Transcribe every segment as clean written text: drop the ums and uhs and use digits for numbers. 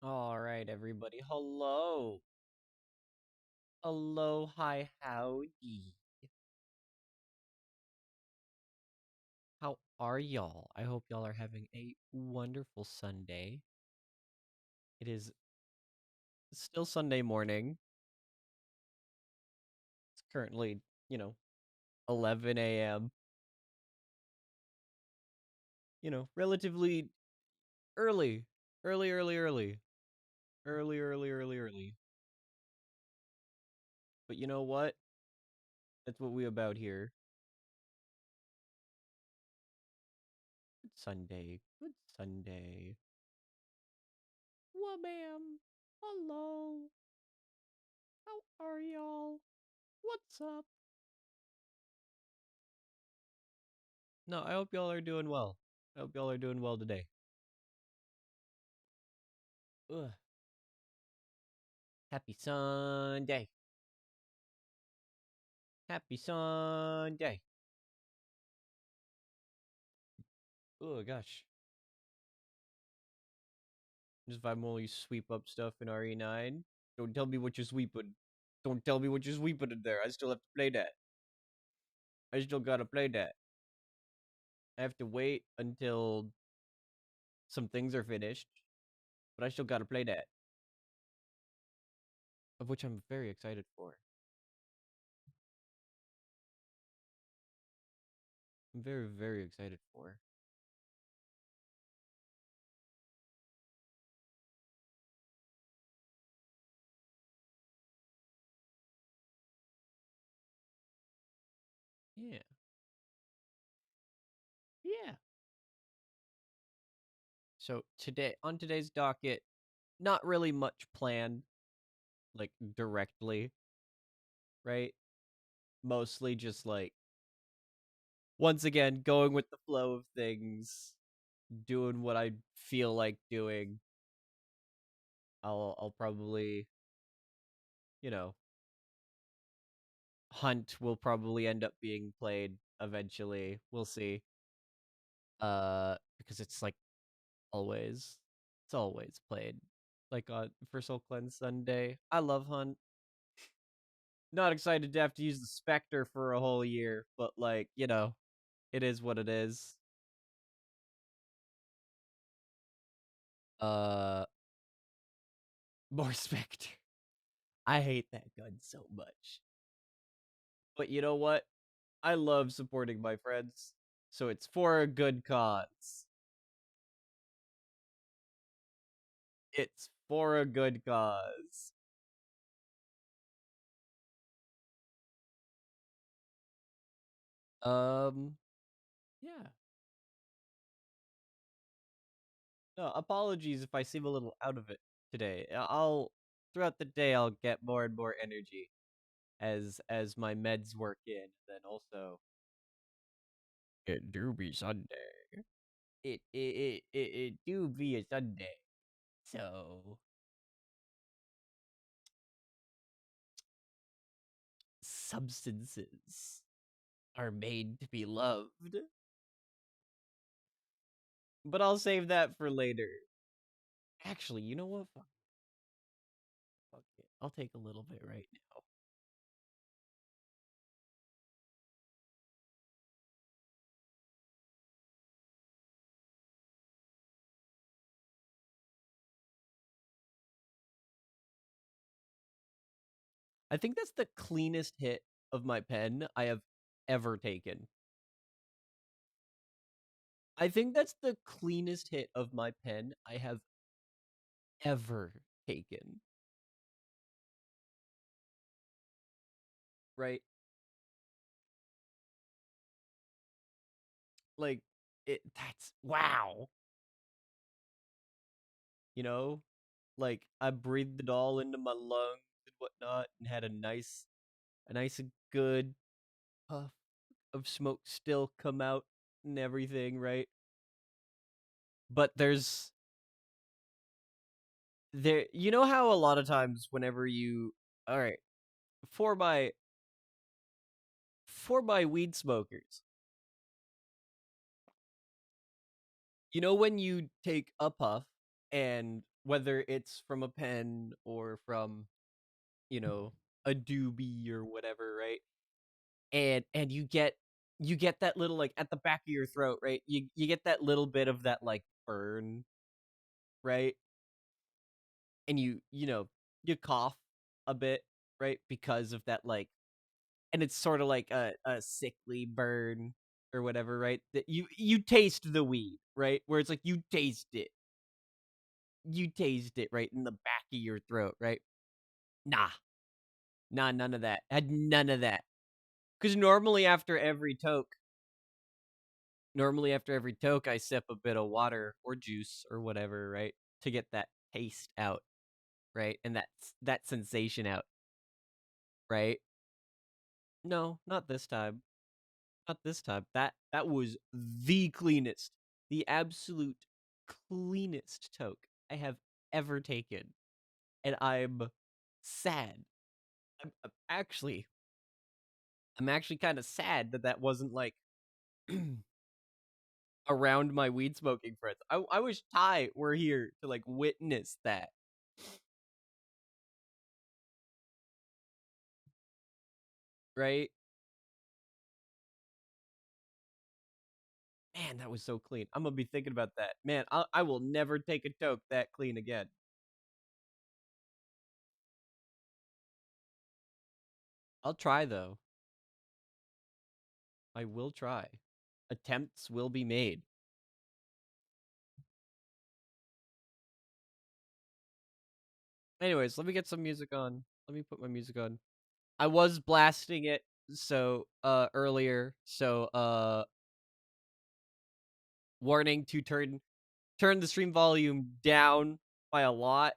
All right, everybody. Hello. Hello, hi, howdy. How are y'all? I hope y'all are having a wonderful Sunday. It is still Sunday morning. It's currently, 11 a.m. Relatively early. Early, early, early. Early, early, early, early. But you know what? That's what we about here. Good Sunday. Good Sunday. Wabam. Hello. How are y'all? What's up? No, I hope y'all are doing well. I hope y'all are doing well today. Ugh. Happy Sunday. Happy Sunday. Oh gosh. Just if I'm only sweep up stuff in RE9. Don't tell me what you're sweeping. Don't tell me what you're sweeping in there. I still have to play that. I still gotta play that. I have to wait until some things are finished, but I still gotta play that. Of which I'm very excited for. I'm very, very excited for. Yeah. Yeah. So on today's docket, not really much planned, like directly, right? Mostly just like once again going with the flow of things, doing what I feel like doing. I'll probably, you know, Hunt will probably end up being played eventually. We'll see. Because it's like always it's always played like on for Soul Cleanse Sunday. I love Hunt. Not excited to have to use the Spectre for a whole year, but like, it is what it is. Uh More Spectre. I hate that gun so much. But you know what? I love supporting my friends, so it's for a good cause. It's for a good cause. Um, yeah. No, apologies if I seem a little out of it today. I'll throughout the day I'll get more and more energy as my meds work in. Then also it do be Sunday. It do be a Sunday. So substances are made to be loved. But I'll save that for later. Actually, you know what? Fuck it. I'll take a little bit right now. I think that's the cleanest hit of my pen I have ever taken. I think that's the cleanest hit of my pen I have ever taken. Right? Like that's wow. You know? Like I breathed it all into my lungs and whatnot and had a nice and good puff of smoke still come out and everything, right? But there you know how a lot of times whenever you all right, for my weed smokers, you know when you take a puff and whether it's from a pen or from, you know, a doobie or whatever, right? And you get that little, like, at the back of your throat, right? You get that little bit of that, like, burn, right? And you know, you cough a bit, right? Because of that, like, and it's sort of like a sickly burn or whatever, right? That you taste the weed, right? Where it's like you taste it. You taste it right in the back of your throat, right? Nah. Nah, none of that. Had none of that. Cuz normally after every toke I sip a bit of water or juice or whatever, right? To get that taste out, right? And that sensation out, right? No, not this time. Not this time. That was the cleanest, the absolute cleanest toke I have ever taken, and I'm sad. I'm actually kind of sad that that wasn't like around my weed smoking friends. I wish Ty were here to like witness that, right? Man, that was so clean. I'm gonna be thinking about that. Man, I will never take a toke that clean again. I'll try though. I will try. Attempts will be made. Anyways, let me get some music on. Let me put my music on. I was blasting it earlier, so warning to turn the stream volume down by a lot.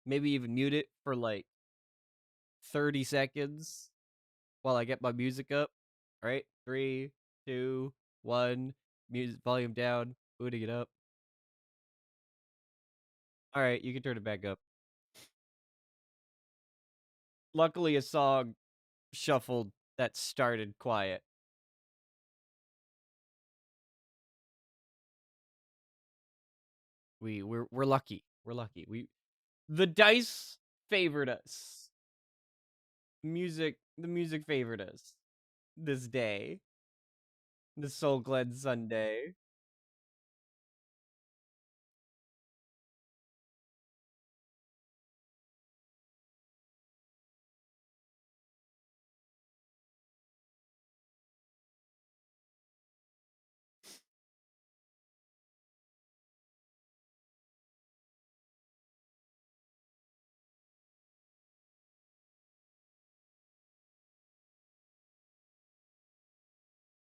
Maybe even mute it for like 30 seconds while I get my music up. All right, 3, 2, 1. Music volume down. Booting it up. All right, you can turn it back up. Luckily, a song shuffled that started quiet. We're lucky. We're lucky. The dice favored us. The music favored us this day. The Soul Glen Sunday.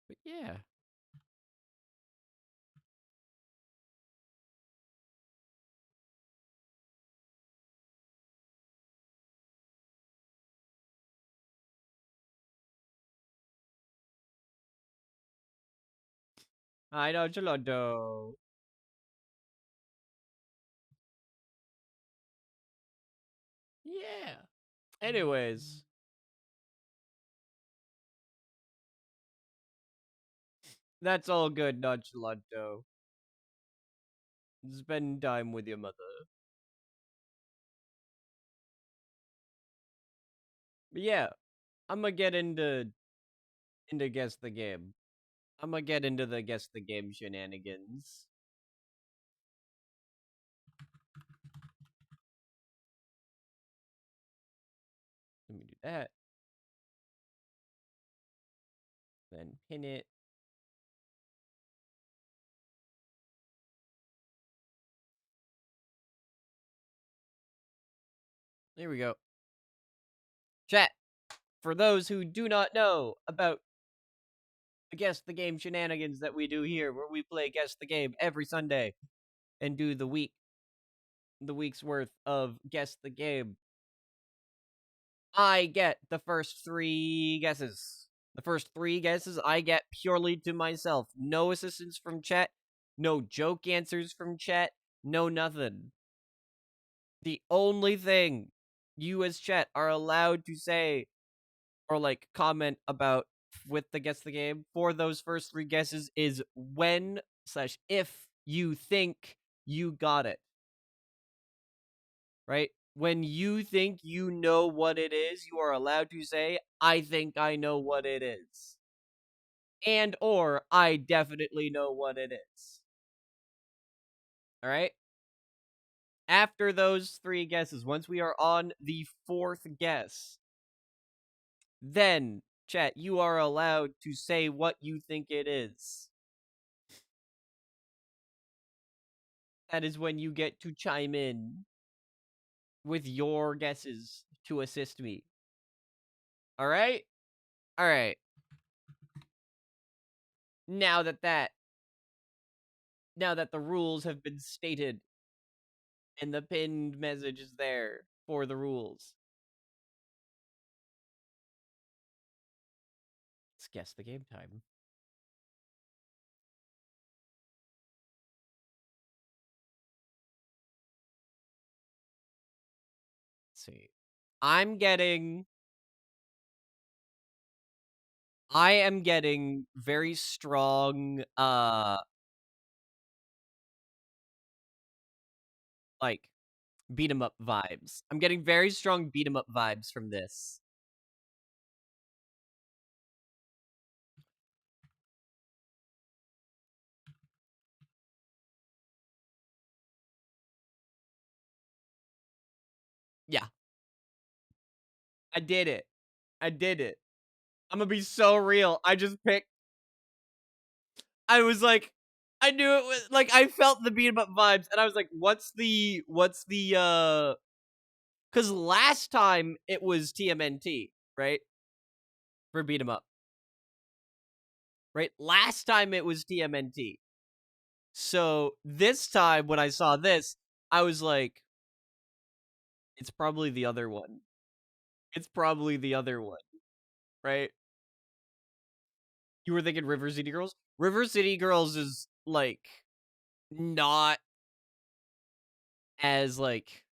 But yeah. I know Gelato. Yeah. Anyways, that's all good, Nonchalanto. Spend time with your mother. But yeah, I'm gonna get into guess the game. I'm gonna get into the guess the game shenanigans. Let me do that. Then pin it. There we go. Chat. For those who do not know about the Guess the Game shenanigans that we do here, where we play Guess the Game every Sunday and do the week's worth of Guess the Game. I get the first 3 guesses. The first 3 guesses I get purely to myself. No assistance from chat, no joke answers from chat, no nothing. The only thing you as chat are allowed to say or like comment about with the Guess the Game for those first 3 guesses is when/if you think you got it. right? When you think you know what it is, you are allowed to say, I think I know what it is. And or I definitely know what it is. All right? After those three guesses, once we are on the fourth guess, then, chat, you are allowed to say what you think it is. That is when you get to chime in with your guesses to assist me. All right? All right. Now that the rules have been stated and the pinned message is there for the rules, let's guess the game time. Let's see. I am getting very strong like beat 'em up vibes. I'm getting very strong beat 'em up vibes from this. Yeah. I did it. I did it. I'm gonna be so real. I just picked. I was like, I knew it was like I felt the beat 'em up vibes, and I was like, what's the? Because last time it was TMNT, right? For beat 'em up, right? Last time it was TMNT. So this time when I saw this, I was like, it's probably the other one. It's probably the other one, right? You were thinking River City Girls? River City Girls is like not as like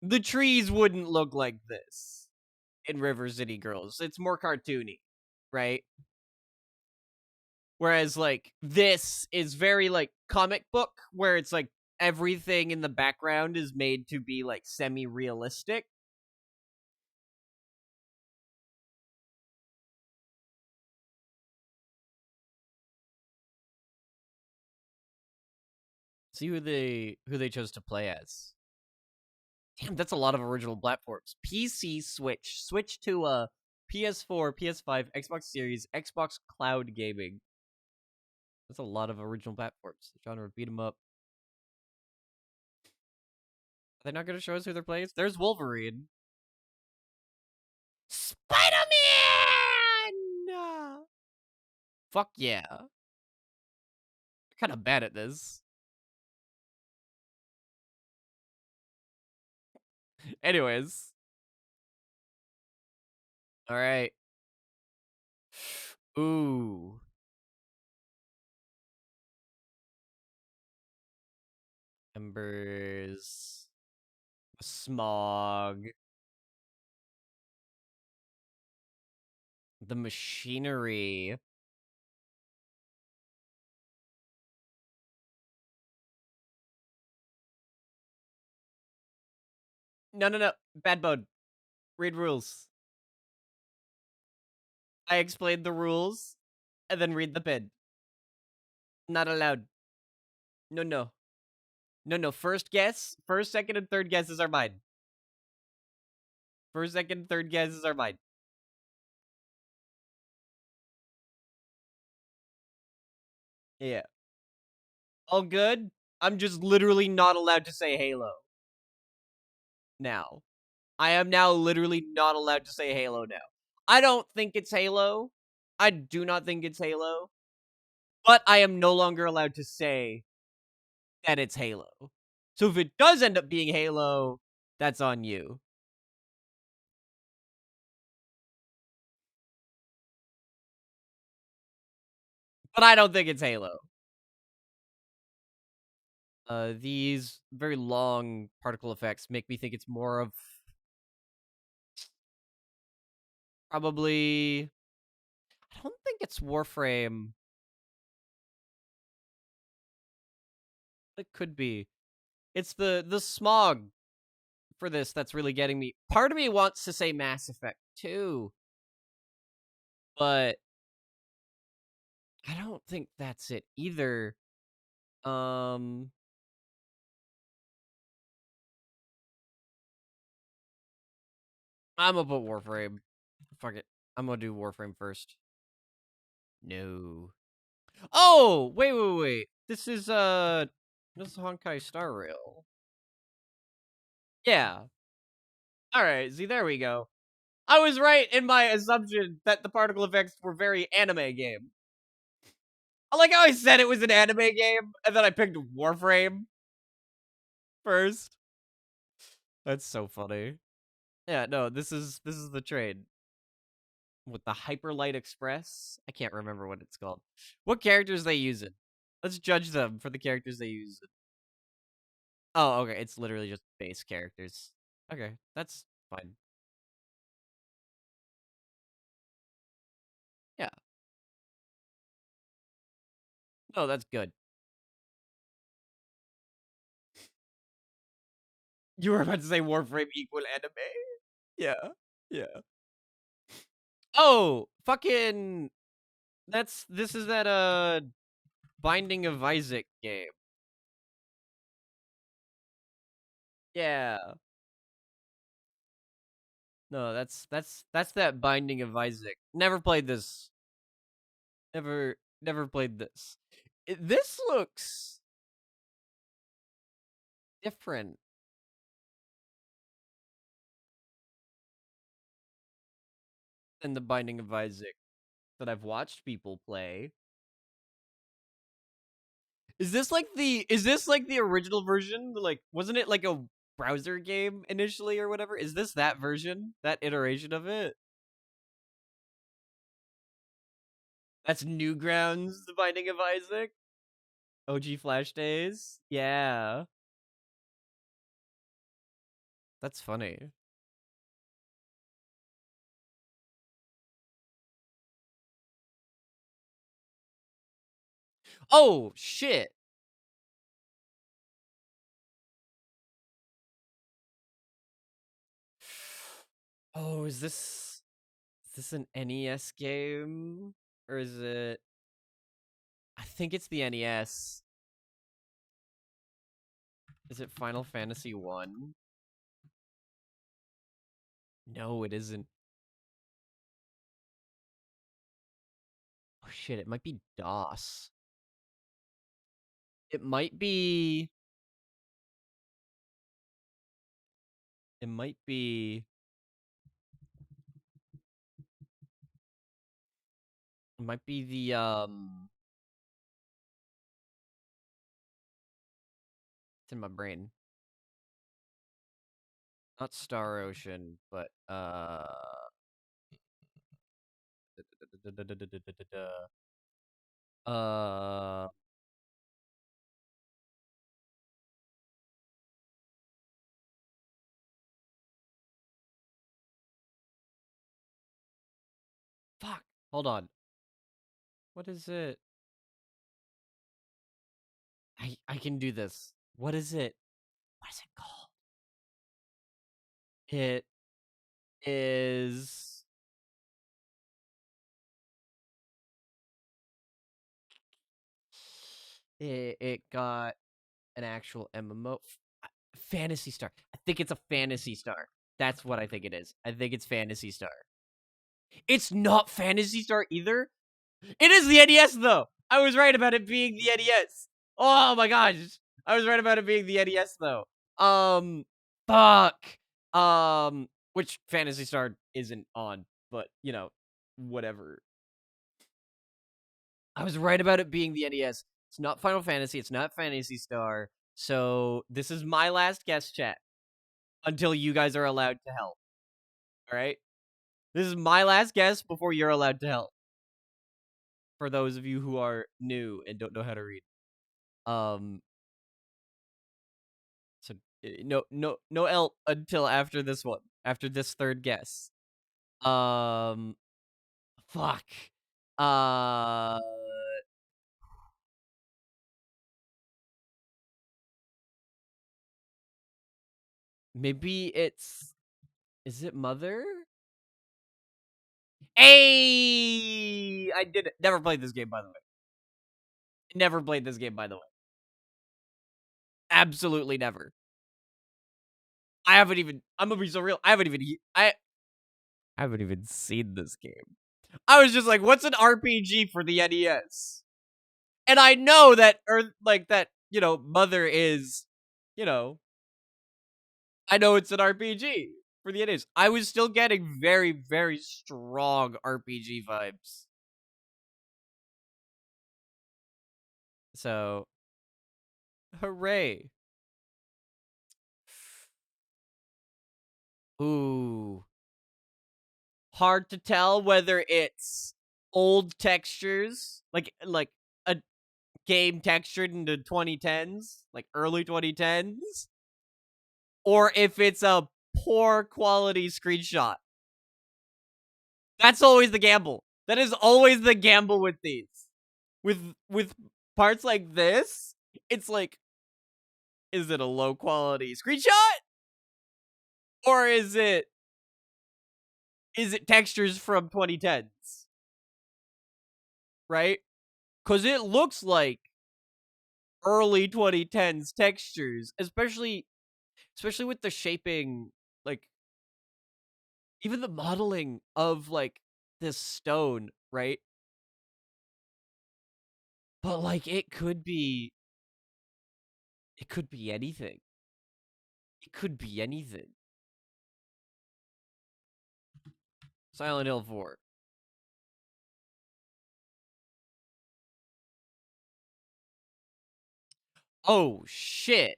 the trees wouldn't look like this in River City Girls. It's more cartoony, right? Whereas like this is very like comic book where it's like everything in the background is made to be like semi-realistic. See who they chose to play as. Damn, that's a lot of original platforms. PC, Switch to PS4, PS5, Xbox Series, Xbox Cloud Gaming. That's a lot of original platforms. The genre of beat 'em up. Are they not going to show us who they're playing? There's Wolverine. Spider-Man! Fuck yeah. I'm kind of bad at this. Anyways. All right. Ooh. Embers. Smog. The machinery. No. Bad Bone. Read rules. I explained the rules and then read the pin. Not allowed. No. No. First guess, first, second, and third guesses are mine. First, second, third guesses are mine. Yeah. All good? I'm just literally not allowed to say Halo now. I am now literally not allowed to say Halo now. I don't think it's Halo. I do not think it's Halo. But I am no longer allowed to say that it's Halo. So if it does end up being Halo, that's on you. But I don't think it's Halo. These very long particle effects make me think it's more of probably. I don't think it's Warframe. It could be. It's the smog for this that's really getting me. Part of me wants to say Mass Effect 2, but I don't think that's it either. Um, I'm gonna put Warframe. Fuck it. I'm gonna do Warframe first. No. Oh, wait. This is Honkai Star Rail. Yeah. All right. See, there we go. I was right in my assumption that the particle effects were very anime game. I like how I said it was an anime game, and then I picked Warframe first. That's so funny. Yeah, no, this is the train with the Hyperlight Express. I can't remember what it's called. What characters they use it? Let's judge them for the characters they use. Oh, okay. It's literally just base characters. Okay, that's fine. Yeah. No, that's good. You were about to say Warframe equal anime? Yeah. Yeah. Oh, fucking this is that Binding of Isaac game. Yeah. No, that's that Binding of Isaac. Never played this. Never played this. This looks different than the Binding of Isaac that I've watched people play. Is this like the original version? Like wasn't it like a browser game initially or whatever? Is this that version? That iteration of it? That's Newgrounds, The Binding of Isaac. OG Flash days. Yeah. That's funny. Oh shit. Oh, is this an NES game? Or is it I think it's the NES. Is it Final Fantasy 1? No, it isn't. Oh shit, it might be DOS. It might be it might be it might be the it's in my brain. Not Star Ocean, but uh fuck. Hold on. What is it? I can do this. What is it? What is it called? It is it got an actual MMO. Fantasy Star. I think it's a Fantasy Star. That's what I think it is. I think it's Fantasy Star. It's not Fantasy Star either. It is the NES though. I was right about it being the NES. Oh my gosh. I was right about it being the NES though. Fuck. Which Fantasy Star isn't on, but whatever. I was right about it being the NES. It's not Final Fantasy. It's not Fantasy Star. So this is my last guess, chat, until you guys are allowed to help. All right. This is my last guess before you're allowed to help. For those of you who are new and don't know how to read. Um. So no help until after this one. After this third guess. Um. Fuck. Uh. Maybe it's... Is it Mother? Hey! I did it. Never played this game, by the way. Never played this game, by the way. Absolutely never. I haven't even... I'm gonna be so real. I haven't even seen this game. I was just like, what's an RPG for the NES? And I know that, Mother is, you know, I know it's an RPG for the NES. I was still getting very, very strong RPG vibes. So, hooray. Ooh. Hard to tell whether it's old textures, like a game textured in the 2010s, like early 2010s, or if it's a poor quality screenshot. That's always the gamble. That is always the gamble with these. With parts like this, it's like, is it a low quality screenshot? Or is it textures from 2010s? Right? Cause it looks like early 2010s textures, especially with the shaping, like even the modeling of like this stone, right? But like it could be anything. It could be anything. Silent Hill 4. Oh shit.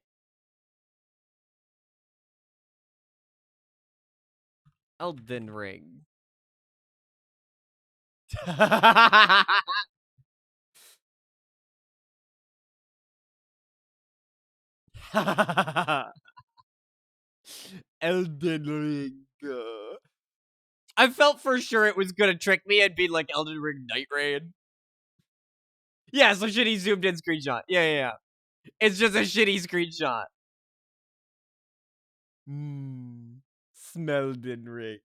Elden Ring. Elden Ring. I felt for sure it was gonna trick me and be like Elden Ring Night Rain. Yeah, so shitty zoomed in screenshot. Yeah. It's just a shitty screenshot. Smelden Ring.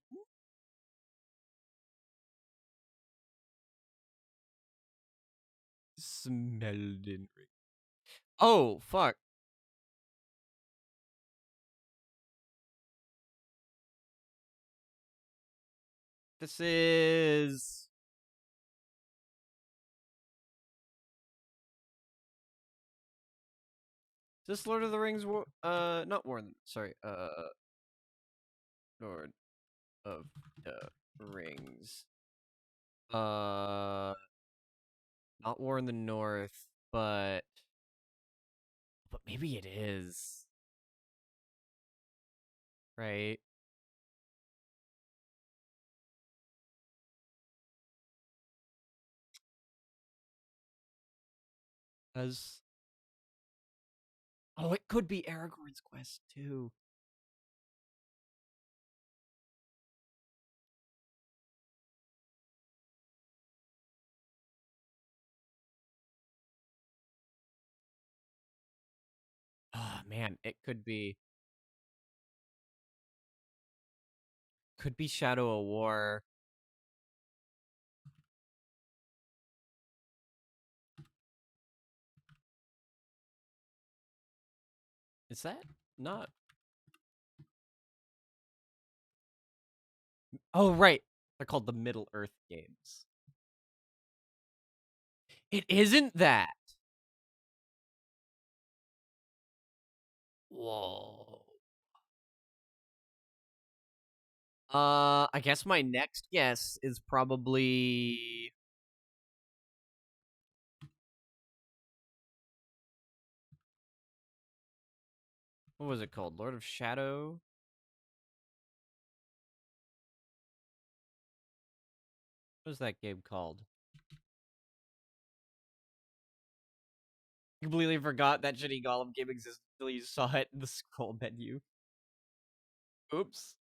Smelden Ring. Oh, fuck. This is... Is this Lord of the Rings? Not War. Sorry. Lord of the Rings. Uh, not War in the North, but maybe it is. Right? As Oh, it could be Aragorn's quest too. Oh man, it could be Shadow of War. Is that not? Oh right, they're called the Middle Earth games. It isn't that. Whoa. I guess my next guess is probably... What was it called? Lord of Shadow? What was that game called? I completely forgot that shitty Gollum game existed until you saw it in the scroll menu. Oops.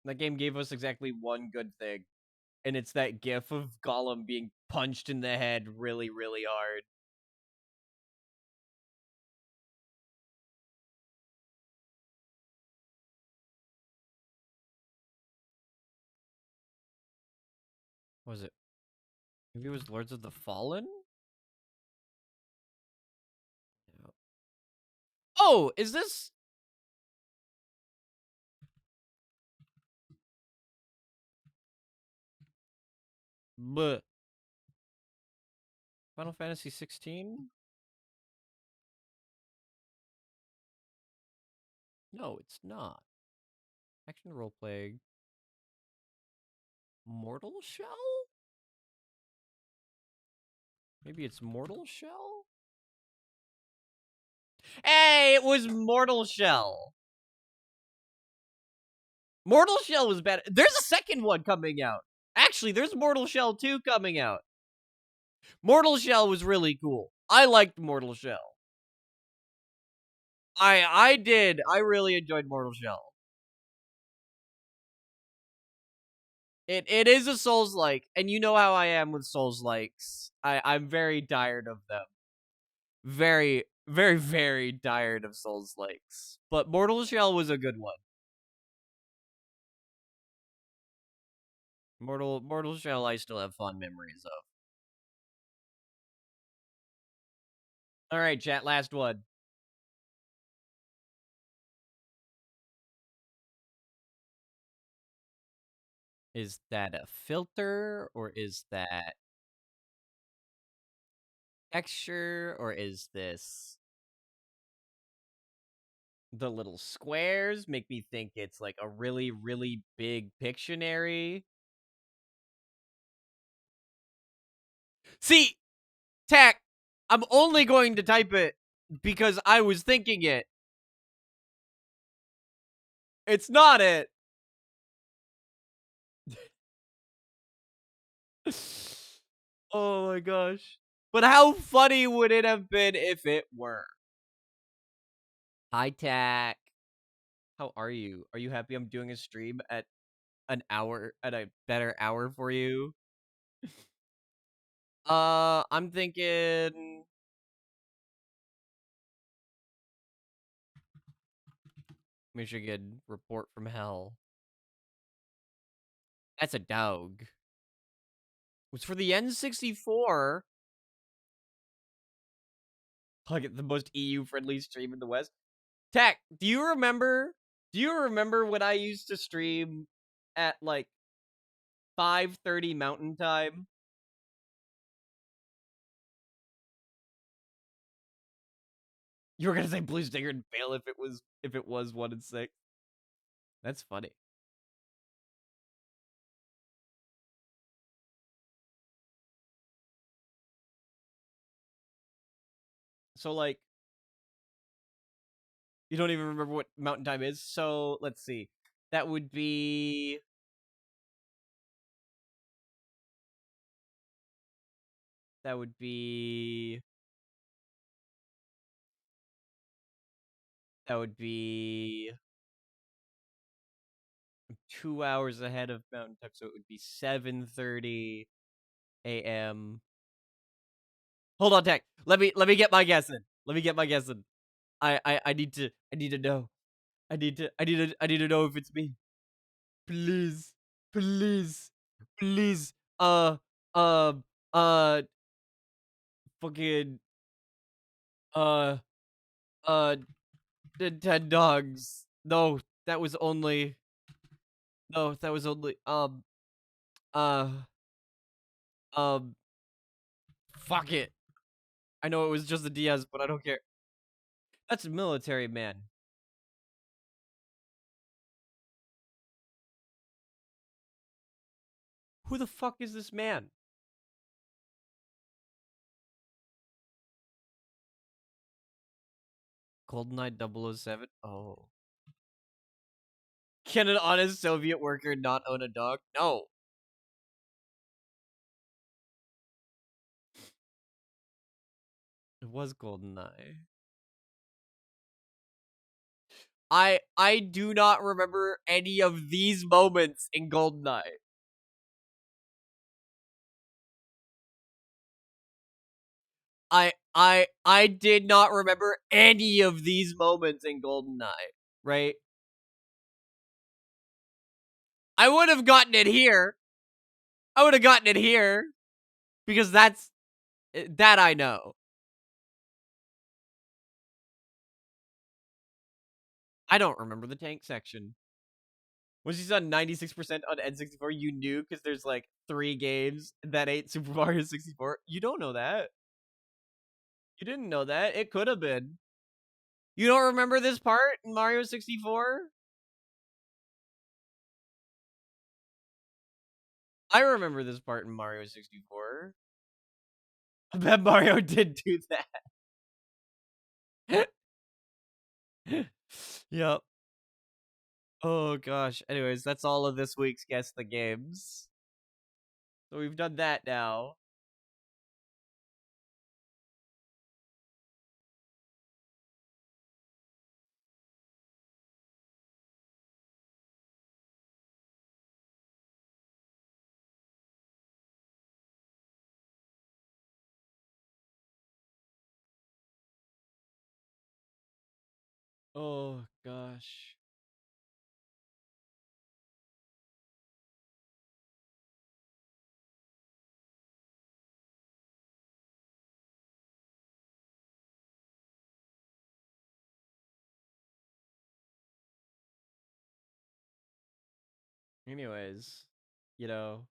That game gave us exactly one good thing, and it's that gif of Gollum being punched in the head really, really hard. Was it? Maybe it was Lords of the Fallen? No. Oh, is this? Bleh. Final Fantasy 16? No, it's not. Action role play. Mortal Shell? Maybe it's Mortal Shell? Hey, it was Mortal Shell. Mortal Shell was bad. There's a second one coming out. Actually, there's Mortal Shell 2 coming out. Mortal Shell was really cool. I liked Mortal Shell. I did. I really enjoyed Mortal Shell. It is a Souls-like, and you know how I am with Souls-likes. I'm very tired of them. Very, very, very tired of Souls-likes. But Mortal Shell was a good one. Mortal Shell I still have fond memories of. Alright, chat, last one. Is that a filter, or is that texture, or is this the little squares make me think it's like a really, really big Pictionary? See, Tech, I'm only going to type it because I was thinking it. It's not it. Oh my gosh. But how funny would it have been if it were? Hi, Tech. How are you? Are you happy I'm doing a stream at a better hour for you? I'm thinking Michigan report from hell. That's a dog. It's for the N64. Like the most EU friendly stream in the West. Tech, do you remember? Do you remember when I used to stream at like 5:30 Mountain Time? You were gonna say Blue Stinger and fail if it was 1 and 6. That's funny. So like, you don't even remember what Mountain Time is. So let's see. That would be. That would be. That would be 2 hours ahead of Mountain Time, so it would be 7:30 a.m. Hold on, Tech. Let me get my guess in. Let me get my guess in. I need to know. I need to know if it's me. Please. Please. Please. Uh uh fucking uh uh 10 dogs. No, that was only uh um fuck it. I know it was just the Diaz, but I don't care. That's a military man. Who the fuck is this man? GoldenEye 007? Oh. Can an honest Soviet worker not own a dog? No. It was GoldenEye. I do not remember any of these moments in GoldenEye. I did not remember any of these moments in GoldenEye, right? I would have gotten it here. I would have gotten it here because that's that I know. I don't remember the tank section. Once you saw 96% on N64, you knew because there's like 3 games that ain't Super Mario 64. You don't know that. You didn't know that. It could have been. You don't remember this part in Mario 64? I remember this part in Mario 64. I bet Mario did do that. Yep. Oh gosh. Anyways, that's all of this week's Guess the Games. So we've done that now. Oh gosh. Anyways, you know,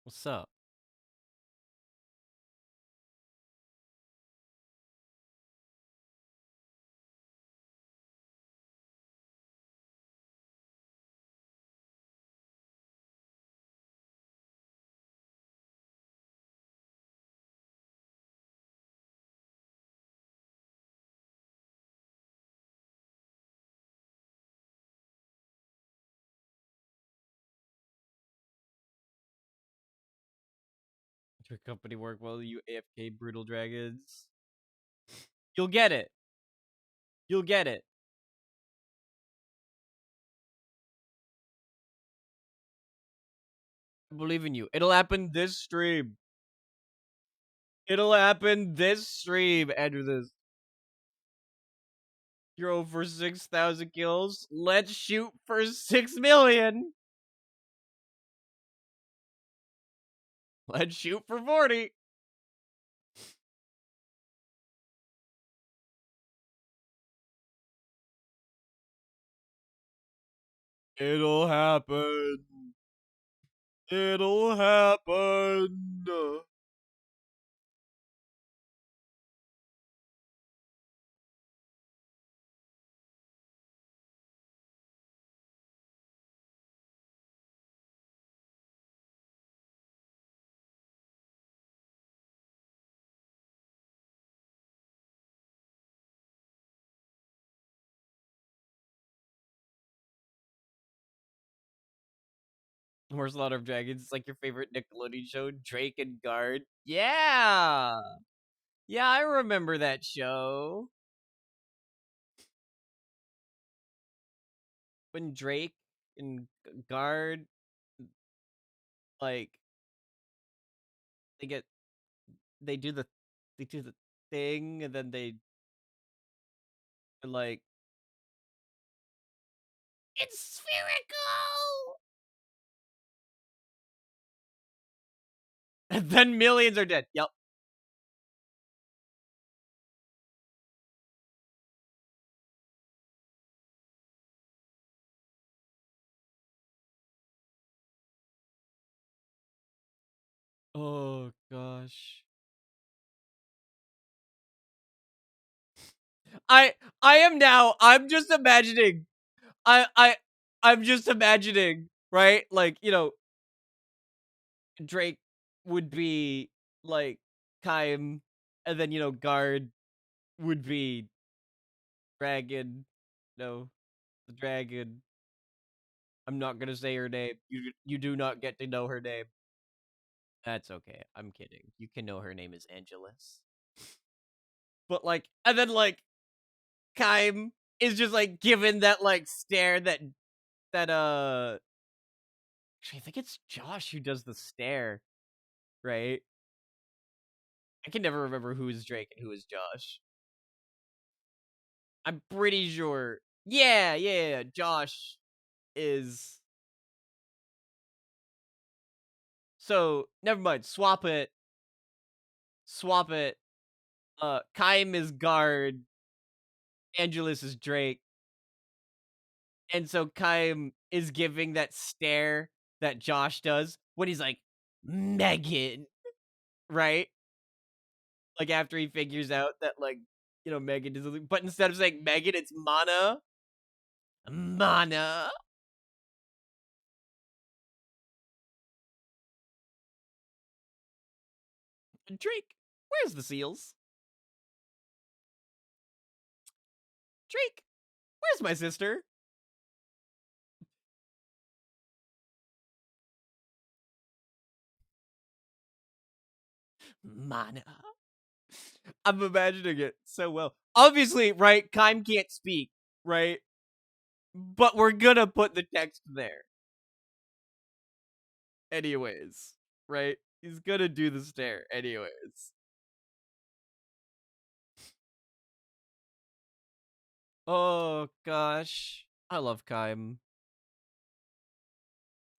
what's up? Your company work well, you AFK brutal dragons. You'll get it. You'll get it. I believe in you. It'll happen this stream. It'll happen this stream, Andrew. This. You're over 6,000 kills. Let's shoot for 6,000,000. Let's shoot for 40. It'll happen. It'll happen. More Slaughter of Dragons. It's like your favorite Nickelodeon show, Drake and Guard. Yeah. Yeah, I remember that show. When Drake and Guard, like, they get, they do the, they do the thing, and then they, like, it's spherical! And then millions are dead. Yep. Oh, gosh. I I am now. I'm just imagining. I I I'm just imagining, right? Like, Drake would be like Kaim, and then Guard would be Dragon. No, the dragon. I'm not gonna say her name. You do not get to know her name. That's okay. I'm kidding. You can know her name is Angelus. But like, and then like Kaim is just like given that like stare that actually, I think it's Josh who does the stare, right? I can never remember who is Drake and who is Josh. I'm pretty sure. Yeah, yeah, yeah. Josh is So never mind. Swap it. Swap it. Kaim is guard. Angelus is Drake. And so Kaim is giving that stare that Josh does when he's like, Megan, right? Like after he figures out that like, Megan is, but instead of saying Megan, it's Mana. Mana. Drake, where's the seals? Drake, where's my sister? Mana. I'm imagining it so well. Obviously, right? Kaim can't speak, right? But we're gonna put the text there. Anyways, right? He's gonna do the stare, anyways. Oh gosh. I love Kaim.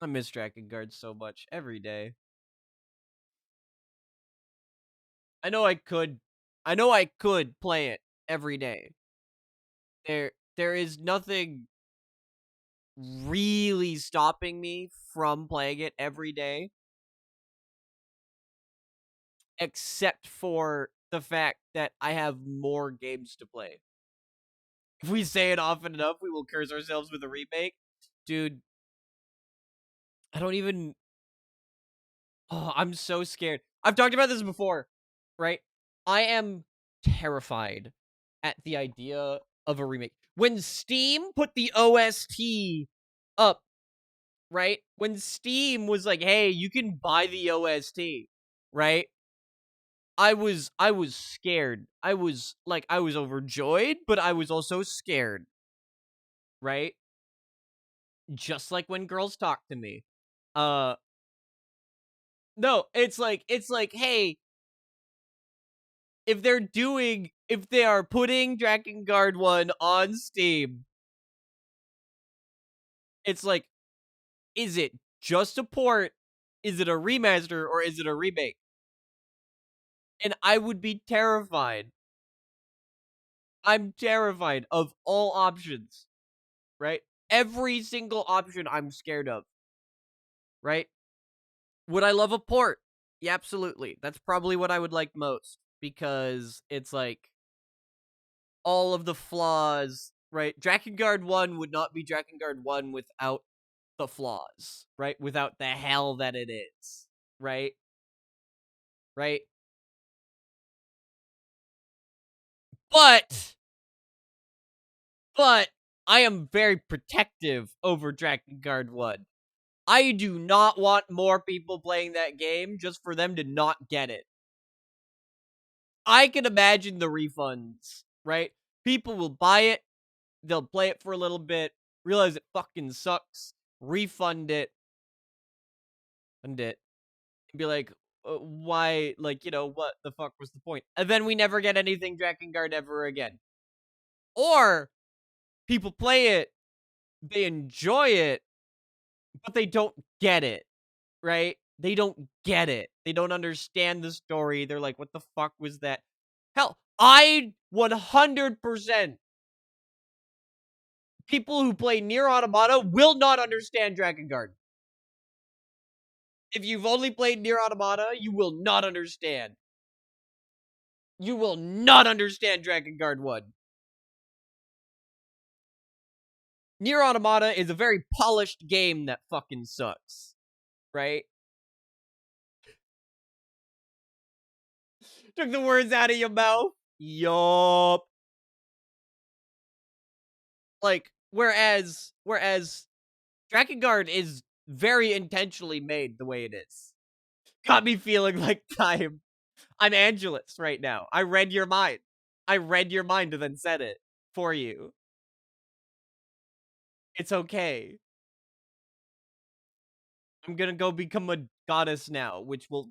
I miss Drakengard so much every day. I know I could play it every day. There is nothing really stopping me from playing it every day except for the fact that I have more games to play. If we say it often enough, we will curse ourselves with a remake. Dude, I don't even. Oh, I'm so scared. I've talked about this before, right? I am terrified at the idea of a remake. When Steam put the OST up, right? When Steam was like, "Hey, you can buy the OST," right? I was scared. I was overjoyed, but I was also scared, right? Just like when girls talk to me. Uh no, it's like, hey, if they are putting Drakengard 1 on Steam, it's like, is it just a port? Is it a remaster or is it a remake? And I would be terrified. I'm terrified of all options, right? Every single option I'm scared of, right? Would I love a port? Yeah, absolutely. That's probably what I would like most because it's like all of the flaws, right? Drakengard 1 would not be Drakengard 1 without the flaws, right? Without the hell that it is, right? Right? But but I am very protective over Drakengard 1. I do not want more people playing that game just for them to not get it. I can imagine the refunds, right? People will buy it, they'll play it for a little bit, realize it fucking sucks, refund it, and be like, why, like, what the fuck was the point? And then we never get anything Drakengard ever again. Or people play it, they enjoy it, but they don't get it, right? They don't get it. They don't understand the story. They're like, what the fuck was that? Hell, I 100% people who play Nier Automata will not understand Drakengard. If you've only played Nier Automata, you will not understand. You will not understand Drakengard 1. Nier Automata is a very polished game that fucking sucks, right? Took the words out of your mouth. Yup. Like, whereas Drakengard is very intentionally made the way it is. Got me feeling like I'm Angelus right now. I read your mind. I read your mind and then said it for you. It's okay. I'm gonna go become a goddess now, which will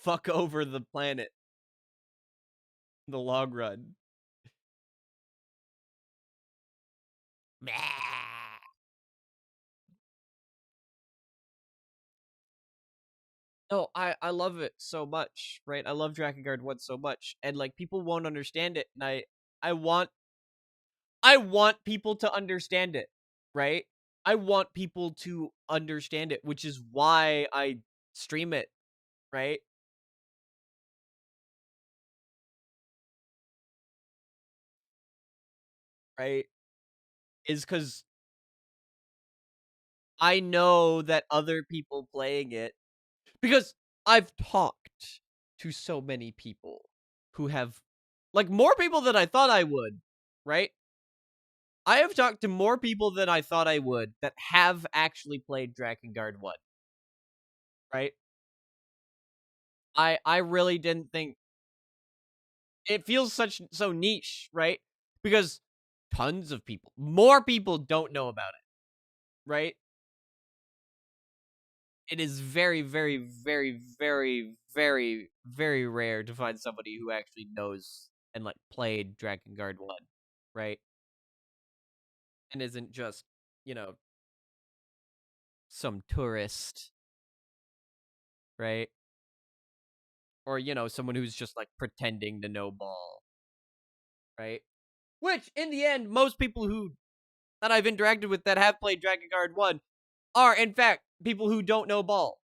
fuck over the planet in the long run. No, I love it so much, right? I love Drakengard 1 so much, and, like, people won't understand it, and I want I want people to understand it, right? I want people to understand it, which is why I stream it, right? Right? Is because I know that other people playing it, because I've talked to so many people who have, like, more people than I thought I would, right? I have talked to more people than I thought I would that have actually played Drakengard 1, right? I really didn't think it feels so niche, right? Because tons of people, more people don't know about it, right? It is very, very, very, very, very, very rare to find somebody who actually knows and, like, played Drakengard 1, right? And isn't just, you know, some tourist, right? Or, someone who's just, like, pretending to know ball, right? Which, in the end, most people who that I've interacted with that have played Drakengard 1 are, in fact, people who don't know ball.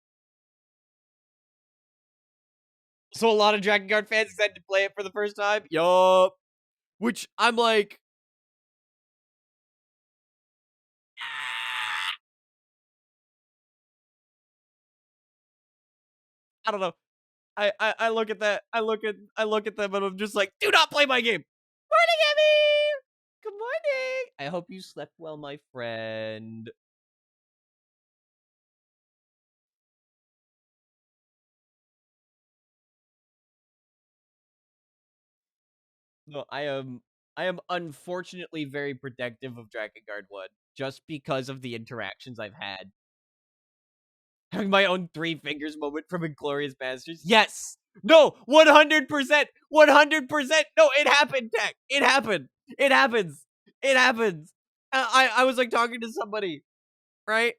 So a lot of Drakengard fans excited to play it for the first time. Yup. Which I'm like, "Ah." I don't know. I look at that. I look at them, and I'm just like, do not play my game. Morning, Emmy. Good morning. I hope you slept well, my friend. No, I am unfortunately very protective of Drakengard 1 just because of the interactions I've had. Having my own three fingers moment from Inglorious Bastards. Yes! No! 100%! 100%! No, it happened, Tech! It happened! It happens! It happens! I was like talking to somebody, right?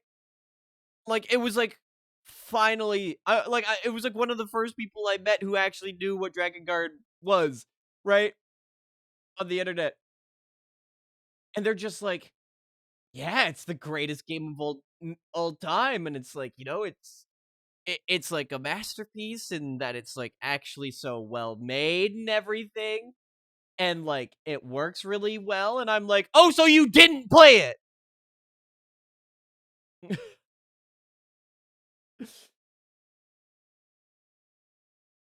Like, it was like finally it was like one of the first people I met who actually knew what Drakengard was, right? On the internet. And they're just like, yeah, it's the greatest game of all time, and it's like, it's like a masterpiece in that it's like actually so well made and everything, and like it works really well. And I'm like, oh, so you didn't play it?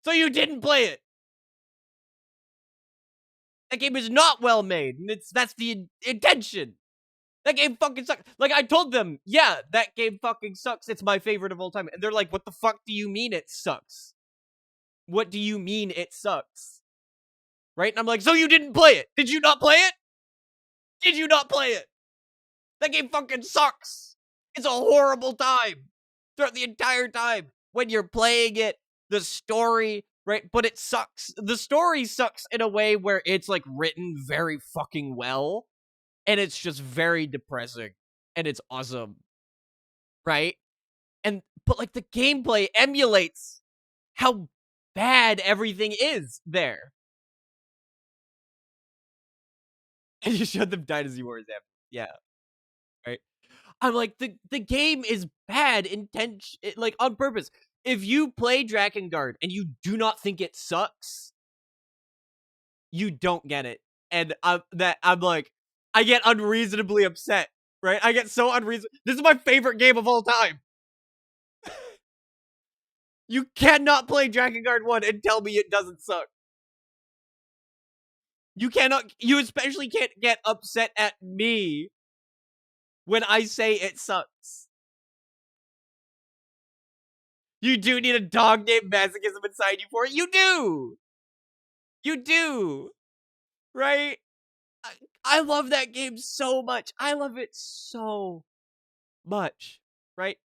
So you didn't play it? That game is not well made, and that's the intention. That game fucking sucks. Like, I told them, yeah, that game fucking sucks. It's my favorite of all time. And they're like, what the fuck do you mean it sucks? What do you mean it sucks? Right? And I'm like, so you didn't play it? Did you not play it? Did you not play it? That game fucking sucks. It's a horrible time throughout the entire time when you're playing it. The story, right? But it sucks. The story sucks in a way where it's like written very fucking well, and it's just very depressing, and it's awesome, right? And but like the gameplay emulates how bad everything is there. And you showed them Dynasty Wars after. Yeah, right. I'm like, the game is bad like on purpose. If you play Drakengard and you do not think it sucks, you don't get it. And I'm like, I get unreasonably upset, right? I get so unreasonable. This is my favorite game of all time. You cannot play Drakengard 1 and tell me it doesn't suck. You cannot, you especially can't get upset at me when I say it sucks. You do need a dog named Masochism inside you for it. You do! You do! Right? I, I love that game so much. I love it so much. Right?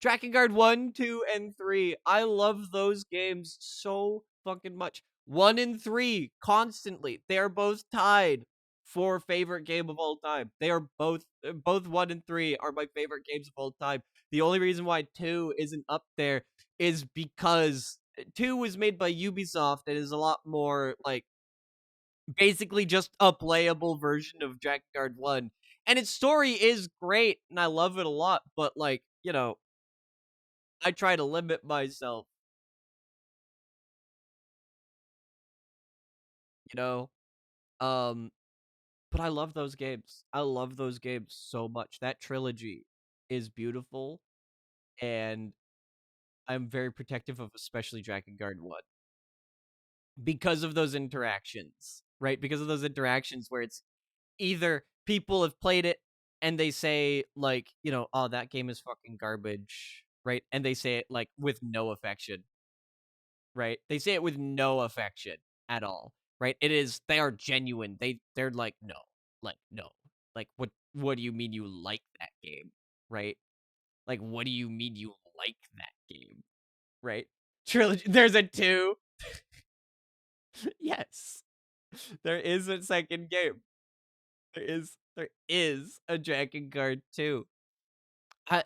Drakengard 1, 2, and 3. I love those games so fucking much. 1 and 3, constantly. They're both tied for favorite game of all time. They are both 1 and 3 are my favorite games of all time. The only reason why 2 isn't up there is because 2 was made by Ubisoft and is a lot more like basically just a playable version of Dragon Guard 1. And its story is great and I love it a lot, but like, I try to limit myself, you know. Um but I love those games. I love those games so much. That trilogy is beautiful and I'm very protective of especially Dragon Guard 1 because of those interactions, right? Because of those interactions where it's either people have played it and they say like, oh, that game is fucking garbage, right? And they say it like with no affection, right? They say it with no affection at all, right? They are genuine. They're like, no. Like, no. Like what do you mean you like that game? Right? Like what do you mean you like that game? Right? Trilogy there's a 2. Yes. There is a second game. There is a Dragon Guard 2.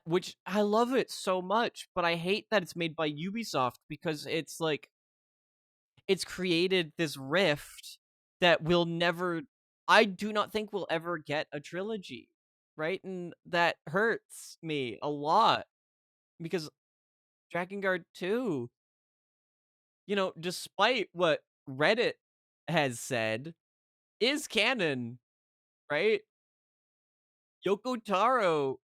Which I love it so much, but I hate that it's made by Ubisoft because it's like it's created this rift that will never I do not think we'll ever get a trilogy, right? And that hurts me a lot because Dragon Guard 2, despite what Reddit has said, is canon, right? Yoko Taro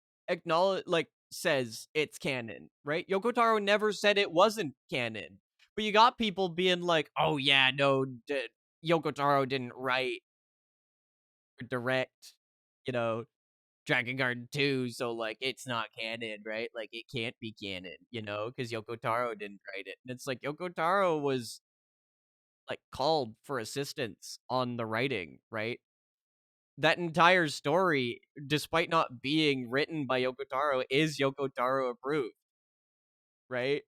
says it's canon, right? Yoko Taro never said it wasn't canon. But you got people being like, "Oh yeah, no, Yoko Taro didn't write or direct, you know, Dragon Guard 2, so like it's not canon, right? Like it can't be canon, because Yoko Taro didn't write it." And it's like Yoko Taro was like called for assistance on the writing, right? That entire story, despite not being written by Yoko Taro, is Yoko Taro approved, right?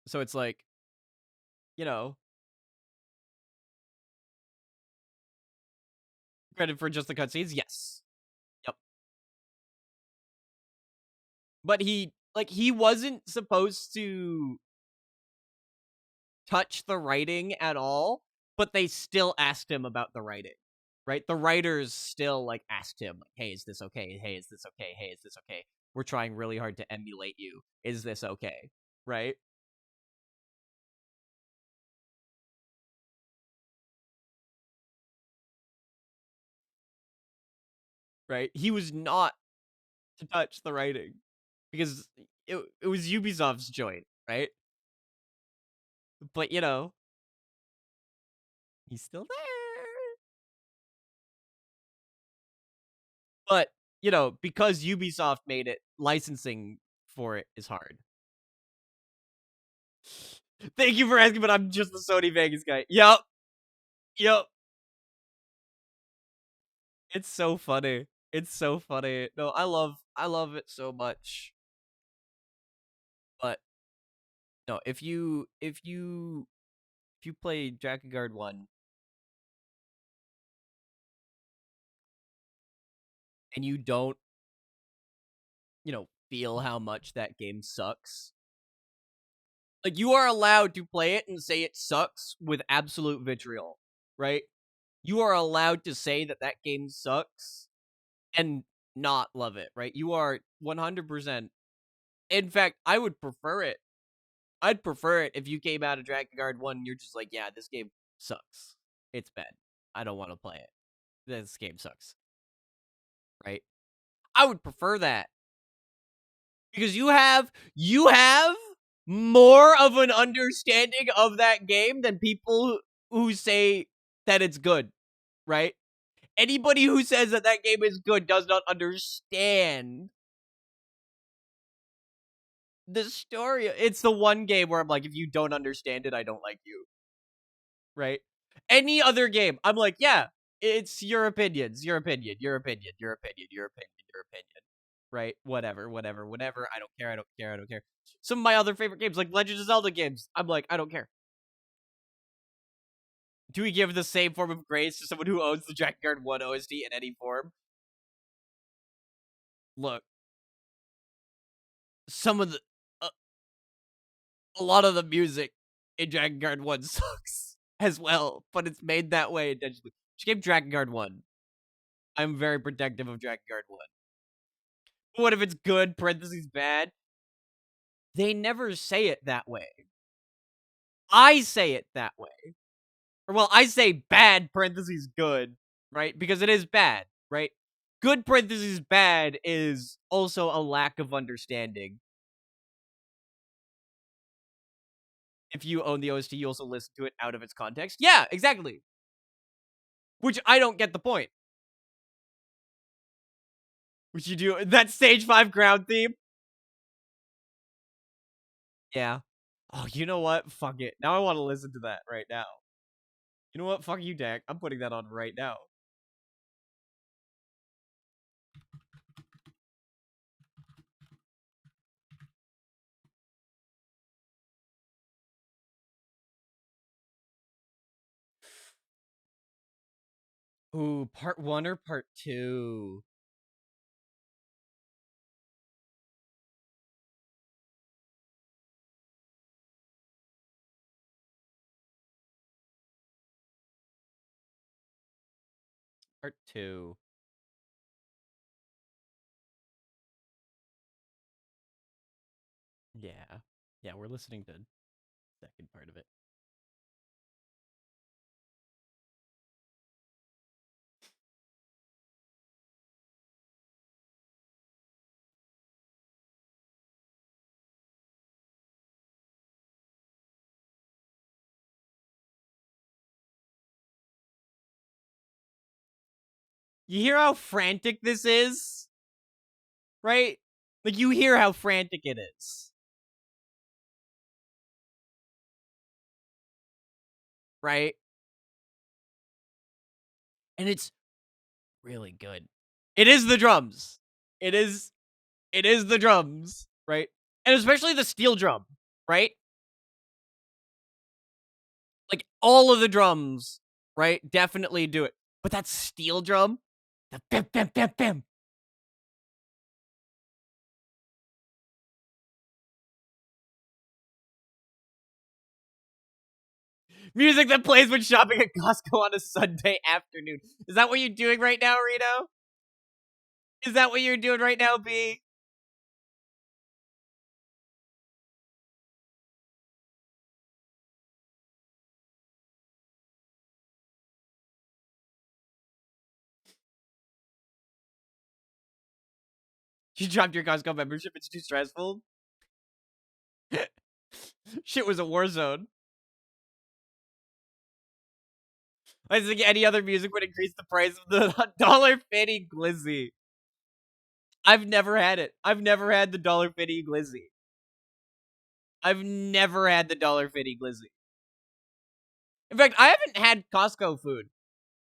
So it's like, you know, credit for just the cutscenes, yes, yep. But he wasn't supposed to touch the writing at all, but they still asked him about the writing, right? The writers still like asked him, like, "Hey, is this okay? Hey, is this okay? Hey, is this okay? We're trying really hard to emulate you. Is this okay?" Right? Right? He was not to touch the writing because it was Ubisoft's joint, right? But he's still there. But because Ubisoft made it, licensing for it is hard. Thank you for asking, but I'm just the Sony Vegas guy. Yep, yep. It's so funny. It's so funny. No, I love it so much. But no, if you play Dragon Guard 1 and you don't, feel how much that game sucks, like you are allowed to play it and say it sucks with absolute vitriol, right? You are allowed to say that that game sucks and not love it, right? You are 100%. In fact, I would prefer it. I'd prefer it if you came out of Dragon Guard 1 and you're just like, yeah, this game sucks. It's bad. I don't want to play it. This game sucks, right? I would prefer that because you have more of an understanding of that game than people who say that it's good, right? Anybody who says that that game is good does not understand the story. It's the one game where I'm like, if you don't understand it, I don't like you, right? Any other game, I'm like, yeah, it's your opinions, your opinion, your opinion, your opinion, your opinion. your opinion, right? Whatever. I don't care. I don't care. I don't care. Some of my other favorite games, like Legend of Zelda games, I'm like, I don't care. Do we give the same form of grace to someone who owns the Dragon Guard 1 OST in any form? Look, some of the uh, a lot of the music in Dragon Guard 1 sucks as well, but it's made that way intentionally. She gave Dragon Guard 1. I'm very protective of Dragon Guard 1. What if it's good, parentheses bad? They never say it that way. I say it that way. Or, well, I say bad, parentheses good, right? Because it is bad, right? Good, parentheses bad is also a lack of understanding. If you own the OST, you also listen to it out of its context. Yeah, exactly. Which I don't get the point. Which you do that stage 5 ground theme. Yeah. Oh, you know what? Fuck it. Now I want to listen to that right now. You know what? Fuck you, Dak. I'm putting that on right now. Ooh, part 1 or part 2? Part 2. Yeah. Yeah, we're listening to the second part of it. You hear how frantic this is? Right? Like, you hear how frantic it is. Right? And it's really good. It is the drums. It is the drums, right? And especially the steel drum, right? Like, all of the drums, right? Definitely do it. But that steel drum, the bam bam bam bam. Music that plays when shopping at Costco on a Sunday afternoon. Is that what you're doing right now, Rito? Is that what you're doing right now, B? You dropped your Costco membership. It's too stressful. Shit was a war zone. I think any other music would increase the price of the $1.50 glizzy. I've never had it. I've never had the $1.50 glizzy. I've never had the $1.50 glizzy. In fact, I haven't had Costco food.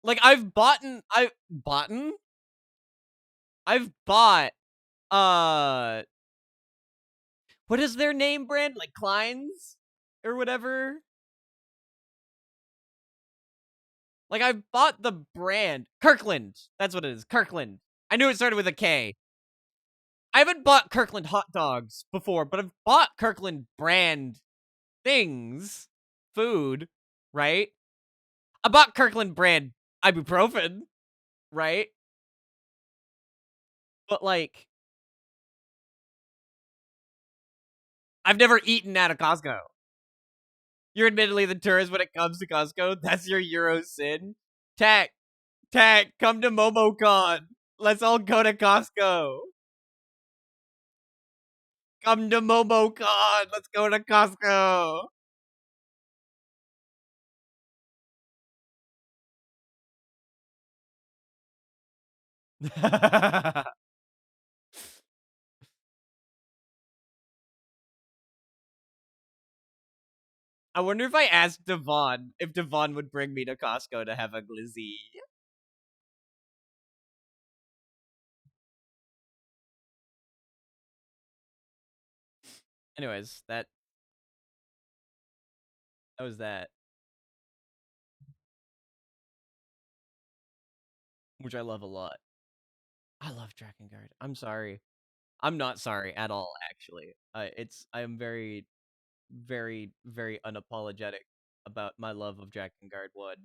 Like, I've bought what is their name brand? Like Klein's or whatever? Like, I bought the brand Kirkland. That's what it is. Kirkland. I knew it started with a K. I haven't bought Kirkland hot dogs before, but I've bought Kirkland brand things, food, right? I bought Kirkland brand ibuprofen, right? But like, I've never eaten at a Costco. You're admittedly the tourist when it comes to Costco. That's your Euro sin. Tech, come to MomoCon. Let's all go to Costco. Come to MomoCon. Let's go to Costco. I wonder if I asked Devon if Devon would bring me to Costco to have a glizzy. Anyways, that was that, which I love a lot. I love Drakengard. I'm sorry. I'm not sorry at all, actually. I am very, very, very unapologetic about my love of Drakengard 1.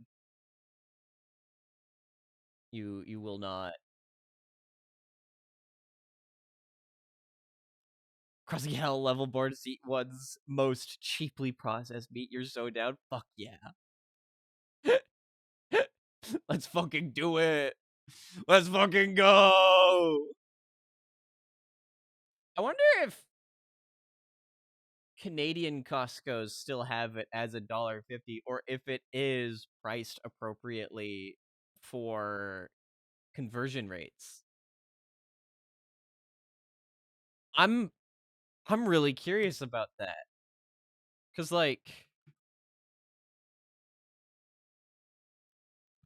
You will not. Crossing Hell level board seat 1's most cheaply processed meat. You're so down? Fuck yeah. Let's fucking do it. Let's fucking go. I wonder if Canadian Costco's still have it as $1.50 or if it is priced appropriately for conversion rates. I'm I'm really curious about that. Cause like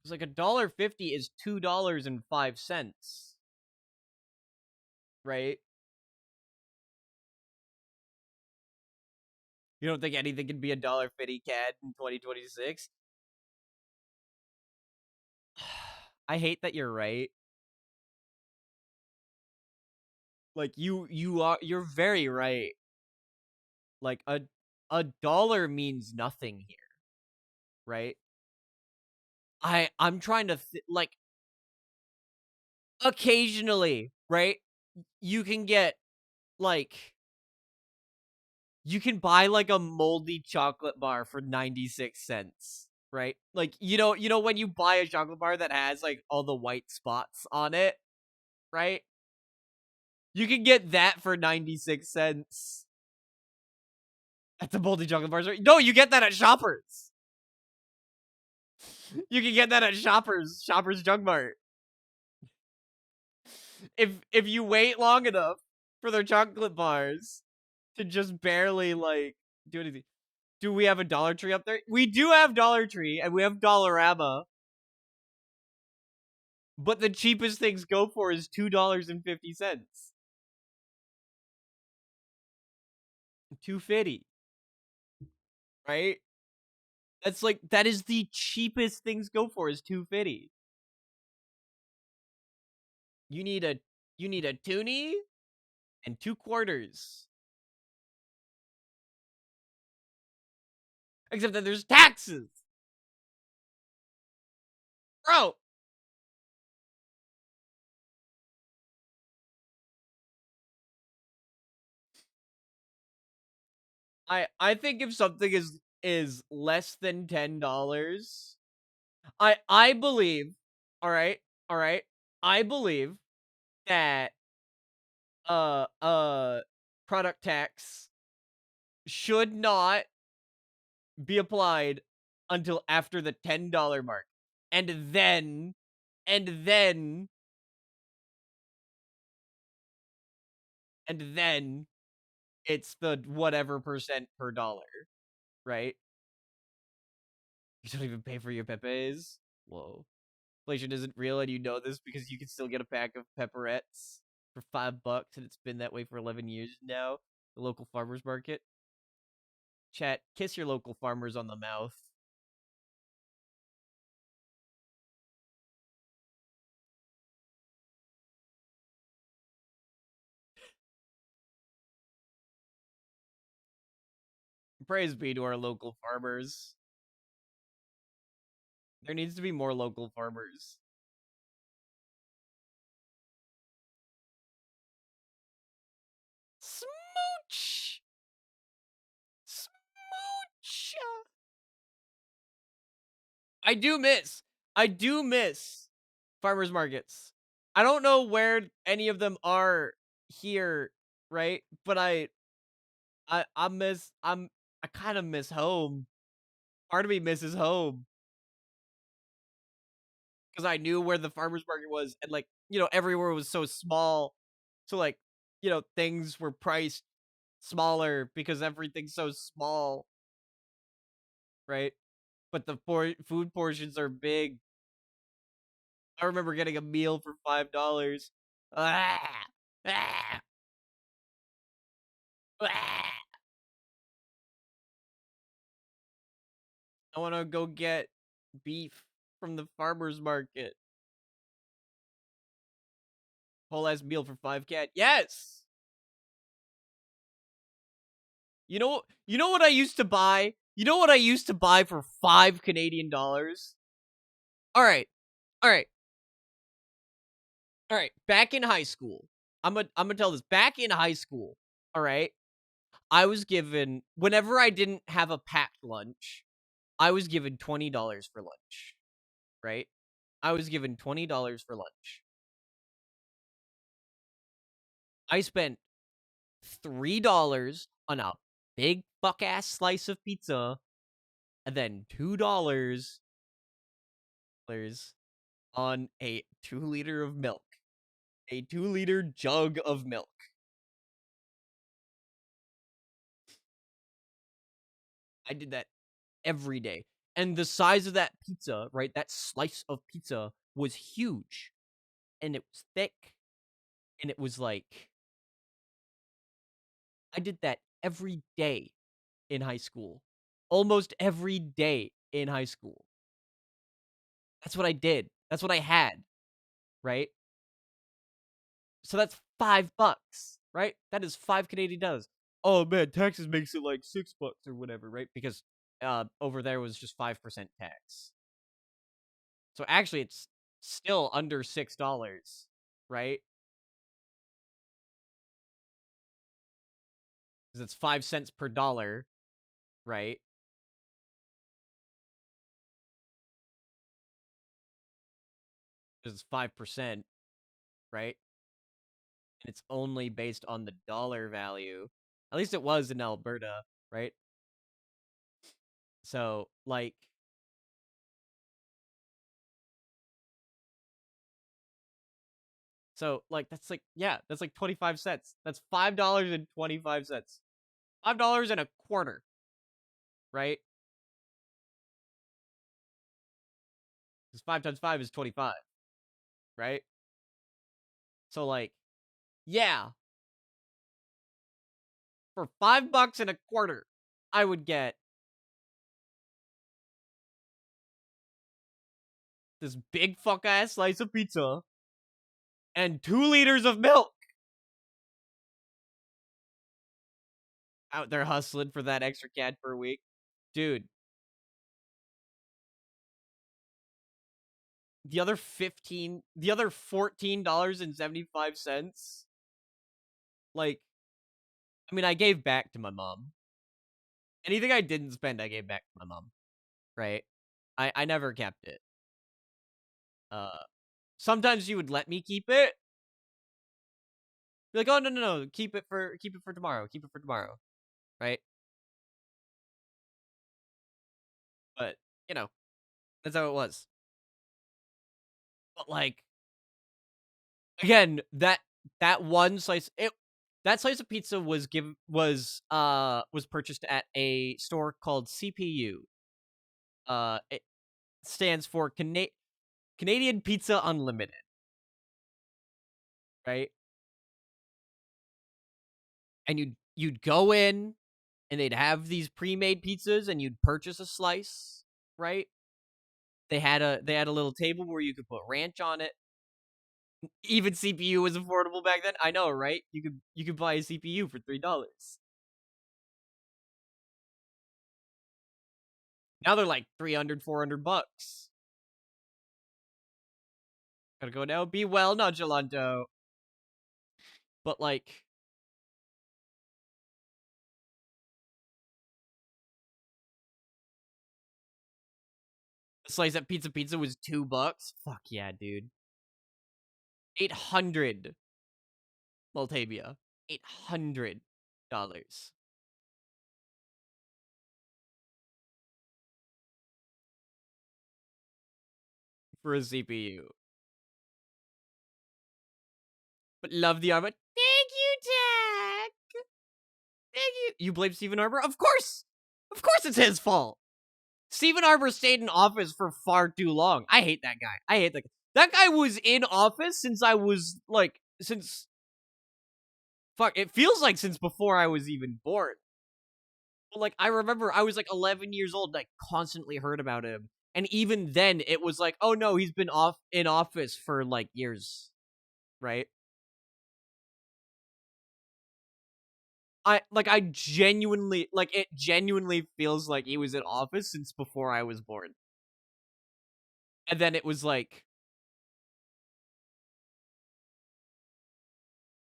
it's like $1.50 is $2.05, right? You don't think anything can be $1.50 CAD in 2026? I hate that you're right. Like you're very right. Like a dollar means nothing here, right? I'm trying to like occasionally, right? You can get like you can buy like a moldy chocolate bar for 96 cents, right? Like you know when you buy a chocolate bar that has like all the white spots on it, right? You can get that for 96 cents at the moldy chocolate bars. Right? No, you get that at Shoppers. You can get that at Shoppers Junk Mart. If you wait long enough for their chocolate bars to just barely like do anything. Do we have a Dollar Tree up there? We do have Dollar Tree and we have Dollarama, but the cheapest things go for is $2.50. 250, right? That's like that is the cheapest things go for is 250. You need a toonie and 2 quarters. Except that there's taxes. Bro, I think if something is less than $10, I believe, all right, all right, I believe that uh uh product tax should not be applied until after the $10 mark. And then and then and then it's the whatever percent per dollar, right? You don't even pay for your pepes. Whoa. Inflation isn't real, and you know this because you can still get a pack of pepperettes for $5, and it's been that way for 11 years now. The local farmers market. Chat, kiss your local farmers on the mouth. Praise be to our local farmers. There needs to be more local farmers. Smooch! Smooch! I do miss. I do miss farmers markets. I don't know where any of them are here, right? But I miss I kind of miss home. Part of me misses home because I knew where the farmers market was, and like everywhere was so small, so like things were priced smaller because everything's so small, right? But the food portions are big. I remember getting a meal for $5. Ah, ah, ah. I want to go get beef from the farmer's market. Whole ass meal for 5 CAD. Yes. You know what I used to buy? You know what I used to buy for 5 Canadian dollars? All right. All right. All right. Back in high school. I'm gonna tell this. Back in high school, all right? I was given whenever I didn't have a packed lunch, I was given $20 for lunch, right? I was given $20 for lunch. I spent $3 on a big fuck ass slice of pizza and then $2 on a 2 liter of milk. A 2 liter jug of milk. I did that every day. And the size of that pizza, right? That slice of pizza was huge. And it was thick. And it was like, I did that every day in high school. Almost every day in high school. That's what I did. That's what I had, right? So that's $5, right? That is 5 Canadian dollars. Oh man, Texas makes it like $6 or whatever, right? Because over there was just 5% tax. So actually, it's still under $6, right? Because it's 5 cents per dollar, right? Because it's 5%, right? And it's only based on the dollar value. At least it was in Alberta, right? So, like, that's like, yeah, that's like 25 cents. That's $5.25. $5.25, right? Because 5 times 5 is 25, right? So, like, yeah, for $5.25, I would get this big fuck ass slice of pizza and 2 liters of milk. Out there hustling for that extra CAD per week. Dude, the other $14.75, like, I mean, I gave back to my mom. Anything I didn't spend, I gave back to my mom, right? I never kept it. Uh, Sometimes she would let me keep it. Be like, oh no, keep it for tomorrow. Keep it for tomorrow, right? But you know, that's how it was. But like, again, that one slice, that slice of pizza was purchased at a store called CPU. It stands for Canadian Pizza Unlimited, right? And you'd go in and they'd have these pre-made pizzas and you'd purchase a slice, right? They had a little table where you could put ranch on it. Even CPU was affordable back then. I know, right? You could buy a CPU for $3. Now they're like 300, $400. Gotta go now. Be well, Nonchalanto. But like, a slice of pizza was $2. Fuck yeah, dude. 800 Multavia. $800 for a CPU. But love the armor. Thank you, Jack. Thank you. You blame Stephen Arbor? Of course. Of course it's his fault. Stephen Arbor stayed in office for far too long. I hate that guy. I hate that guy. That guy was in office since I was like, since, fuck, it feels like since before I was even born. But, like, I remember I was, like, 11 years old, and I constantly heard about him, and even then, it was like, "Oh, no, he's been off in office for, like, years," right? I genuinely like, it genuinely feels like he was in office since before I was born. And then it was like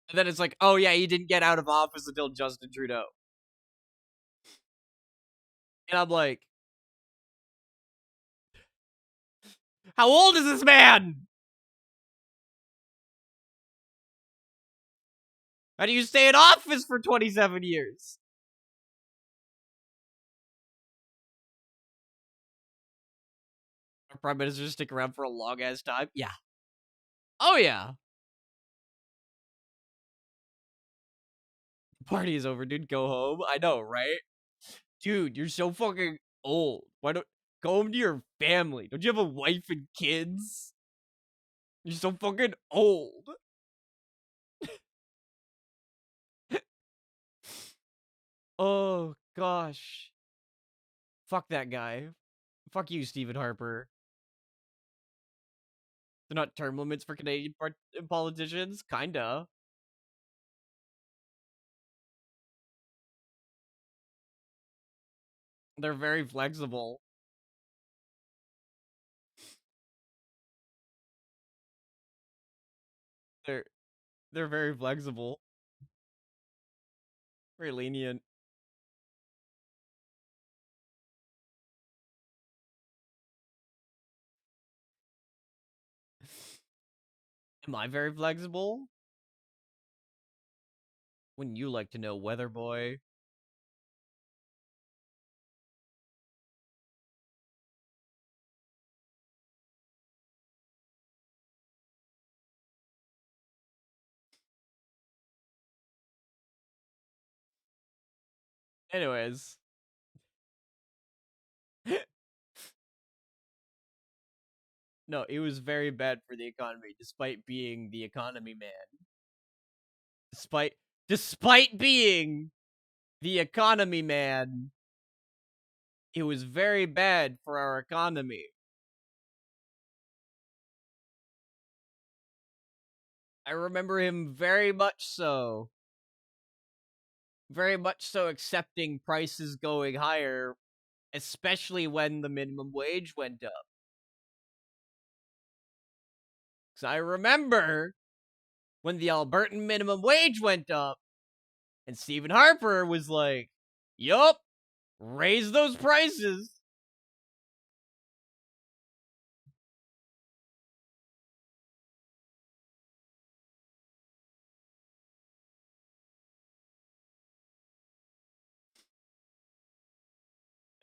and then it's like, "Oh, yeah, he didn't get out of office until Justin Trudeau." And I'm like, "How old is this man? How do you stay in office for 27 years?" Our prime ministers stick around for a long ass time? Yeah. Oh, yeah. Party is over, dude. Go home. I know, right? Dude, you're so fucking old. Why don't go home to your family? Don't you have a wife and kids? You're so fucking old. Oh gosh. Fuck that guy. Fuck you, Stephen Harper. They're not term limits for Canadian politicians? Kinda. They're very flexible. They're they're very flexible. Very lenient. Am I very flexible? Wouldn't you like to know, weather boy? Anyways. No, it was very bad for the economy, despite being the economy man. Despite despite being the economy man, it was very bad for our economy. I remember him very much so accepting prices going higher, especially when the minimum wage went up. Because I remember when the Albertan minimum wage went up, and Stephen Harper was like, yup, raise those prices.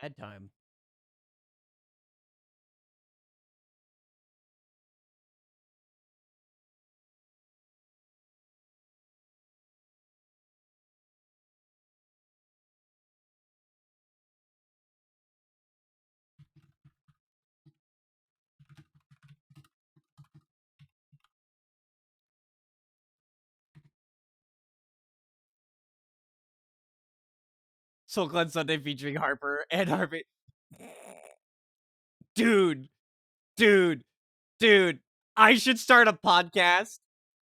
That time. Soul Cleanse Sunday featuring Harper and Harvey. Dude, dude, dude. I should start a podcast.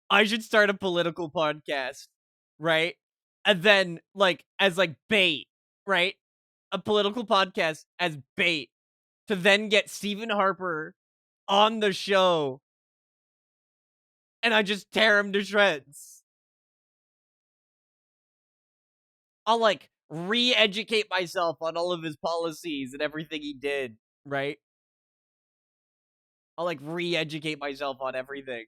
I should start a political podcast, right? And then, like, as like bait, right? A political podcast as bait to then get Stephen Harper on the show, and I just tear him to shreds. I'll like re-educate myself on all of his policies and everything he did, right? I'll like re-educate myself on everything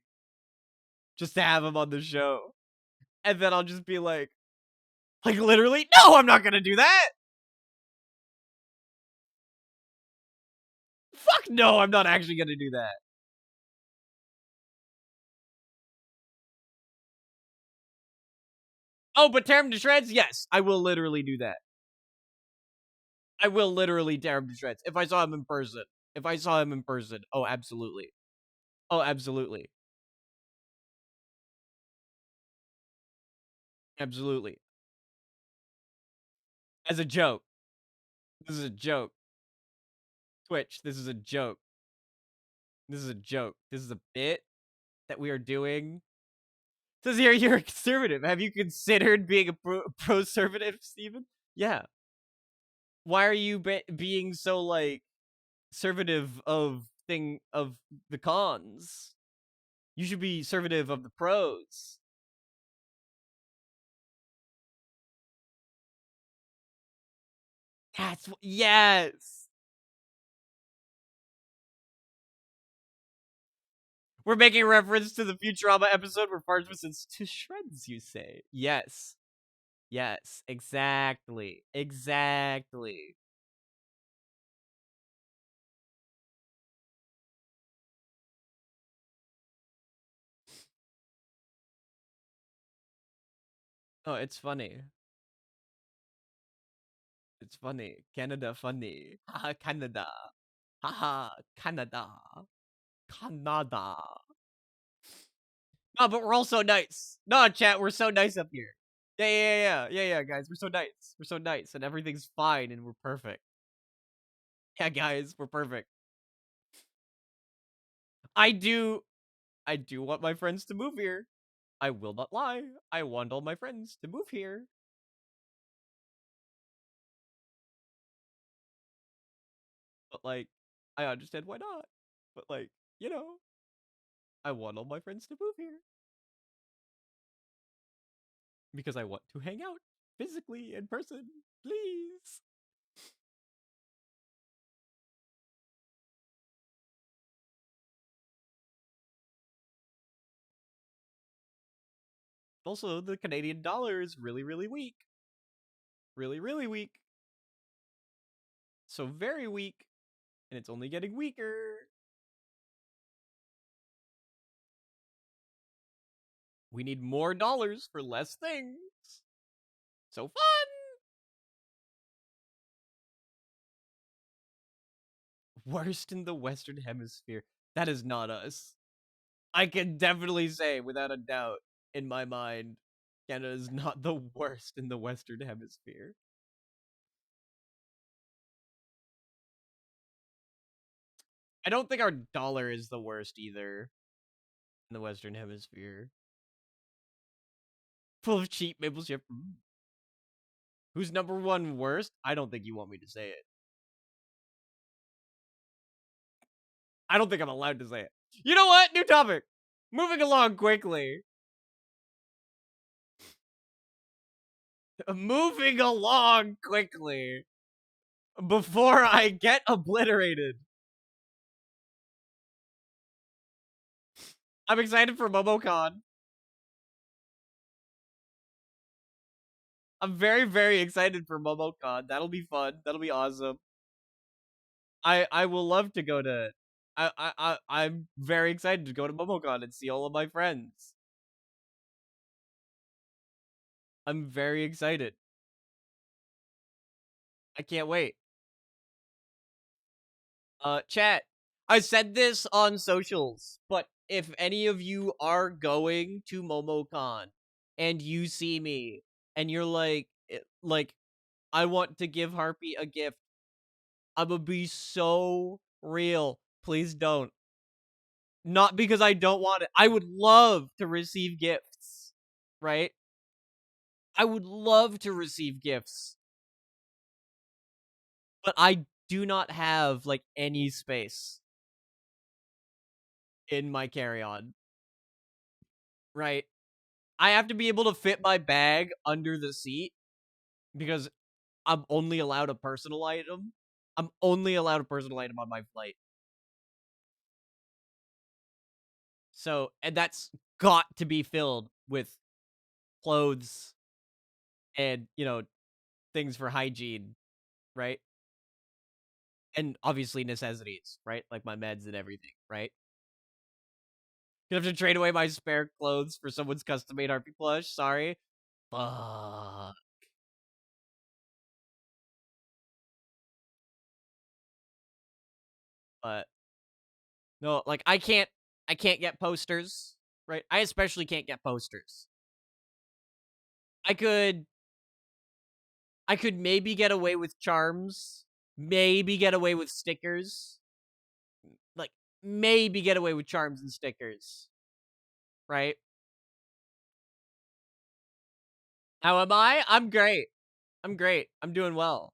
just to have him on the show. And then I'll just be like literally, no, I'm not gonna do that. Fuck no, I'm not actually gonna do that. Oh, but tear him to shreds? Yes, I will literally do that. I will literally tear him to shreds if I saw him in person. If I saw him in person, oh, absolutely. Oh, absolutely. Absolutely. As a joke. This is a joke. Twitch, this is a joke. This is a joke. This is a bit that we are doing. It says here you're a conservative. Have you considered being a pro-conservative, Steven? Yeah. Why are you being so, like, conservative of the cons? You should be conservative of the pros. Yes. We're making reference to the Futurama episode where Farge was sent to shreds, you say. Yes. Yes. Exactly. Exactly. Oh, it's funny. It's funny. Canada funny. Haha, Canada. Haha, Canada. Canada. No, but we're all so nice. No, chat, we're so nice up here. Yeah, guys. We're so nice. We're so nice, and everything's fine, and we're perfect. Yeah, guys, we're perfect. I do want my friends to move here. I will not lie. I want all my friends to move here. But, like, I understand why not. But, like, you know, I want all my friends to move here. Because I want to hang out physically in person. Please. Also, the Canadian dollar is really, really weak. Really, really weak. So very weak. And it's only getting weaker. We need more dollars for less things. So fun! Worst in the Western Hemisphere. That is not us. I can definitely say, without a doubt, in my mind, Canada is not the worst in the Western Hemisphere. I don't think our dollar is the worst either in the Western Hemisphere. Full of cheap maple syrup. Who's number one worst? I don't think you want me to say it. I don't think I'm allowed to say it. You know what? New topic. Moving along quickly. Moving along quickly. Before I get obliterated. I'm excited for MomoCon. I'm very, very excited for MomoCon. That'll be fun. That'll be awesome. I will love to go to. I'm very excited to go to MomoCon and see all of my friends. I'm very excited. I can't wait. Chat. I said this on socials, but if any of you are going to MomoCon and you see me and you're like, I want to give Harpy a gift, I'm gonna be so real. Please don't. Not because I don't want it. I would love to receive gifts, right? I would love to receive gifts, but I do not have like any space in my carry-on, right? I have to be able to fit my bag under the seat because I'm only allowed a personal item. I'm only allowed a personal item on my flight. So, and that's got to be filled with clothes and, things for hygiene, right? And obviously necessities, right? Like my meds and everything, right? Gonna have to trade away my spare clothes for someone's custom made Harpy plush. Sorry. Fuck. But no, like I can't get posters, right? I especially can't get posters. I could maybe get away with charms maybe get away with stickers. Like, maybe get away with charms and stickers. Right? How am I? I'm great. I'm great. I'm doing well.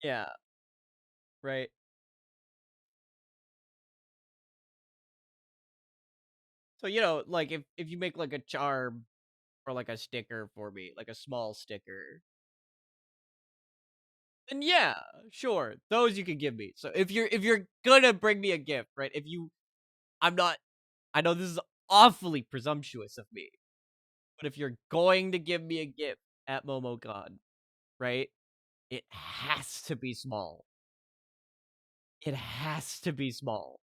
Yeah. Right. So, like if you make like a charm or like a sticker for me, like a small sticker, then yeah, sure. Those you can give me. So if you're gonna bring me a gift, right? If you I'm not I know this is awfully presumptuous of me, but if you're going to give me a gift at MomoCon, right? It has to be small. It has to be small.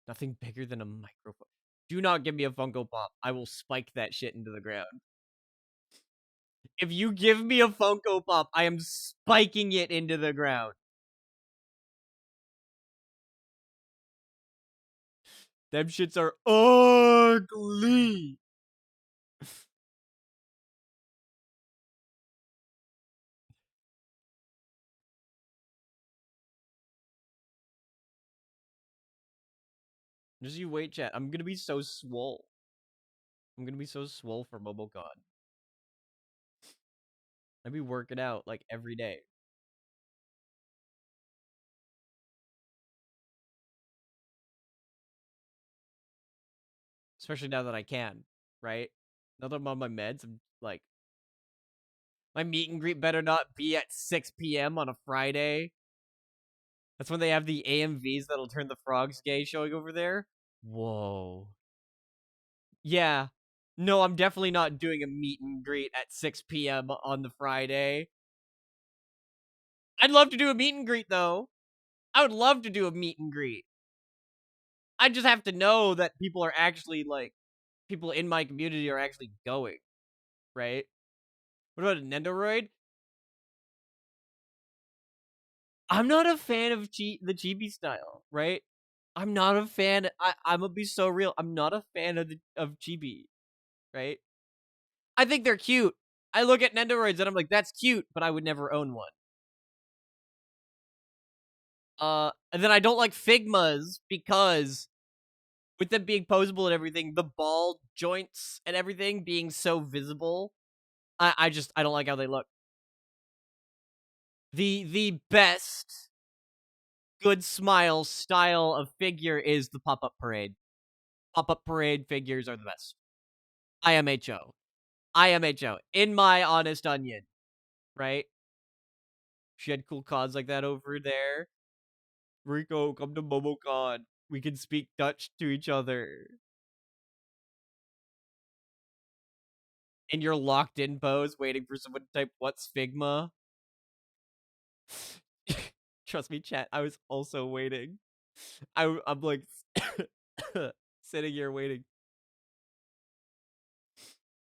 Nothing bigger than a microphone. Do not give me a Funko Pop. I will spike that shit into the ground. If you give me a Funko Pop, I am spiking it into the ground. Them shits are ugly. Just you wait, chat. I'm gonna be so swole. I'm gonna be so swole for MomoCon. I'd be working out like every day. Especially now that I can, right? Now that I'm on my meds, I'm like, my meet and greet better not be at 6 p.m. on a Friday. That's when they have the AMVs that'll turn the frogs gay showing over there. Whoa. Yeah. No, I'm definitely not doing a meet and greet at 6 p.m. on the Friday. I'd love to do a meet and greet, though. I would love to do a meet and greet. I just have to know that people are actually, like, people in my community are actually going, right? What about a Nendoroid? I'm not a fan of the chibi style, right? I'm not a fan. I'm gonna be so real. I'm not a fan of chibi, right? I think they're cute. I look at Nendoroids and I'm like, that's cute, but I would never own one. And then I don't like Figmas because with them being posable and everything, the ball joints and everything being so visible, I don't like how they look. The best good smile style of figure is the pop-up parade. Pop-up parade figures are the best. IMHO. IMHO. In my honest onion, right? She had cool cons like that over there. Rico, come to MomoCon. We can speak Dutch to each other. In your locked in pose, waiting for someone to type, what's Figma? Trust me, chat, I was also waiting. I'm like sitting here waiting.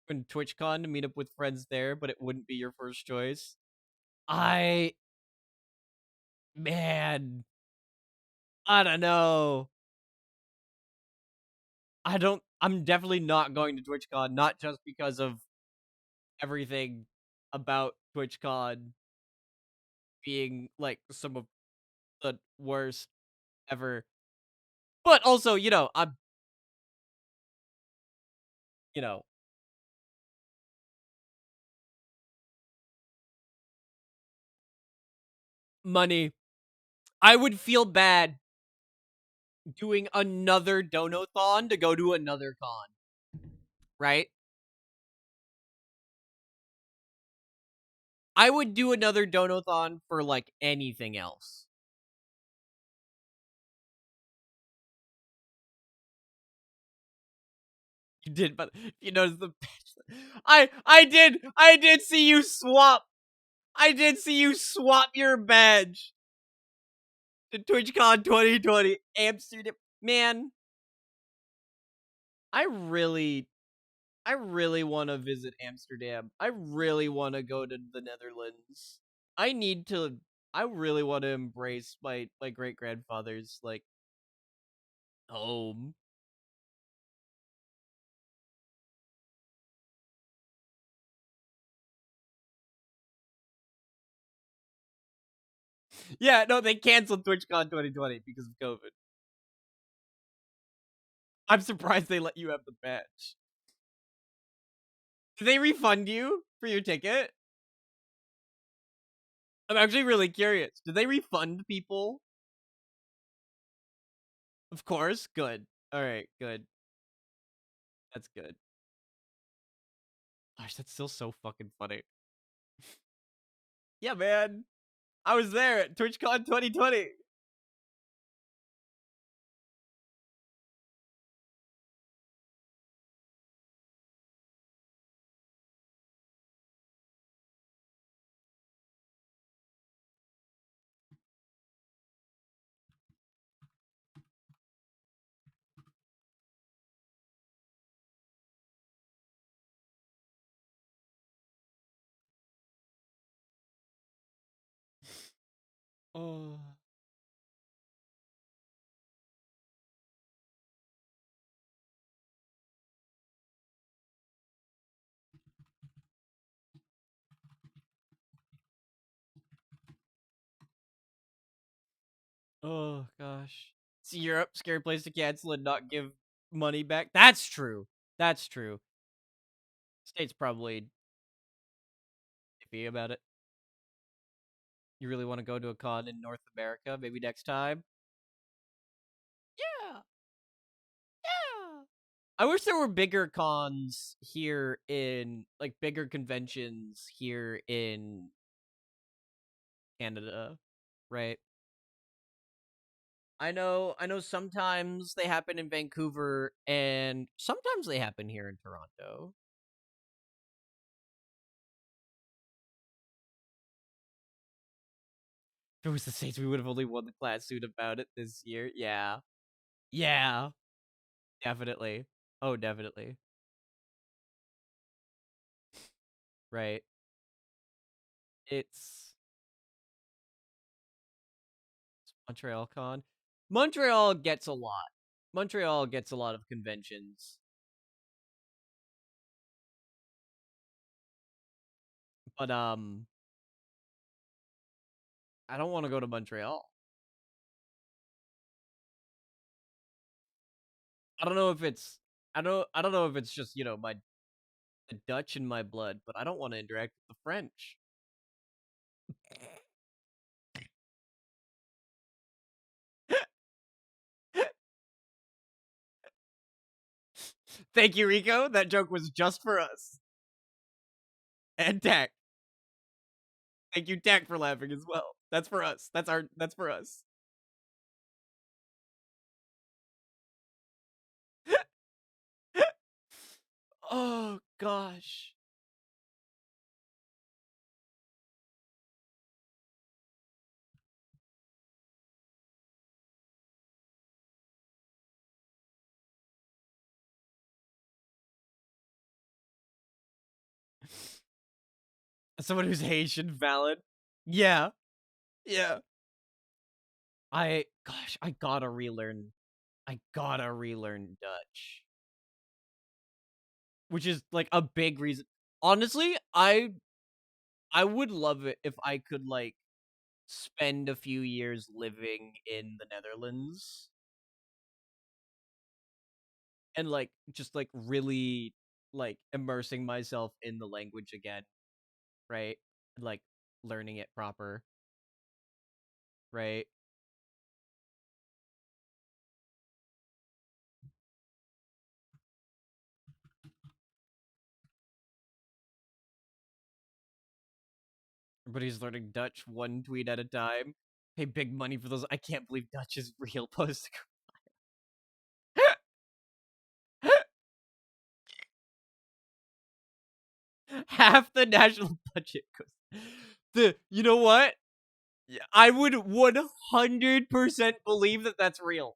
In TwitchCon to meet up with friends there, but it wouldn't be your first choice. Man, I don't know. I'm definitely not going to TwitchCon, not just because of everything about TwitchCon being like some of the worst ever. But also, I'm you know, money. I would feel bad doing another Donothon to go to another con. Right? I would do another Donothon for like anything else. You did, but you notice the I did see you swap. I did see you swap your badge. to TwitchCon 2020 Amsterdam. Man, I really I really want to visit Amsterdam. I really want to go to the Netherlands. I need to I really want to embrace my great grandfather's like home. Yeah, no, they canceled TwitchCon 2020 because of COVID. I'm surprised they let you have the badge. Did they refund you for your ticket? I'm actually really curious. Did they refund people? Of course. Good. All right. Good. That's good. Gosh, that's still so fucking funny. Yeah, man. I was there at TwitchCon 2020. Oh. Oh gosh. See, Europe, scary place to cancel and not give money back. That's true. That's true. State's probably iffy about it. You really want to go to a con in North America? Maybe next time. Yeah. Yeah. I wish there were bigger cons here in like bigger conventions here in Canada, right? I know sometimes they happen in Vancouver and sometimes they happen here in Toronto. If it was the States, we would have only won the class suit about it this year. Yeah. Yeah. Definitely. Oh, definitely. Right. It's Montreal Con. Montreal gets a lot. Montreal gets a lot of conventions. But I don't want to go to Montreal. I don't know if it's I don't know if it's just, my the Dutch in my blood, but I don't want to interact with the French. Thank you, Rico. That joke was just for us. And Dak. Thank you, Dak, for laughing as well. That's for us. That's for us. Oh gosh. Someone who's Haitian valid. Yeah. Yeah. I gotta relearn. I gotta relearn Dutch. Which is like a big reason. Honestly, I would love it if I could like spend a few years living in the Netherlands and like just like really like immersing myself in the language again, right? Like learning it proper, right? Everybody's learning Dutch one tweet at a time. Pay big money for those. I can't believe Dutch is real post. Half the national budget goes. You know what? Yeah, I would 100% believe that that's real.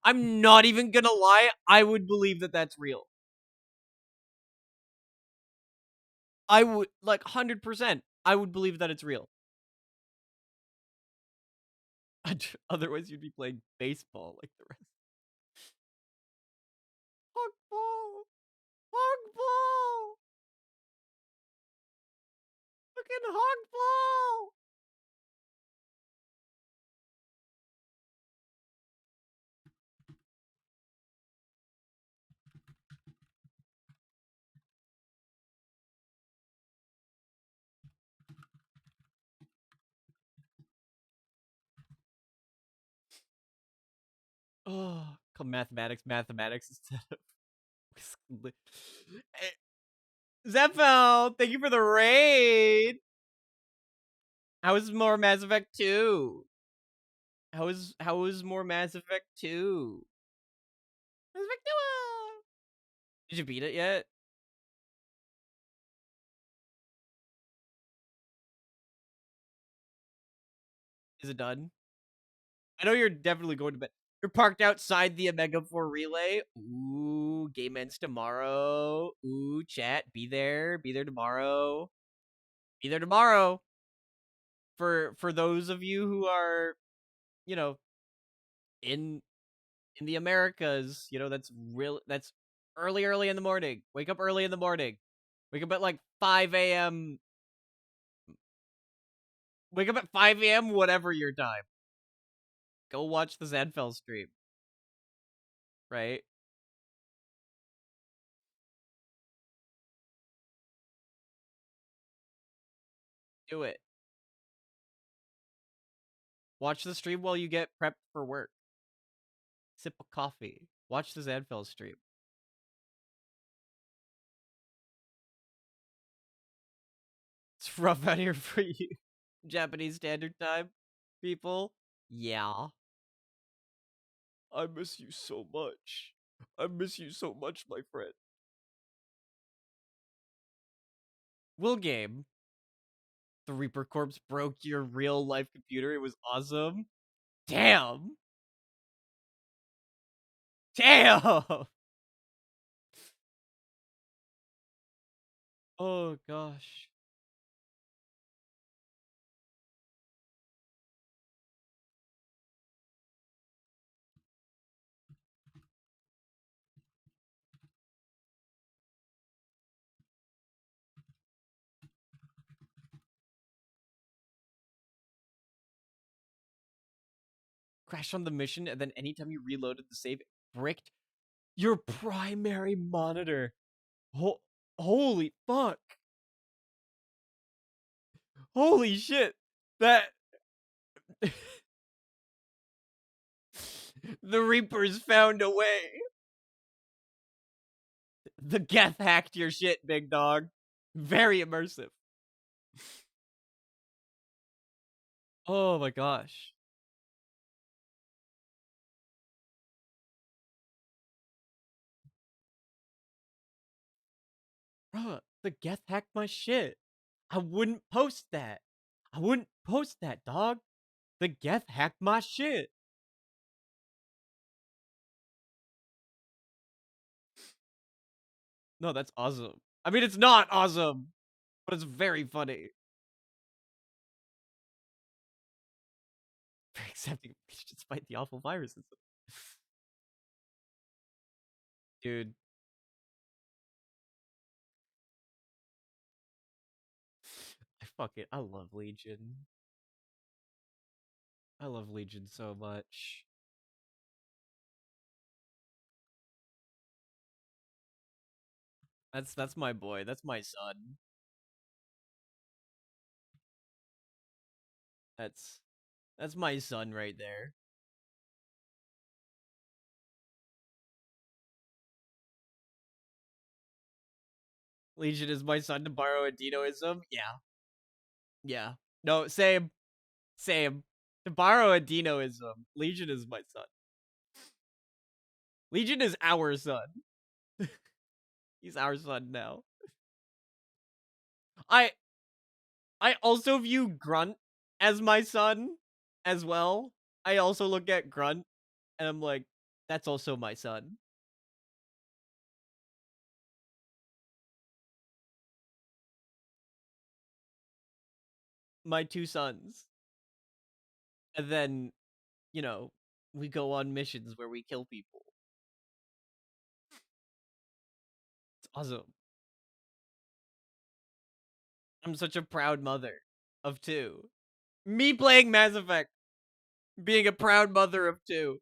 I'm not even gonna lie. I would believe that that's real. I would, like, 100%. I would believe that it's real. Otherwise, you'd be playing baseball like the rest. Hog ball! Hog ball! Fucking hog ball! Oh, called mathematics instead of. Hey, Zephyl, thank you for the raid. How is more Mass Effect 2? How is more Mass Effect 2? Mass Effect 2! Did you beat it yet? Is it done? I know you're definitely going to bed. You're parked outside the Omega 4 relay. Ooh, game ends tomorrow. Ooh, chat, be there. Be there tomorrow. Be there tomorrow. For those of you who are, you know, in the Americas, that's early in the morning. Wake up early in the morning. Wake up at like 5 a.m. Wake up at 5 a.m. whatever your time. Go watch the Zanfell stream, right? Do it. Watch the stream while you get prepped for work. Sip a coffee. Watch the Zanfell stream. It's rough out here for you. Japanese Standard Time, people. Yeah. I miss you so much. I miss you so much, my friend. Will game. The Reaper Corpse broke your real life computer. It was awesome. Damn. Damn. Oh gosh. Crashed on the mission, and then anytime you reloaded the save, it bricked your primary monitor. Ho- Holy fuck. Holy shit. That. The Reapers found a way. The Geth hacked your shit, big dog. Very immersive. Oh my gosh. Bruh, the Geth hacked my shit. I wouldn't post that. I wouldn't post that, dog. The Geth hacked my shit. No, that's awesome. I mean, it's not awesome, but it's very funny. Very accepting despite the awful viruses. Dude, I love Legion. I love Legion so much. That's my boy. That's my son. That's that's my son right there. Legion is my son to borrow a Dinoism. Yeah. Yeah. No, same. Same. To borrow a Dinoism, Legion is my son. Legion is our son. He's our son now. I I also view Grunt as my son as well, I also look at Grunt and I'm like, that's also my son. My two sons. And then, you know, we go on missions where we kill people. It's awesome. I'm such a proud mother of two. Me playing Mass Effect, being a proud mother of two.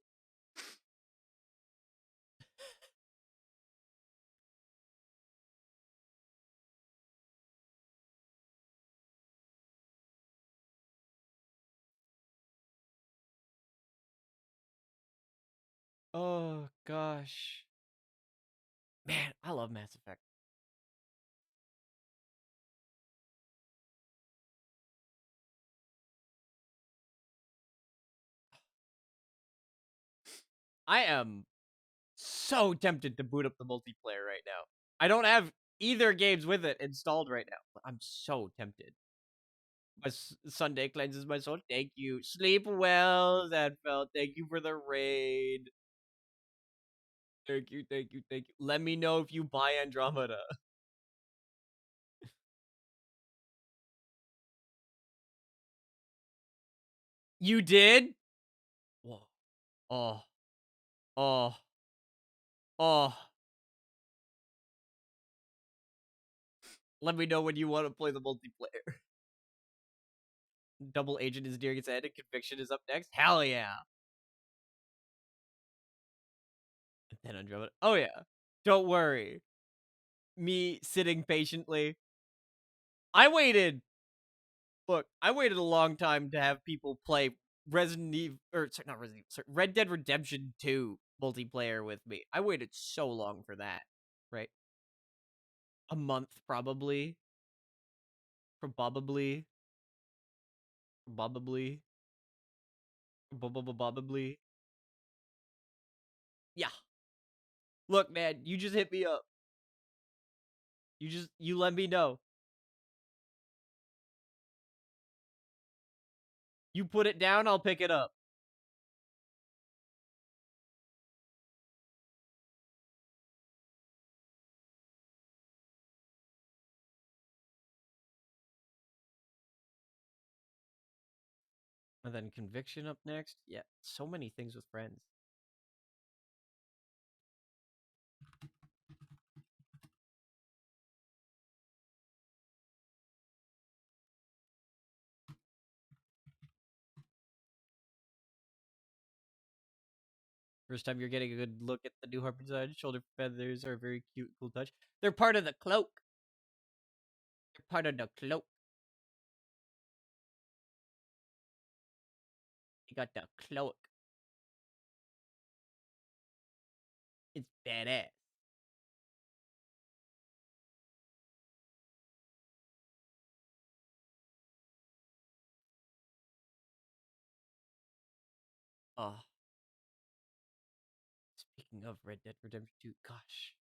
Oh gosh. Man, I love Mass Effect. I am so tempted to boot up the multiplayer right now. I don't have either games with it installed right now, but I'm so tempted. My Sunday cleanses my soul. Thank you. Sleep well, Zanfeld. Thank you for the raid. Thank you, thank you, thank you. Let me know if you buy Andromeda. You did? Whoa. Oh. Oh. Oh. Let me know when you want to play the multiplayer. Double Agent is nearing its end and Conviction is up next. Hell yeah. And then Andromeda. Oh yeah. Don't worry. Me sitting patiently. I waited. Look, I waited a long time to have people play Resident Evil, or sorry, not Resident Evil, sorry, Red Dead Redemption 2 multiplayer with me. I waited so long for that, right? A month, probably. Probably. Probably. Probably. Yeah. Look, man, you just hit me up. You let me know. You put it down, I'll pick it up. And then Conviction up next. Yeah, so many things with friends. First time you're getting a good look at the new harp design. Shoulder feathers are a very cute, cool touch. They're part of the cloak. They're part of the cloak. You got the cloak. It's badass. Oh, speaking of Red Dead Redemption 2, gosh,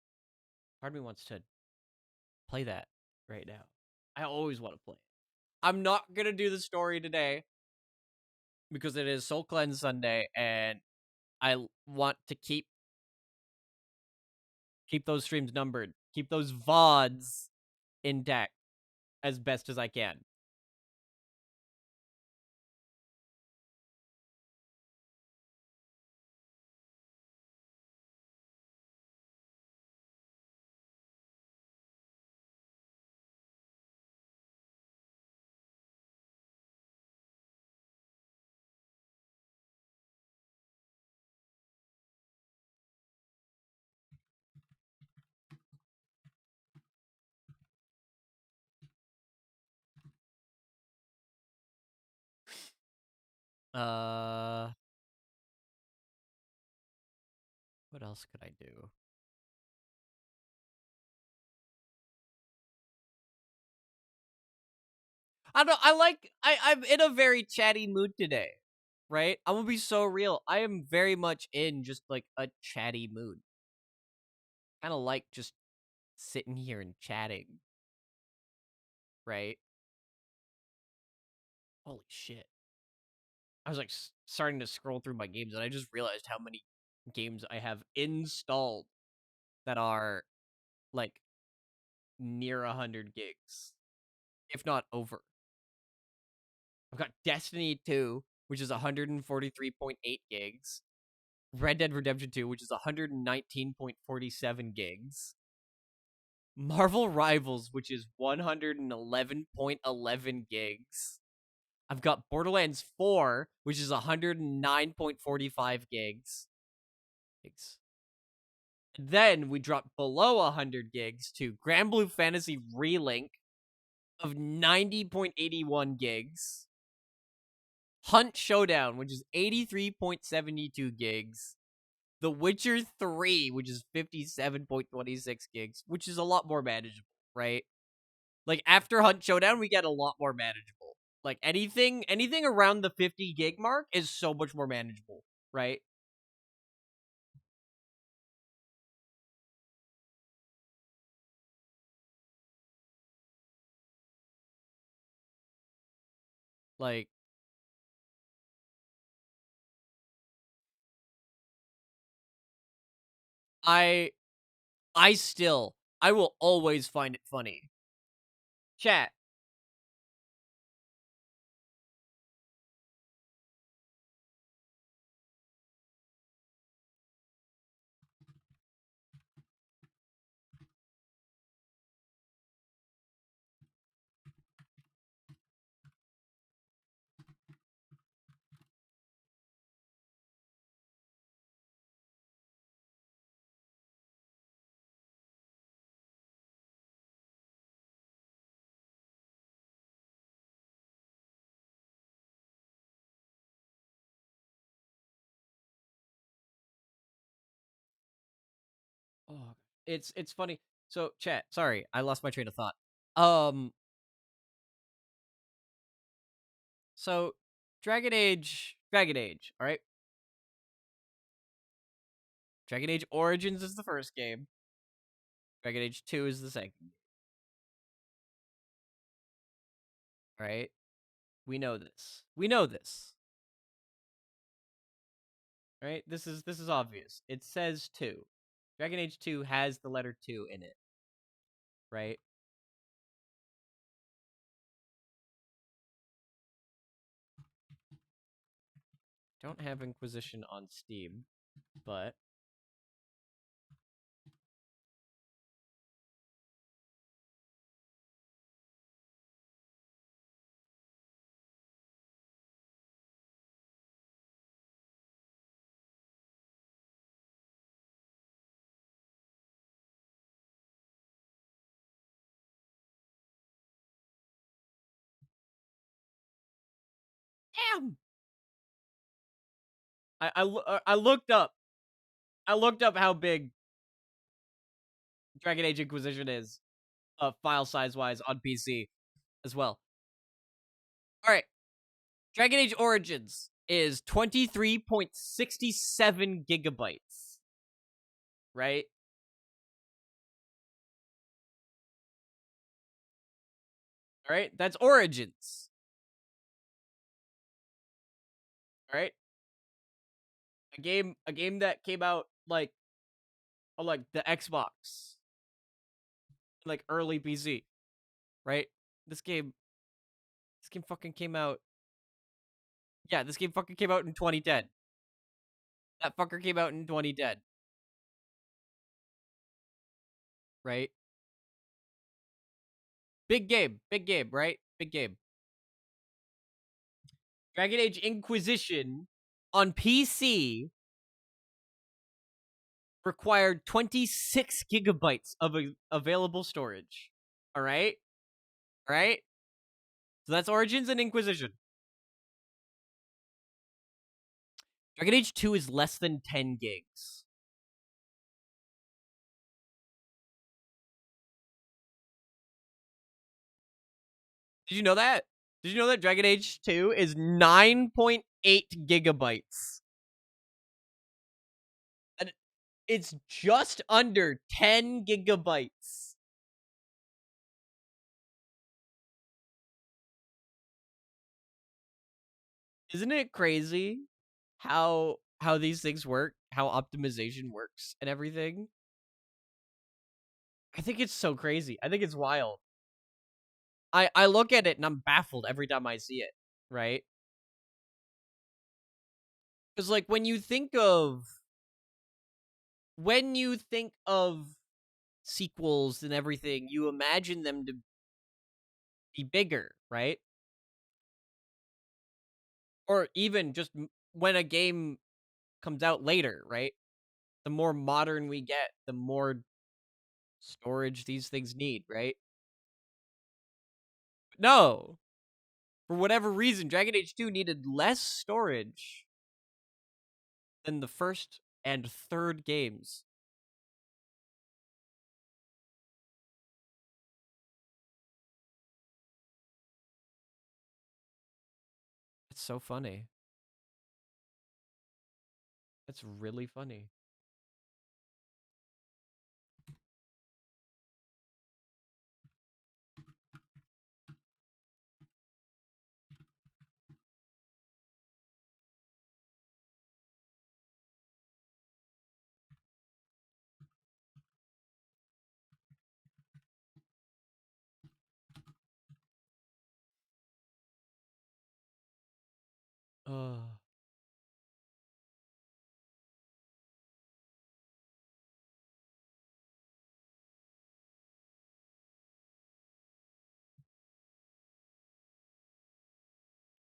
part of me wants to play that right now. I always want to play it. I'm not gonna do the story today because it is Soul Cleanse Sunday, and I want to keep those streams numbered, keep those VODs intact as best as I can. Uh, what else could I do? I don't know. I'm in a very chatty mood today, right? I'm gonna be so real. I am very much in just like a chatty mood. Kind of like just sitting here and chatting, right? Holy shit. I was like starting to scroll through my games and I just realized how many games I have installed that are like near 100 gigs, if not over. I've got Destiny 2, which is 143.8 gigs. Red Dead Redemption 2, which is 119.47 gigs. Marvel Rivals, which is 111.11 gigs. I've got Borderlands 4, which is 109.45 gigs. Then we drop below 100 gigs to Grand Blue Fantasy Relink of 90.81 gigs. Hunt Showdown, which is 83.72 gigs. The Witcher 3, which is 57.26 gigs, which is a lot more manageable, right? Like after Hunt Showdown, we get a lot more manageable. Like anything around the 50 gig mark is so much more manageable, right? Like I I will always find it funny. Chat. Oh, it's funny. So, chat, sorry, I lost my train of thought. Um, so Dragon Age, all right? Dragon Age Origins is the first game. Dragon Age 2 is the second, right? We know this. We know this. Right? This is obvious. It says 2. Dragon Age 2 has the letter 2 in it, right? Don't have Inquisition on Steam, but damn. I looked up. I looked up how big Dragon Age Inquisition is, file size wise on PC as well. All right, Dragon Age Origins is 23.67 gigabytes, right? All right, that's Origins. All right, a game that came out like on like the Xbox, like early PC, right? This game, this game fucking came out. Yeah, this game fucking came out in 2010. That fucker came out in 2010, right? Big game, right? Big game. Dragon Age Inquisition on PC required 26 gigabytes of available storage. All right? All right? So that's Origins and Inquisition. Dragon Age 2 is less than 10 gigs. Did you know that? Did you know that Dragon Age 2 is 9.8 gigabytes? And it's just under 10 gigabytes. Isn't it crazy how these things work, how optimization works and everything? I think it's so crazy. I think it's wild. I look at it and I'm baffled every time I see it, right? Cuz like when you think of sequels and everything, you imagine them to be bigger, right? Or even just when a game comes out later, right? The more modern we get, the more storage these things need, right? No. For whatever reason, Dragon Age 2 needed less storage than the first and third games. It's so funny. It's really funny. Uh,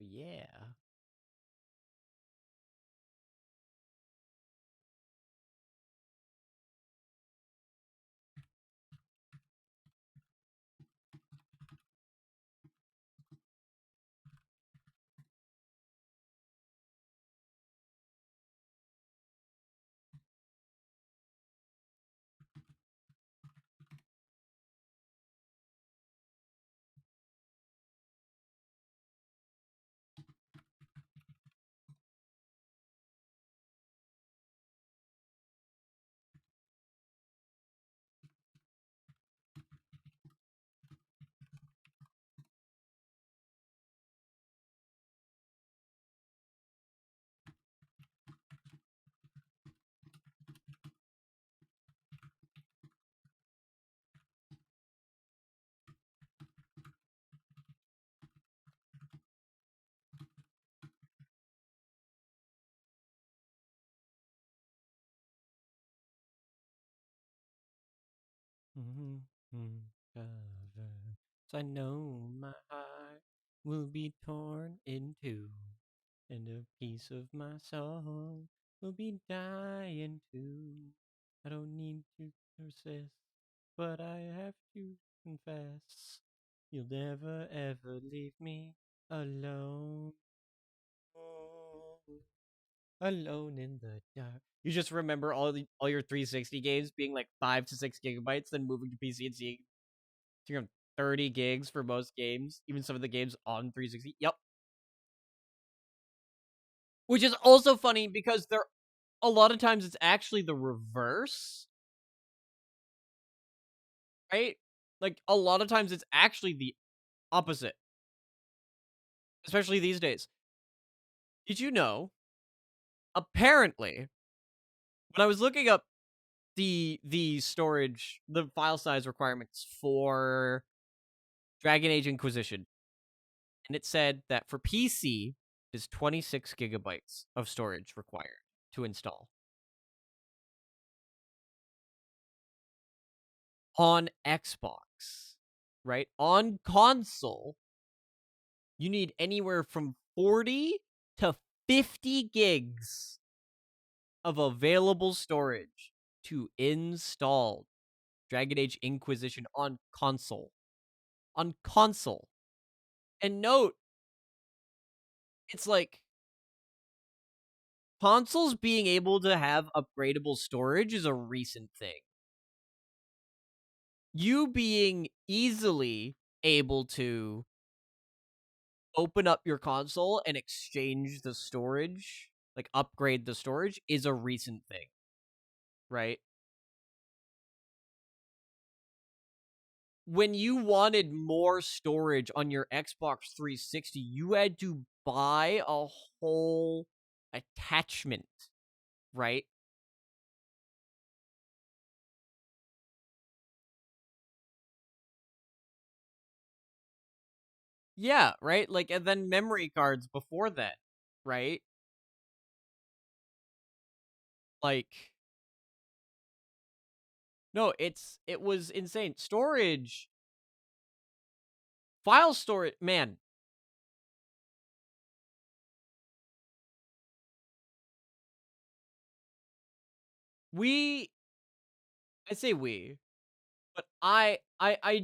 yeah. So I know my heart will be torn in two, and a piece of my soul will be dying too. I don't need to persist, but I have to confess, you'll never ever leave me alone. Alone in the dark. You just remember all your 360 games being like 5 to 6 gigabytes, then moving to PC and seeing you have 30 gigs for most games, even some of the games on 360. Yep. Which is also funny because there a lot of times it's actually the reverse, right? Like a lot of times it's actually the opposite, especially these days. Did you know? Apparently, when I was looking up the storage, the file size requirements for Dragon Age Inquisition, and it said that for PC is 26 gigabytes of storage required to install. On Xbox, right? On console, you need anywhere from 40 to 50 gigs of available storage to install Dragon Age Inquisition on console. On console. And note, it's like consoles being able to have upgradable storage is a recent thing. You being easily able to open up your console and exchange the storage, like upgrade the storage, is a recent thing, right? When you wanted more storage on your Xbox 360, you had to buy a whole attachment, right? Yeah, right? Like, and then memory cards before that, right? Like, no, it was insane. Storage, file storage, man. We, I say we, but I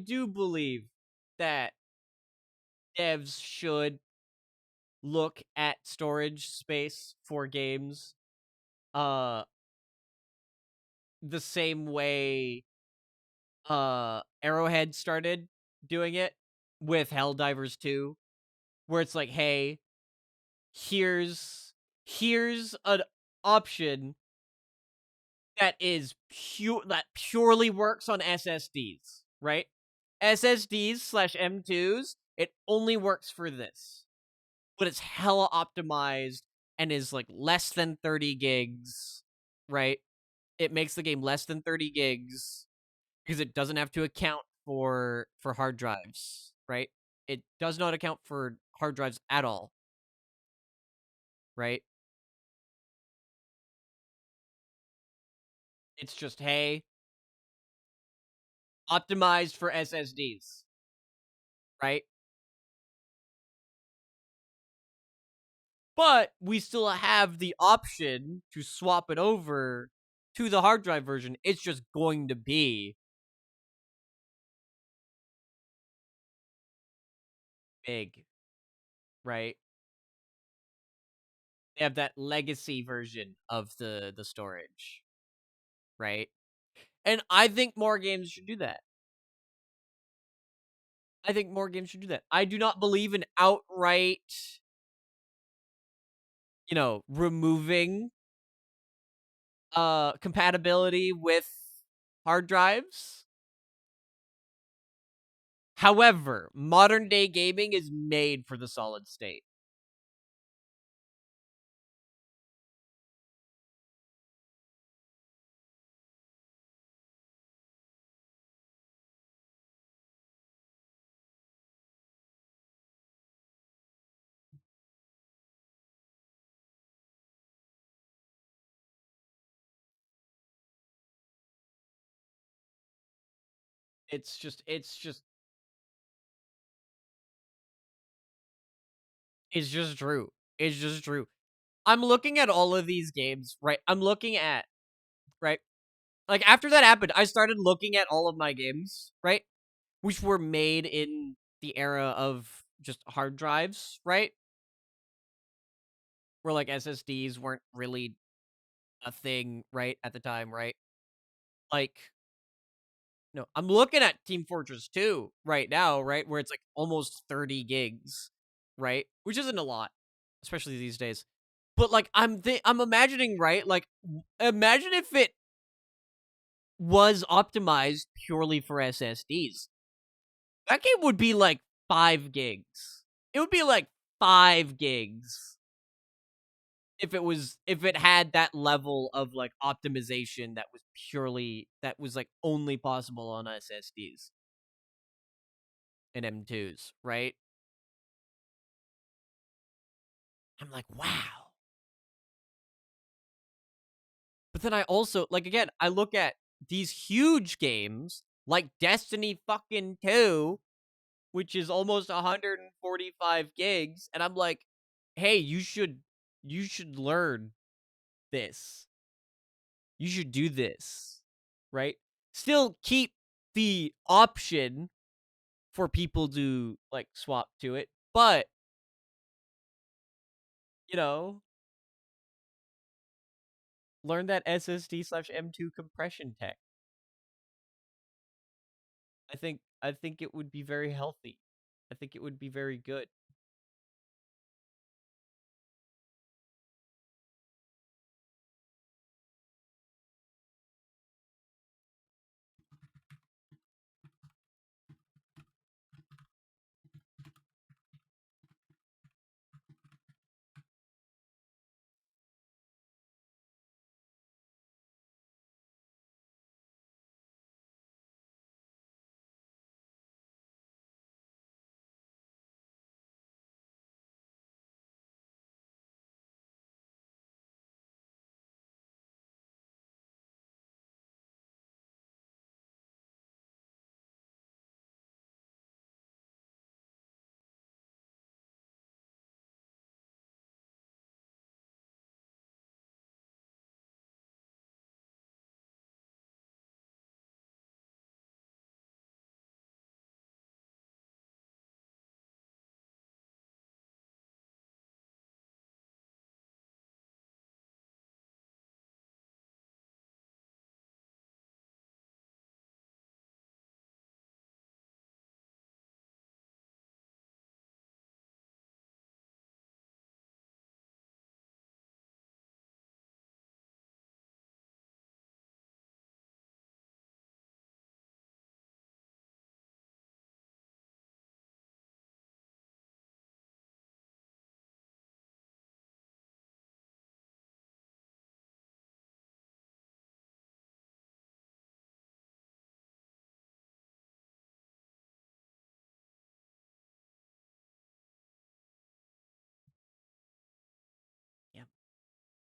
do believe that devs should look at storage space for games uh the same way Arrowhead started doing it with Helldivers 2, where it's like, hey, here's an option that purely works on SSDs, right? SSDs slash M2s, it only works for this. But it's hella optimized and is like less than 30 gigs, right? It makes the game less than 30 gigs because it doesn't have to account for hard drives, right? It does not account for hard drives at all, right? It's just, hey, optimized for SSDs, right? But we still have the option to swap it over to the hard drive version. It's just going to be big, right? They have that legacy version of the storage, right? And I think more games should do that. I think more games should do that. I do not believe in outright, removing compatibility with hard drives. However, modern day gaming is made for the solid state. It's just true. It's just true. I'm looking at all of these games, right? I'm looking at, right? Like after that happened, I started looking at all of my games, right? Which were made in the era of just hard drives, right? Where like SSDs weren't really a thing, right, at the time, right? Like, no, I'm looking at Team Fortress 2 right now, right, where it's like almost 30 gigs, right? Which isn't a lot, especially these days. But like I'm imagining, right? Like imagine if it was optimized purely for SSDs. That game would be like 5 gigs. It would be like 5 gigs if it had that level of like optimization that was like only possible on SSDs and M2s, right? I'm like, wow. But then I also like again, I look at these huge games like Destiny fucking 2, which is almost 145 gigs, and I'm like, "Hey, you should learn this. You should do this." Right? Still keep the option for people to like swap to it, but you know, learn that SSD slash M2 compression tech. I think it would be very healthy. I think it would be very good.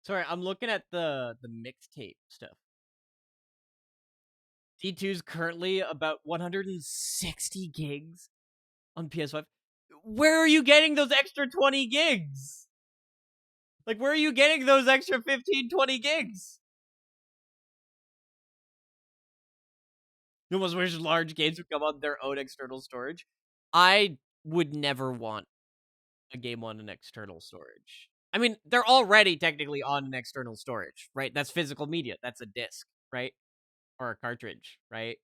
Sorry, I'm looking at the mixtape stuff. D2's currently about 160 gigs on PS5. Where are you getting those extra 20 gigs? Like, where are you getting those extra 15, 20 gigs? You almost wish large games would come on their own external storage. I would never want a game on an external storage. I mean, they're already technically on an external storage, right? That's physical media. That's a disc, right? Or a cartridge, right?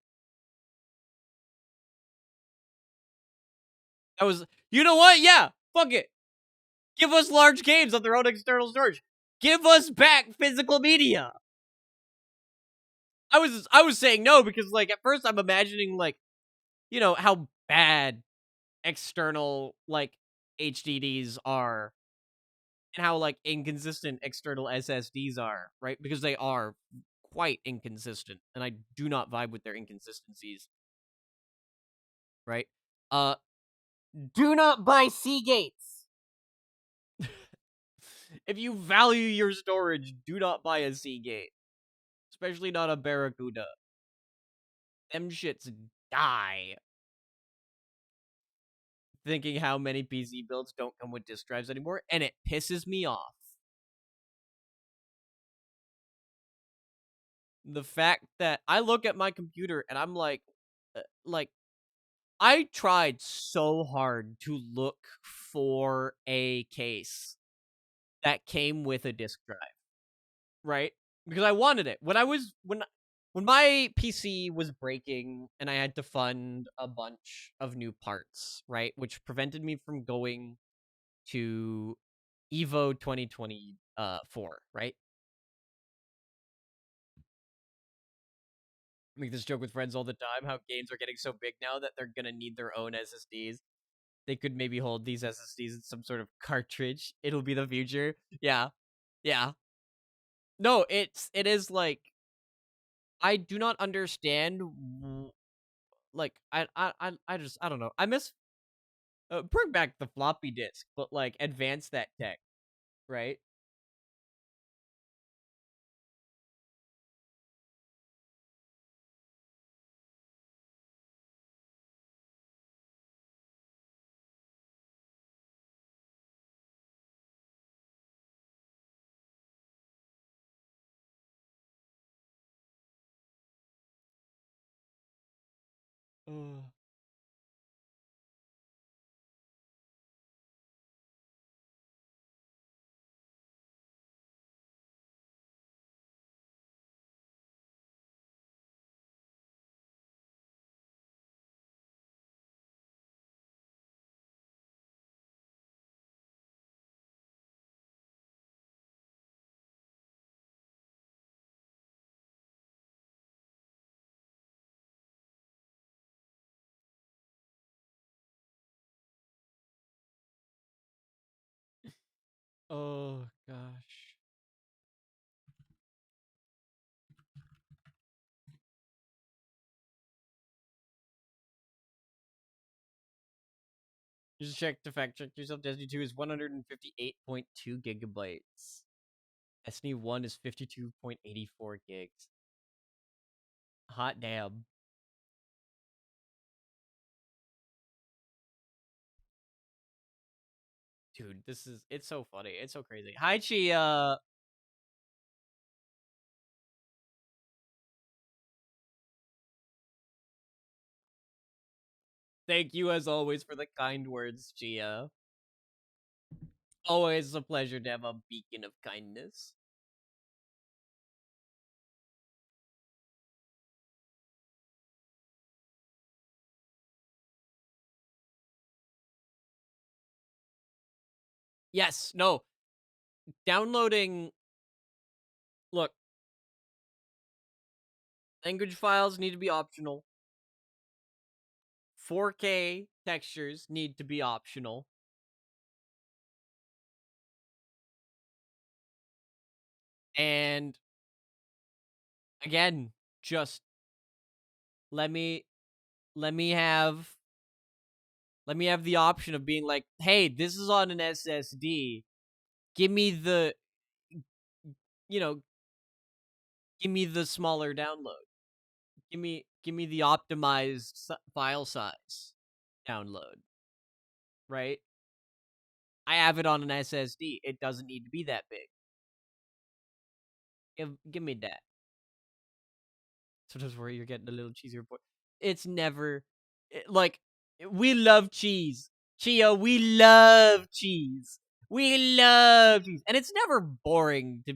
That was, you know what? Yeah, fuck it. Give us large games on their own external storage. Give us back physical media. I was saying no because like at first I'm imagining like, you know, how bad external like HDDs are and how like inconsistent external SSDs are, right? Because they are quite inconsistent and I do not vibe with their inconsistencies, right? Uh do not buy Seagates. If you value your storage, do not buy a Seagate. Especially not a Barracuda. Them shits die. Thinking how many PC builds don't come with disk drives anymore, and it pisses me off. The fact that I look at my computer and I'm like, I tried so hard to look for a case that came with a disk drive, right? Because I wanted it. When my PC was breaking and I had to fund a bunch of new parts, right? Which prevented me from going to Evo 2024, right? I make this joke with friends all the time how games are getting so big now that they're gonna need their own SSDs. They could maybe hold these SSDs in some sort of cartridge. It'll be the future. Yeah. Yeah. No, it is like I do not understand like I don't know. I miss bring back the floppy disk, but like advance that tech, right? Uh, oh gosh. Just check to fact check yourself. Destiny 2 is 158.2 gigabytes. Destiny 1 is 52.84 gigs. Hot damn. Dude, it's so funny. It's so crazy. Hi, Chia. Thank you as always for the kind words, Chia. Always a pleasure to have a beacon of kindness. Yes, no. Downloading. Look, language files need to be optional. 4K textures need to be optional. And again, just let me let me have the option of being like, "Hey, this is on an SSD. Give me the you know, give me the smaller download. Give me the optimized file size download, right? I have it on an SSD. It doesn't need to be that big. Give me that. So that's where you're getting a little cheesier. It's never like we love cheese, Chia. We love cheese. We love cheese, and it's never boring to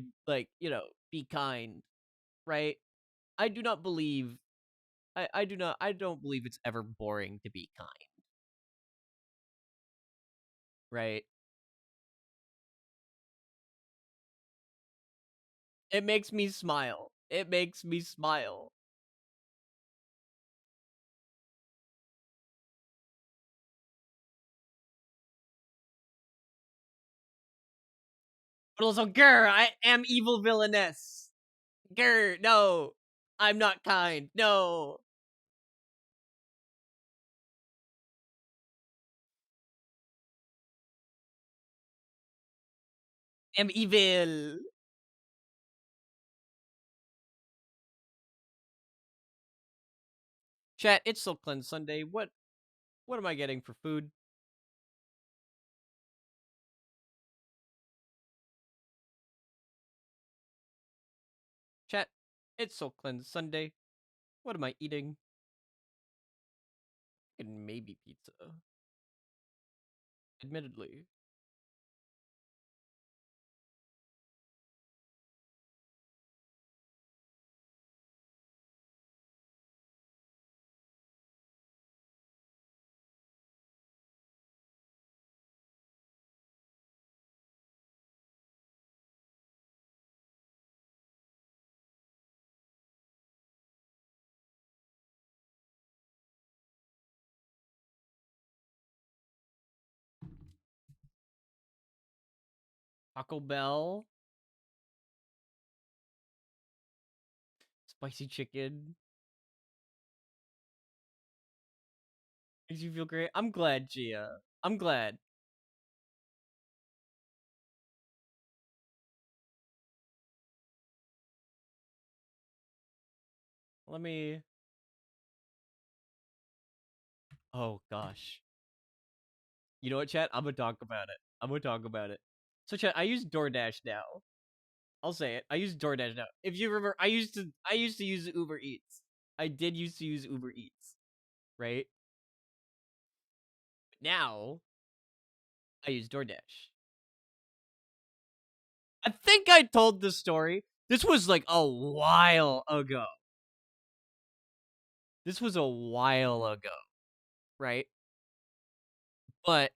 be kind, right? I do not believe. I do not. I don't believe it's ever boring to be kind, right? It makes me smile. It makes me smile. But also, grr, I am evil villainess. Grr, no. I'm not kind. No. I'm evil. Chat, it's Silk Cleanse Sunday. What am I getting for food? Chat, it's Silk Cleanse Sunday. What am I eating? And maybe pizza. Admittedly. Taco Bell. Spicy chicken. Makes you feel great. I'm glad, Gia. I'm glad. Let me. Oh, gosh. You know what, chat? I'm gonna talk about it. I'm gonna talk about it. So, chat, I use DoorDash now. I'll say it. I use DoorDash now. If you remember, I used to use Uber Eats. I did used to use Uber Eats, right? Now I use DoorDash. I think I told this story. This was like a while ago. This was a while ago, right? But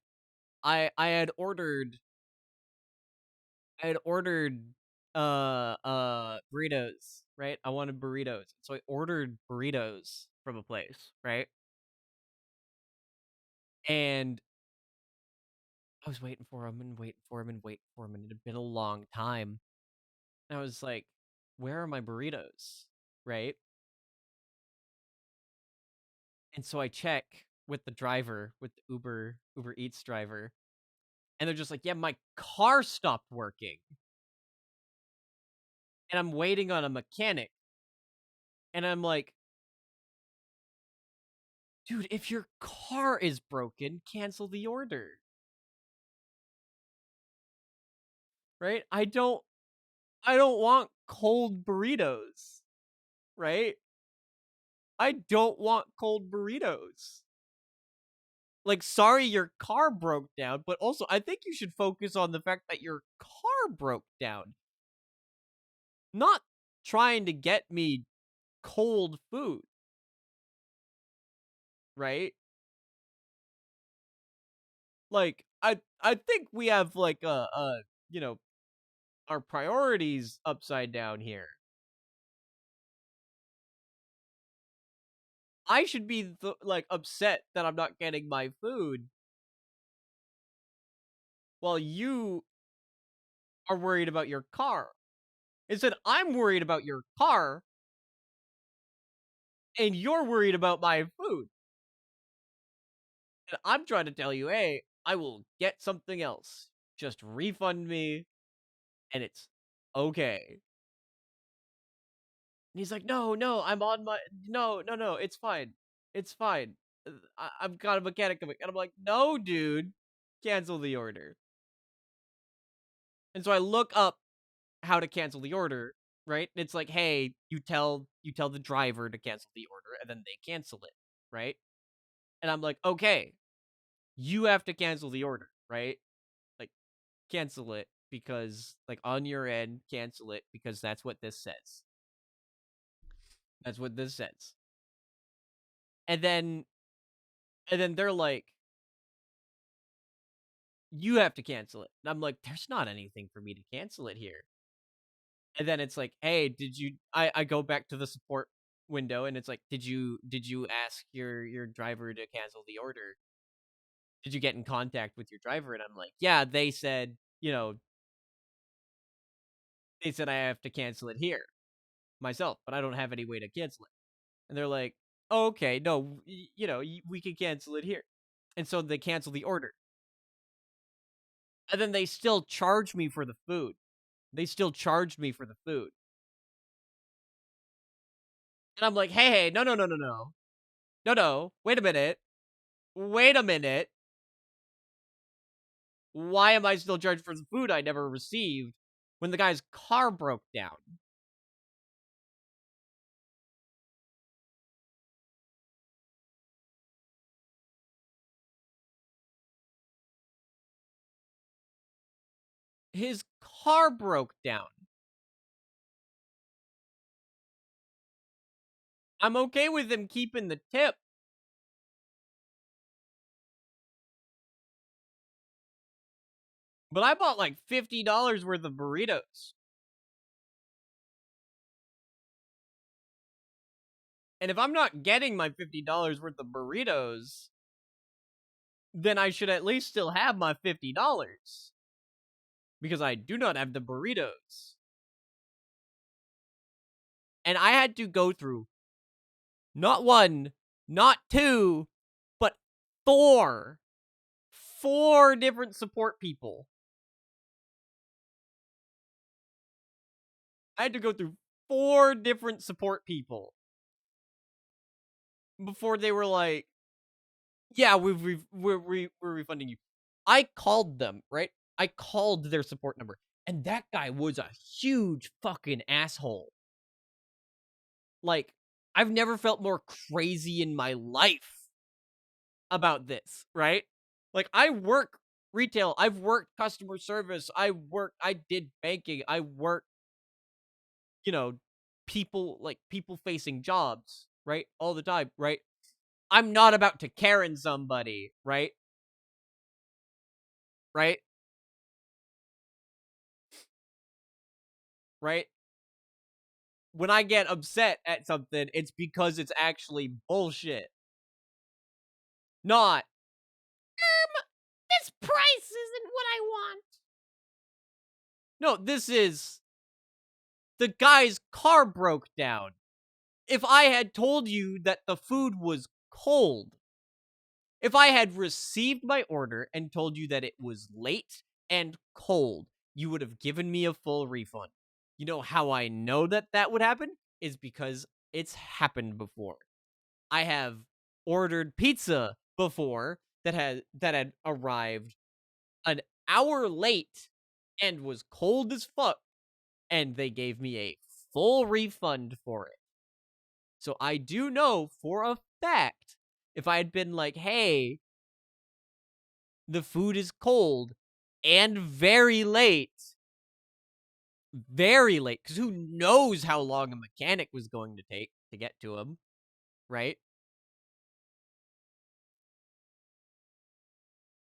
I had ordered burritos, right? I wanted burritos. So I ordered burritos from a place, right? And I was waiting for him and waiting for him and waiting for him, and it had been a long time. And I was like, "Where are my burritos?" Right? And so I check with the driver, with the Uber Eats driver, and they're just like, "Yeah, my car stopped working, and I'm waiting on a mechanic." And I'm like, "Dude, if your car is broken, cancel the order." Right? I don't want cold burritos, right? I don't want cold burritos. Like, sorry your car broke down, but also I think you should focus on the fact that your car broke down, not trying to get me cold food, right? Like, I think we have like you know our priorities upside down here. I should be like upset that I'm not getting my food, while you are worried about your car. Instead, I'm worried about your car, and you're worried about my food. And I'm trying to tell you, hey, I will get something else. Just refund me, and it's okay. And he's like, "No, no, I'm on my no, no, no, it's fine. It's fine. I've got a mechanic coming." And I'm like, "No, dude, cancel the order." And so I look up how to cancel the order, right? And it's like, "Hey, you tell the driver to cancel the order, and then they cancel it," right? And I'm like, "Okay, you have to cancel the order, right? Like, cancel it because, like, on your end, cancel it because that's what this says. That's what this says." And then they're like, "You have to cancel it." And I'm like, "There's not anything for me to cancel it here." And then it's like, "Hey, did you?" I go back to the support window, and it's like, "Did you ask your driver to cancel the order? Did you get in contact with your driver?" And I'm like, "Yeah, they said I have to cancel it here myself, but I don't have any way to cancel it." And they're like, "Oh, okay, no, we can cancel it here." And so they cancel the order, and then they still charge me for the food. They still charged me for the food. And I'm like, "Hey, hey, no, no, no, no, no. No, no. Wait a minute. Wait a minute. Why am I still charged for the food I never received when the guy's car broke down?" His car broke down. I'm okay with him keeping the tip, but I bought like $50 worth of burritos. And if I'm not getting my $50 worth of burritos, then I should at least still have my $50 because I do not have the burritos. And I had to go through not one, not two, but four. Four different support people. I had to go through four different support people before they were like, "Yeah, we're refunding you." I called them, right? I called their support number, and that guy was a huge fucking asshole. Like, I've never felt more crazy in my life about this, right? Like, I work retail, I've worked customer service, I did banking, I worked, you know, people facing jobs, right? All the time, right? I'm not about to Karen somebody, right? Right? Right? When I get upset at something, it's because it's actually bullshit. Not, this price isn't what I want. No, this is the guy's car broke down. If I had told you that the food was cold, if I had received my order and told you that it was late and cold, you would have given me a full refund. You know how I know that that would happen? Is because it's happened before. I have ordered pizza before that had arrived an hour late and was cold as fuck, and they gave me a full refund for it. So I do know for a fact if I had been like, "Hey, the food is cold and very late," because who knows how long a mechanic was going to take to get to him, right?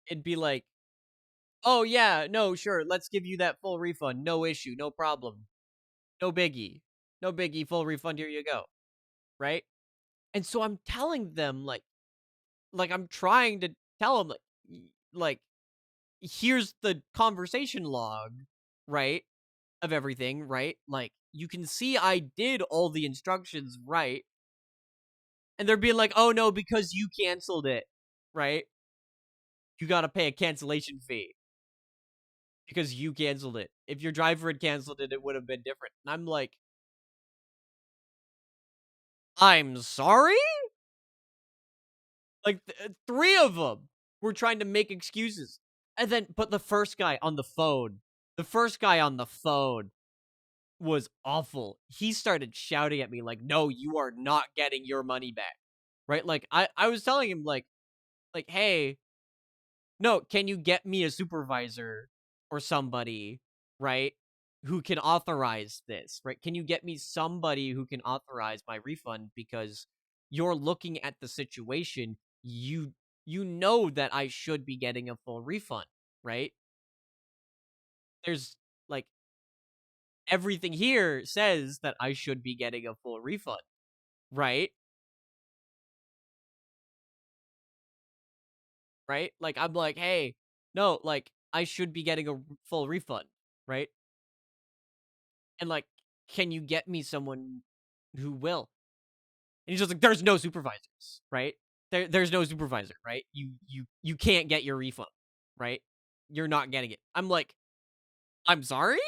It'd be like, "Oh, yeah, no, sure, let's give you that full refund. No issue, no problem. No biggie. No biggie, full refund, here you go." Right? And so I'm telling them, I'm trying to tell them, like, here's the conversation log, right? Of everything, right? Like, you can see I did all the instructions right. And they're being like, "Oh, no, because you canceled it, right? You gotta pay a cancellation fee because you canceled it. If your driver had canceled it, it would have been different." And I'm like, I'm sorry? Like, 3 of them were trying to make excuses. And then but the first guy on the phone was awful. He started shouting at me like, "No, you are not getting your money back." Right? Like, I was telling him, like, "Hey, no, can you get me a supervisor or somebody, right, who can authorize this, right? Can you get me somebody who can authorize my refund because you're looking at the situation, you know that I should be getting a full refund, right? There's like everything here says that I should be getting a full refund, right? Right? Like I'm like, "Hey, no, like I should be getting a full refund, right? And like, can you get me someone who will?" And he's just like, "There's no supervisors, right? There's no supervisor, right? You can't get your refund, right? You're not getting it." I'm like, "I'm sorry?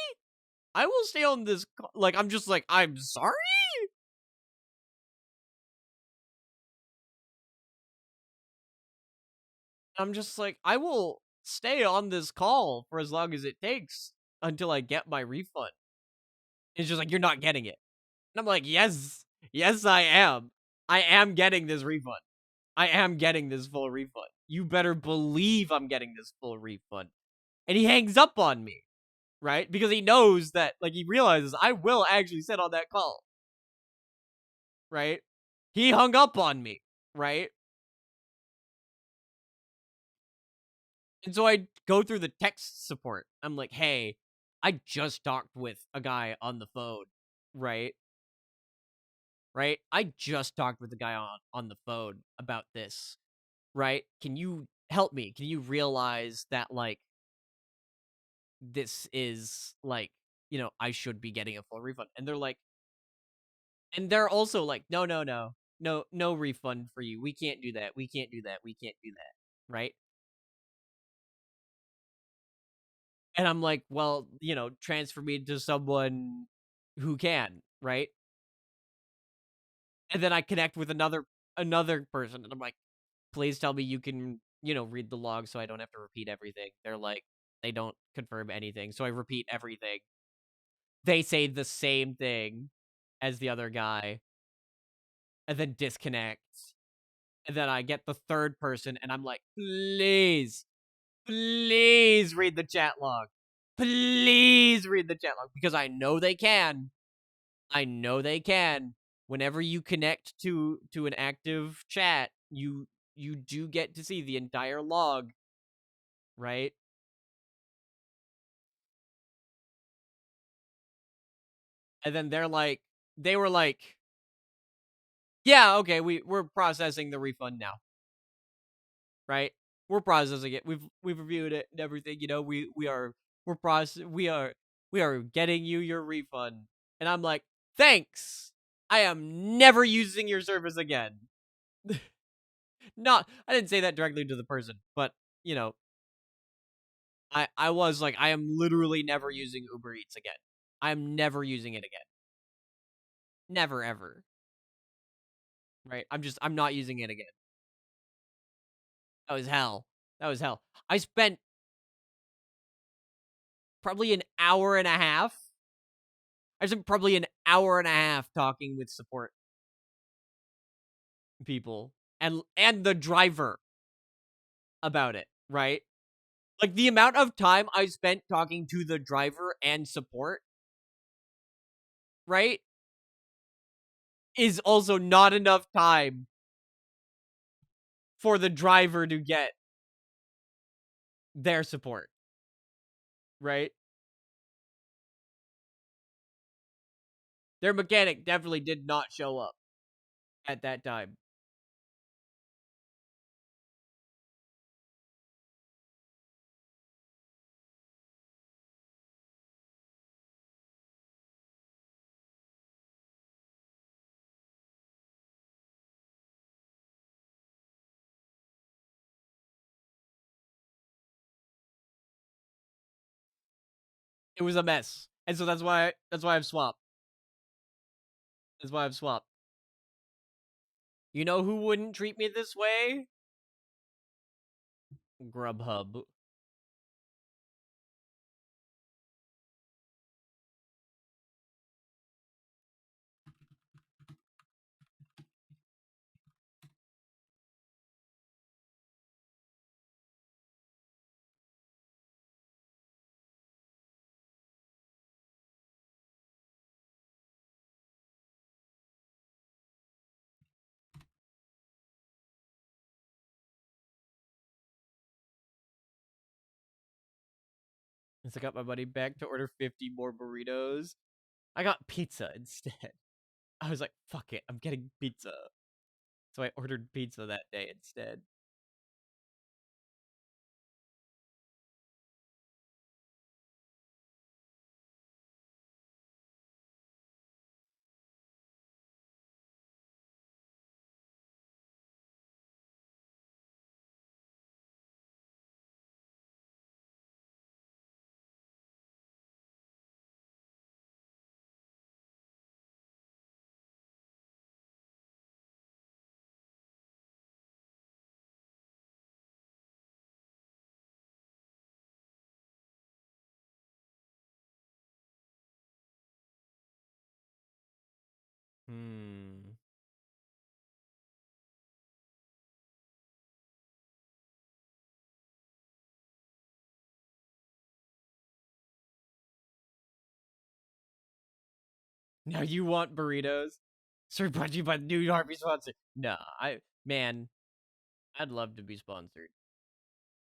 I will stay on this like I'm just like, "I'm sorry?" I'm just like, "I will stay on this call for as long as it takes until I get my refund." It's just like, "You're not getting it." And I'm like, "Yes. Yes, I am. I am getting this refund. I am getting this full refund. You better believe I'm getting this full refund." And he hangs up on me, right? Because he knows that, like, he realizes I will actually sit on that call, right? He hung up on me, right? And so I go through the text support. I'm like, "Hey, I just talked with a guy on the phone, right? Right? I just talked with the guy on the phone about this, right? Can you help me? Can you realize that, like, this is like, I should be getting a full refund?" And they're also like, "No, no, no. No, no refund for you. We can't do that. We can't do that. We can't do that." Right? And I'm like, "Well, transfer me to someone who can," right? And then I connect with another person and I'm like, "Please tell me you can, read the log so I don't have to repeat everything." They're like, they don't confirm anything. So I repeat everything. They say the same thing as the other guy and then disconnect. And then I get the third person and I'm like, "Please, please read the chat log. Please read the chat log." Because I know they can. I know they can. Whenever you connect to an active chat, you do get to see the entire log, right? And then they were like, "Yeah, okay, we're processing the refund now." Right? We're processing it. We've reviewed it and everything. We are getting you your refund. And I'm like, "Thanks. I am never using your service again." Not I didn't say that directly to the person, but you know, I was like, "I am literally never using Uber Eats again. I'm never using it again. Never ever." Right? I'm not using it again. That was hell. That was hell. I spent probably an hour and a half. I spent probably an hour and a half talking with support people and the driver about it, right? Like the amount of time I spent talking to the driver and support, right, is also not enough time for the driver to get their support, right? Their mechanic definitely did not show up at that time. It was a mess. And so that's why I've swapped. That's why I've swapped. You know who wouldn't treat me this way? Grubhub. Since I got my money back to order 50 more burritos, I got pizza instead. I was like, fuck it, I'm getting pizza. So I ordered pizza that day instead. Hmm. Now you want burritos? Sorry, brought to you by the new Harvey sponsor. Nah, man, I'd love to be sponsored.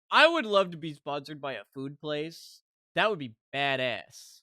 I would love to be sponsored by a food place. That would be badass.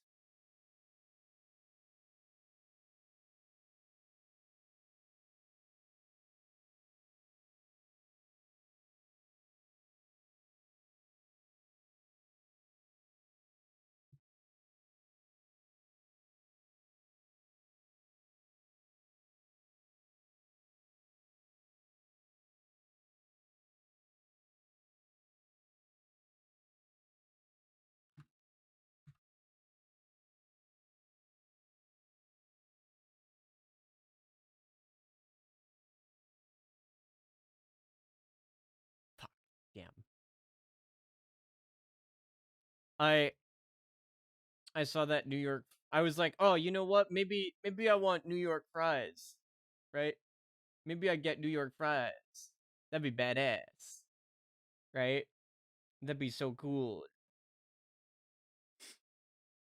Fuck, damn. I I saw that New York. I was like, oh, you know what? Maybe I want New York fries, right? Maybe I get New York fries. That'd be badass, right? That'd be so cool.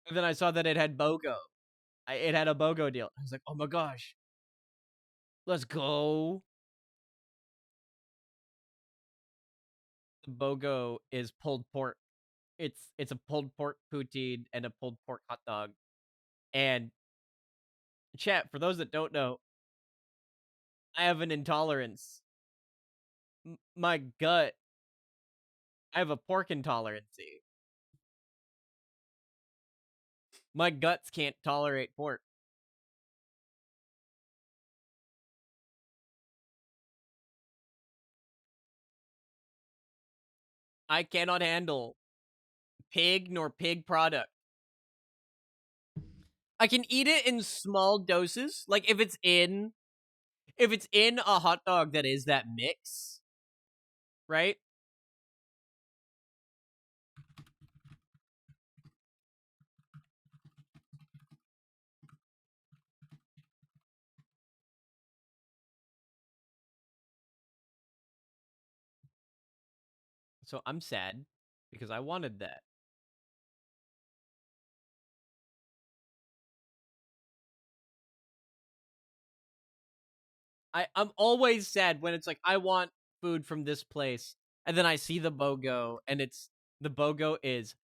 And then I saw that it had BOGO. It had a BOGO deal. I was like, oh my gosh, let's go. The BOGO is pulled pork. It's a pulled pork poutine and a pulled pork hot dog. And chat, for those that don't know, I have an intolerance. My gut, I have a pork intolerance. My guts can't tolerate pork. I cannot handle pig nor pig product. I can eat it in small doses. Like if it's in a hot dog that is that mix, right? So I'm sad because I wanted that. I'm always sad when it's like I want food from this place and then I see the BOGO and it's the BOGO is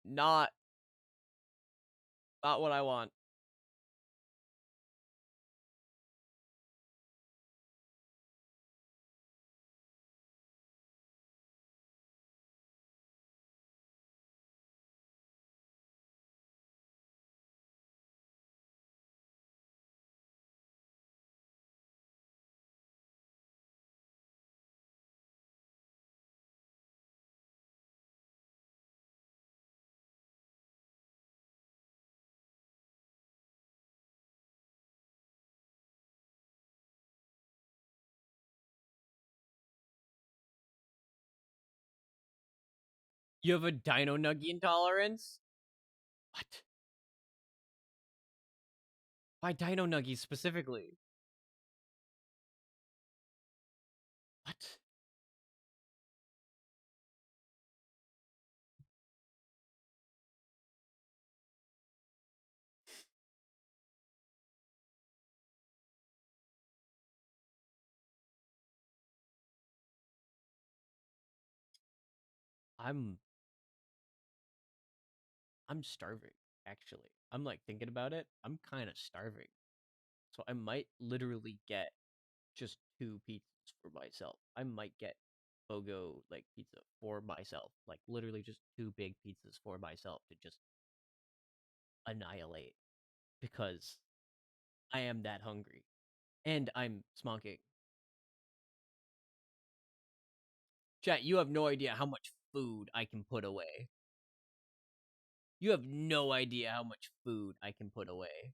not not what I want. You have a Dino Nugget intolerance? What? Why Dino Nuggies specifically? What? I'm I'm starving, actually. I'm like thinking about it. I'm kind of starving. So I might literally get just two pizzas for myself. I might get Bogo like pizza for myself. Like literally just two big pizzas for myself to just annihilate because I am that hungry. And I'm smonking. Chat, you have no idea how much food I can put away. You have no idea how much food I can put away.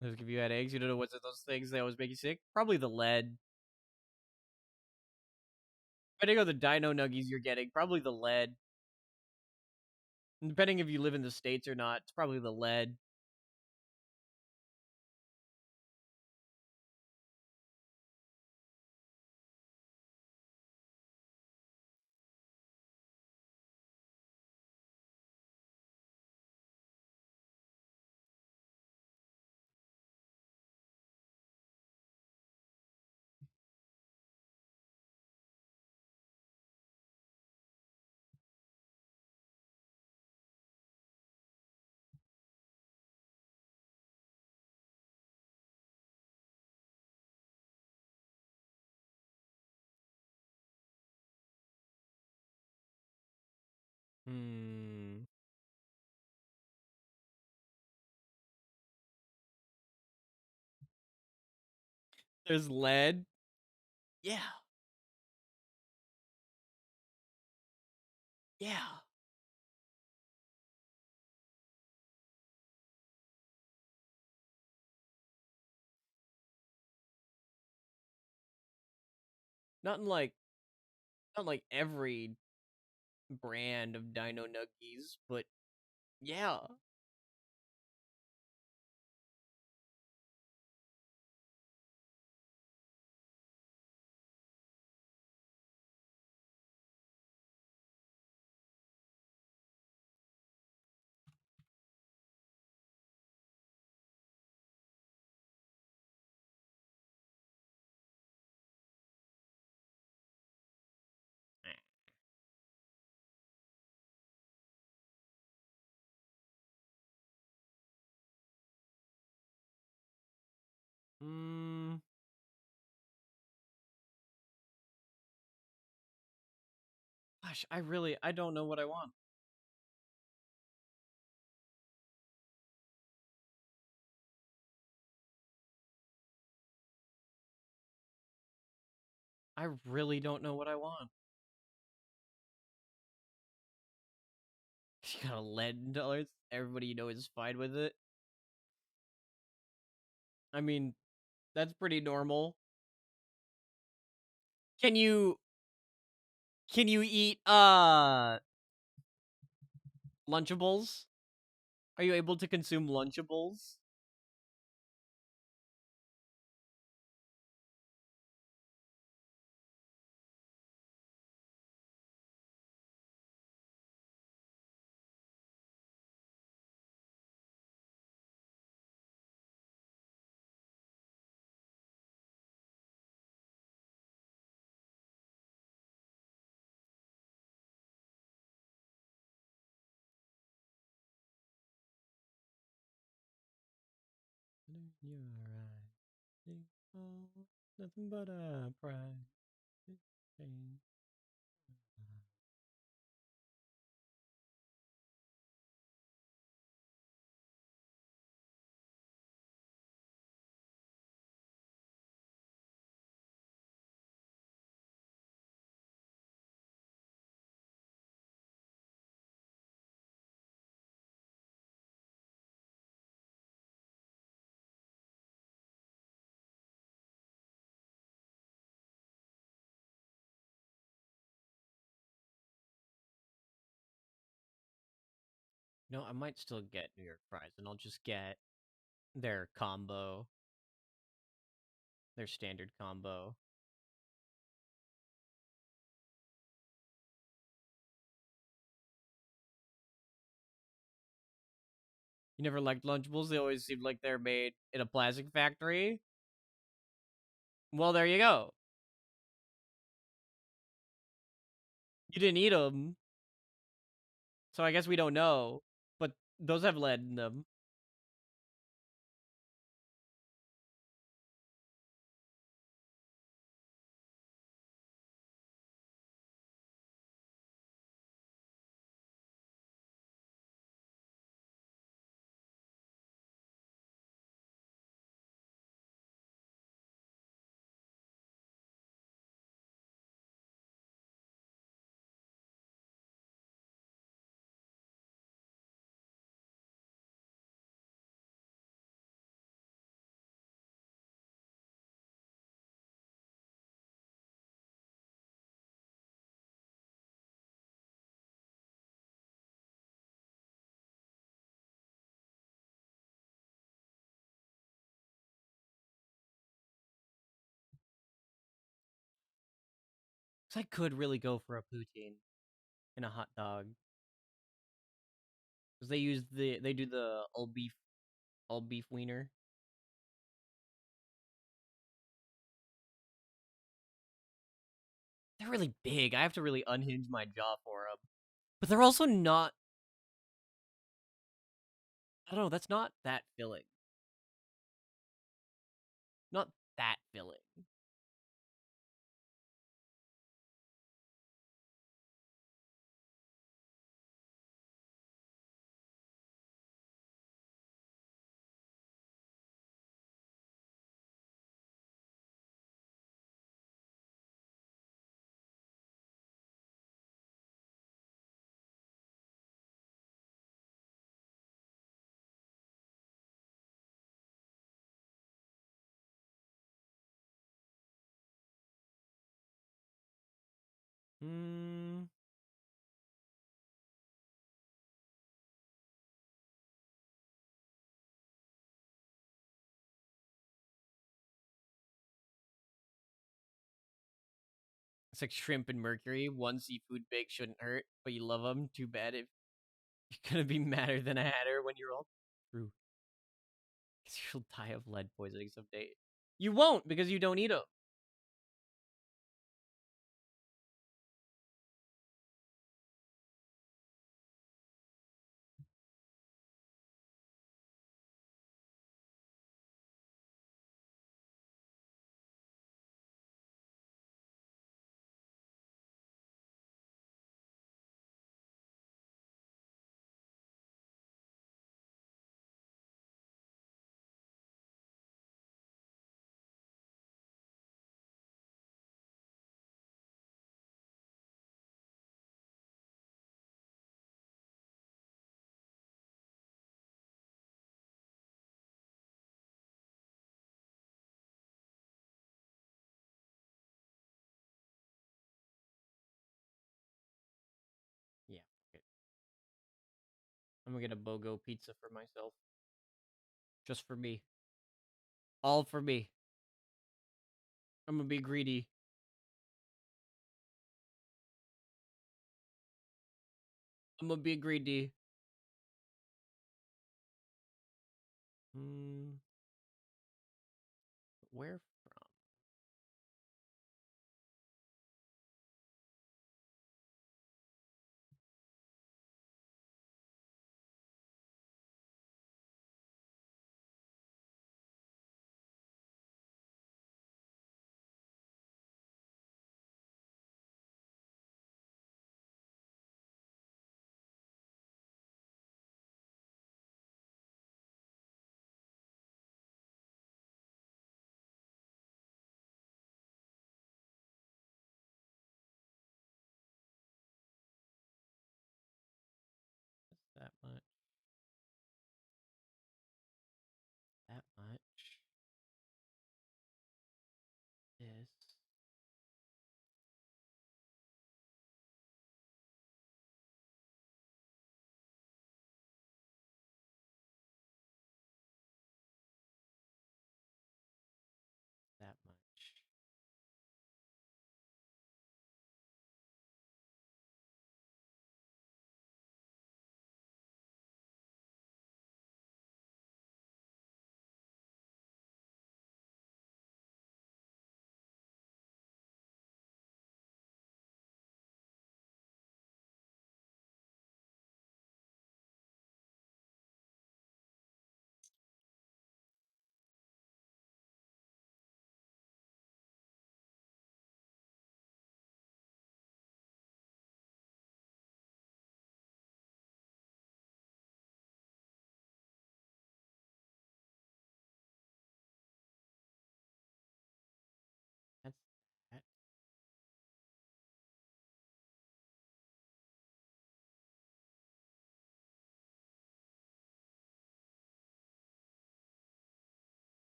If you had eggs, you don't know what's those things that always make you sick? Probably the lead. Depending on the dino nuggies you're getting, probably the lead. And depending if you live in the States or not, it's probably the lead. Hmm. There's lead. Yeah. Yeah. Not in like not like every brand of dino nuggies, but yeah. Hmm. Gosh, I don't know what I want. I really don't know what I want. You got a lead intolerance. Everybody you know is fine with it. I mean, that's pretty normal. Can you eat Lunchables? Are you able to consume Lunchables? You're right. Nothing but a pride. No, I might still get New York fries, and I'll just get their combo, their standard combo. You never liked Lunchables? They always seemed like they're made in a plastic factory. Well, there you go. You didn't eat them, so I guess we don't know. But those have lead in them. So I could really go for a poutine and a hot dog because they do the all beef wiener. They're really big. I have to really unhinge my jaw for them. But they're also not. I don't know. That's not that filling. Not that filling. Hmm. It's like shrimp and mercury. One seafood bake shouldn't hurt, but you love them. Too bad if you're gonna be madder than a hatter when you're all through. Because you'll die of lead poisoning someday. You won't because you don't eat them. Yeah. Okay. I'm gonna get a BOGO pizza for myself. Just for me. All for me. I'm gonna be greedy. I'm gonna be greedy. Hmm. Where from?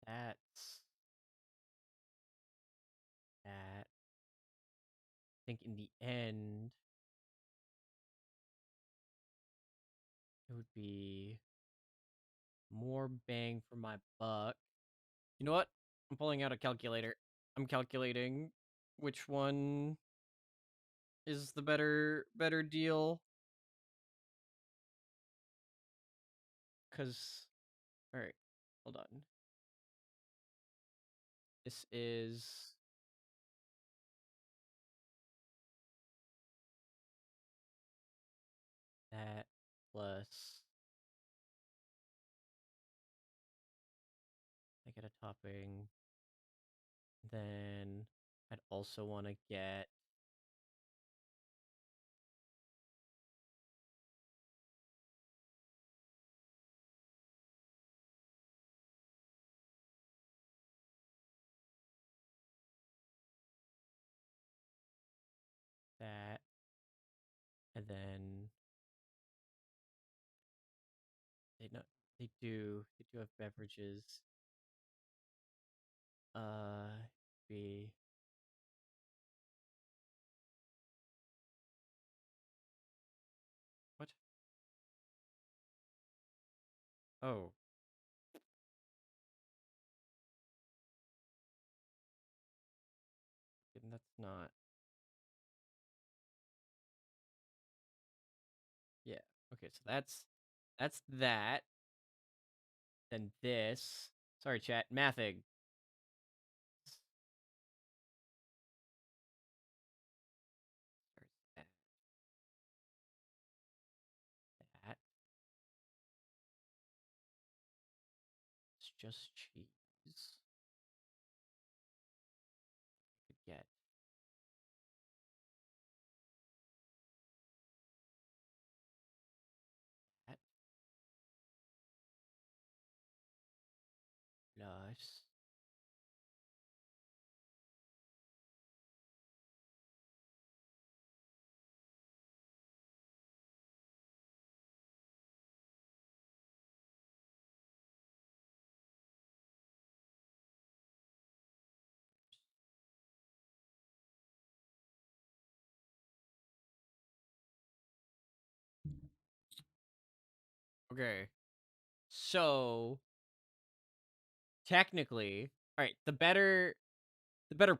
That's that. I think in the end, it would be more bang for my buck. You know what? I'm pulling out a calculator. I'm calculating which one is the better deal. Cause, all right, hold on. This is that plus. I get a topping. Then I'd also want to get that, and then they not they do have beverages. Be what? Oh, and that's not. Yeah. Okay, so that's that. Then this. Sorry, chat. Mathing. That. That. It's just cheese. Could get that plus. Okay. So technically, all right, the better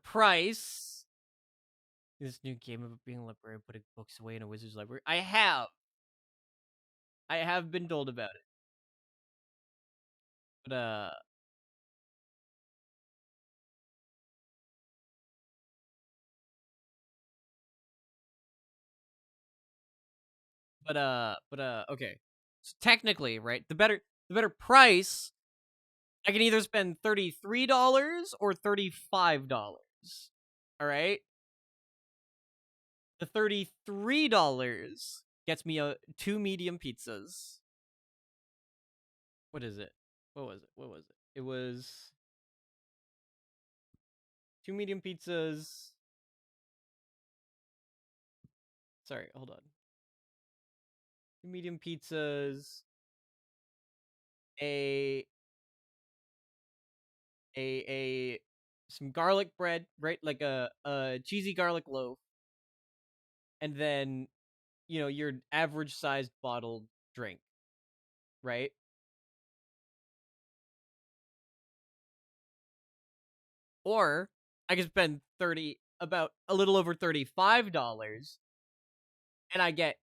price. This new game about being a librarian, putting books away in a wizard's library. I have been told about it, but okay. So technically, right, the better price. I can either spend $33 or $35. All right, the $33 gets me two medium pizzas. What is it? What was it? What was it? It was two medium pizzas. Sorry, hold on. Two medium pizzas, a a some garlic bread, right? Like a cheesy garlic loaf, and then your average sized bottled drink, right? Or I can spend about a little over $35, and I get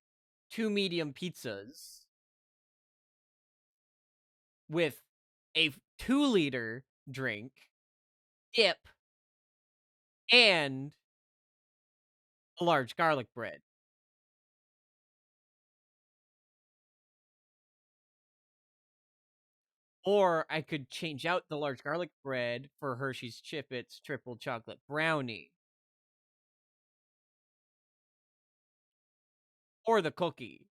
two medium pizzas with a 2-liter drink, dip, and a large garlic bread. Or I could change out the large garlic bread for Hershey's Chippets triple chocolate brownie. Or the cookie.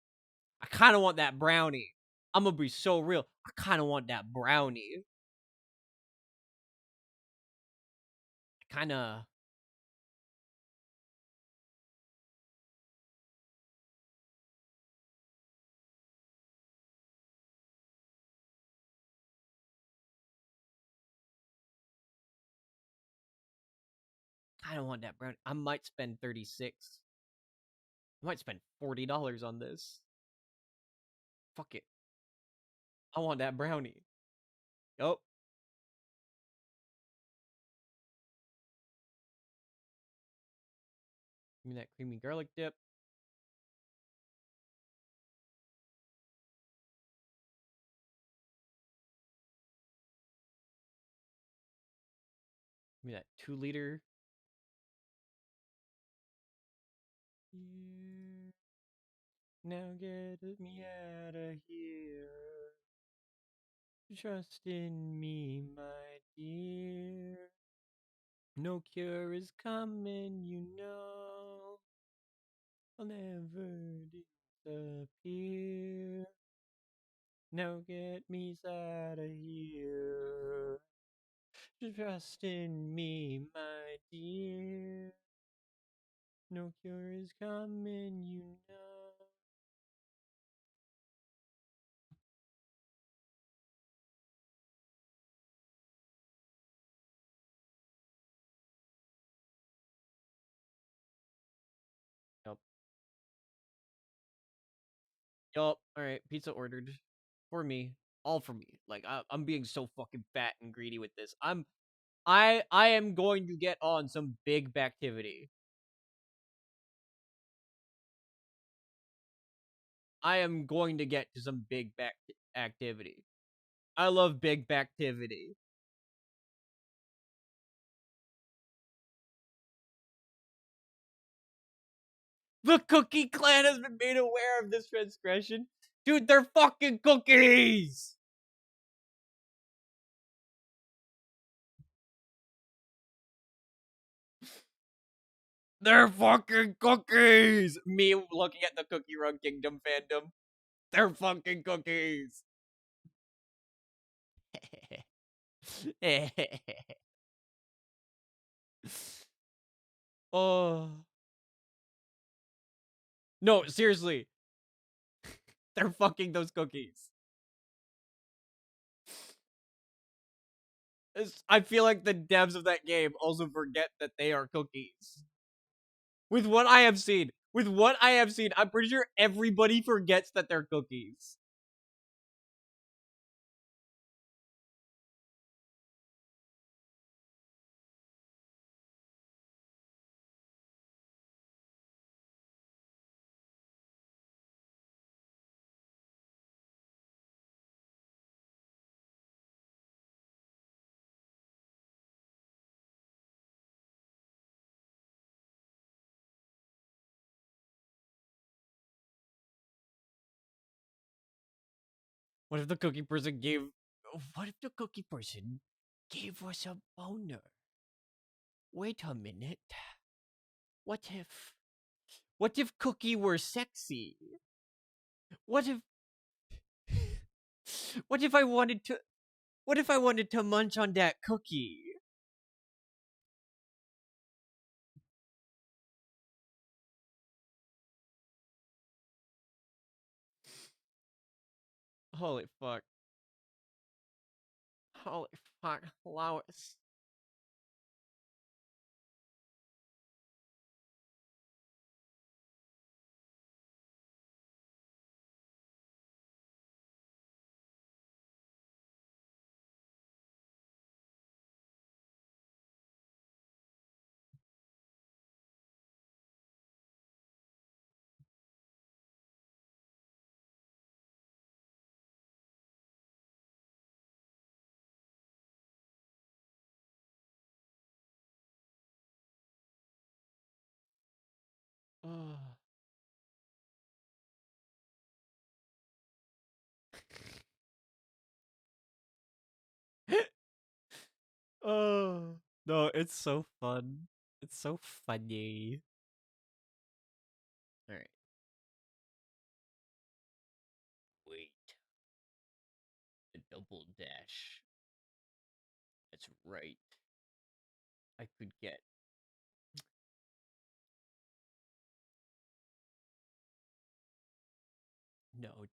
I kind of want that brownie. I'm going to be so real. I kind of want that brownie. Kind of. I don't want that brownie. I might spend 36. I might spend $40 on this. Fuck it. I want that brownie. Yup. Give me that creamy garlic dip. Give me that 2 liter. Here. Now get me out of here. Trust in me, my dear. No cure is coming, you know. I'll never disappear. Now get me out of here. Trust in me, my dear. No cure is coming, you know. Yup. Yup. Alright, pizza ordered. For me. All for me. Like, I'm being so fucking fat and greedy with this. I am going to get on some big activity. I am going to get to some big back activity. I love big activity. The Cookie Clan has been made aware of this transgression. Dude, they're fucking cookies! They're fucking cookies! Me looking at the Cookie Run Kingdom fandom. They're fucking cookies! Oh. No, seriously. They're fucking those cookies. I feel like the devs of that game also forget that they are cookies. With what I have seen, I'm pretty sure everybody forgets that they're cookies. What if the cookie person gave. What if the cookie person gave us a boner? Wait a minute. What if. What if Cookie were sexy? What if. What if I wanted to. What if I wanted to munch on that cookie? Holy fuck. Holy fuck. Lois. Oh. Oh. No, it's so fun. It's so funny. Alright. Wait. The double dash. That's right. I could get. No,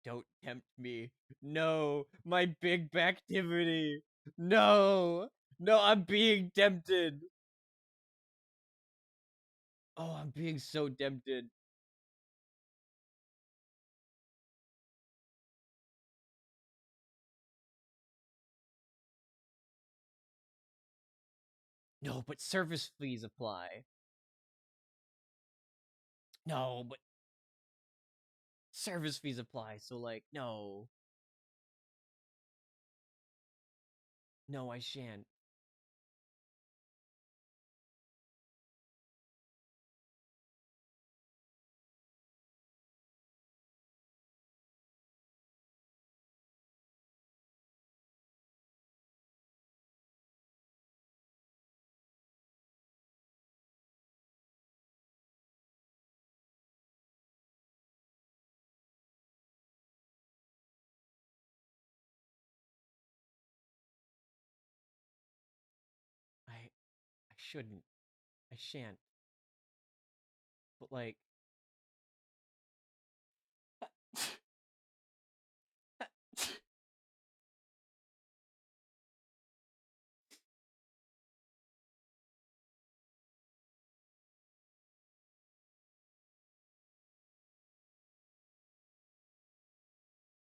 don't tempt me. No, my big activity. No, no, I'm being tempted. Oh, I'm being so tempted. No, but service fees apply. No, but service fees apply. So like, no, no, I shan't. I shouldn't. I shan't. But like,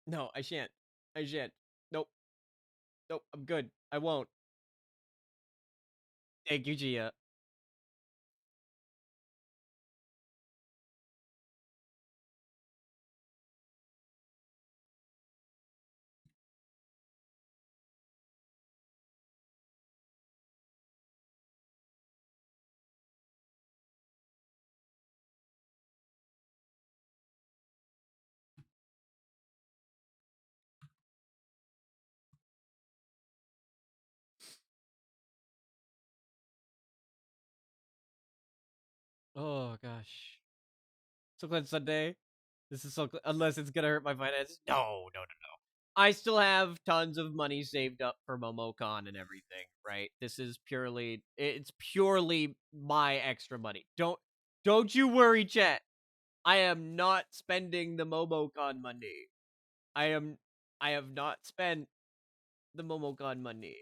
no, I shan't. I shan't. Nope. Nope. I'm good. I won't. Thank you, Gia. Oh gosh. So glad Sunday. This is unless it's gonna hurt my finances. No, no, no, no. I still have tons of money saved up for MomoCon and everything, right? This is it's purely my extra money. Don't you worry, chat. I am not spending the MomoCon money. I am I have not spent the MomoCon money,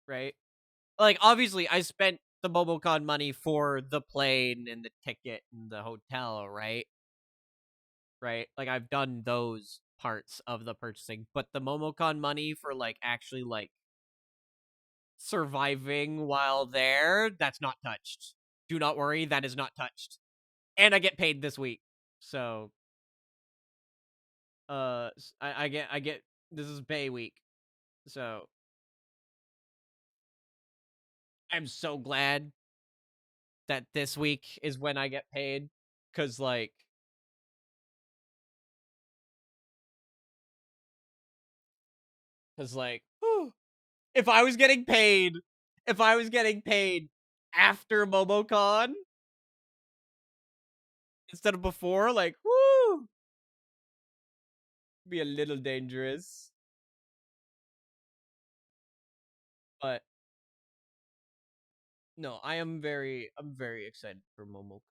right? Like obviously I spent the MomoCon money for the plane and the ticket and the hotel, right? Right? Like I've done those parts of the purchasing, but the MomoCon money for like actually like surviving while there, that's not touched. Do not worry, that is not touched. And I get paid this week. So I get this is pay week. So I'm so glad that this week is when I get paid cuz like whew, if I was getting paid, if I was getting paid after MomoCon instead of before, like, whoo, be a little dangerous. But no, I'm very excited for MomoCon,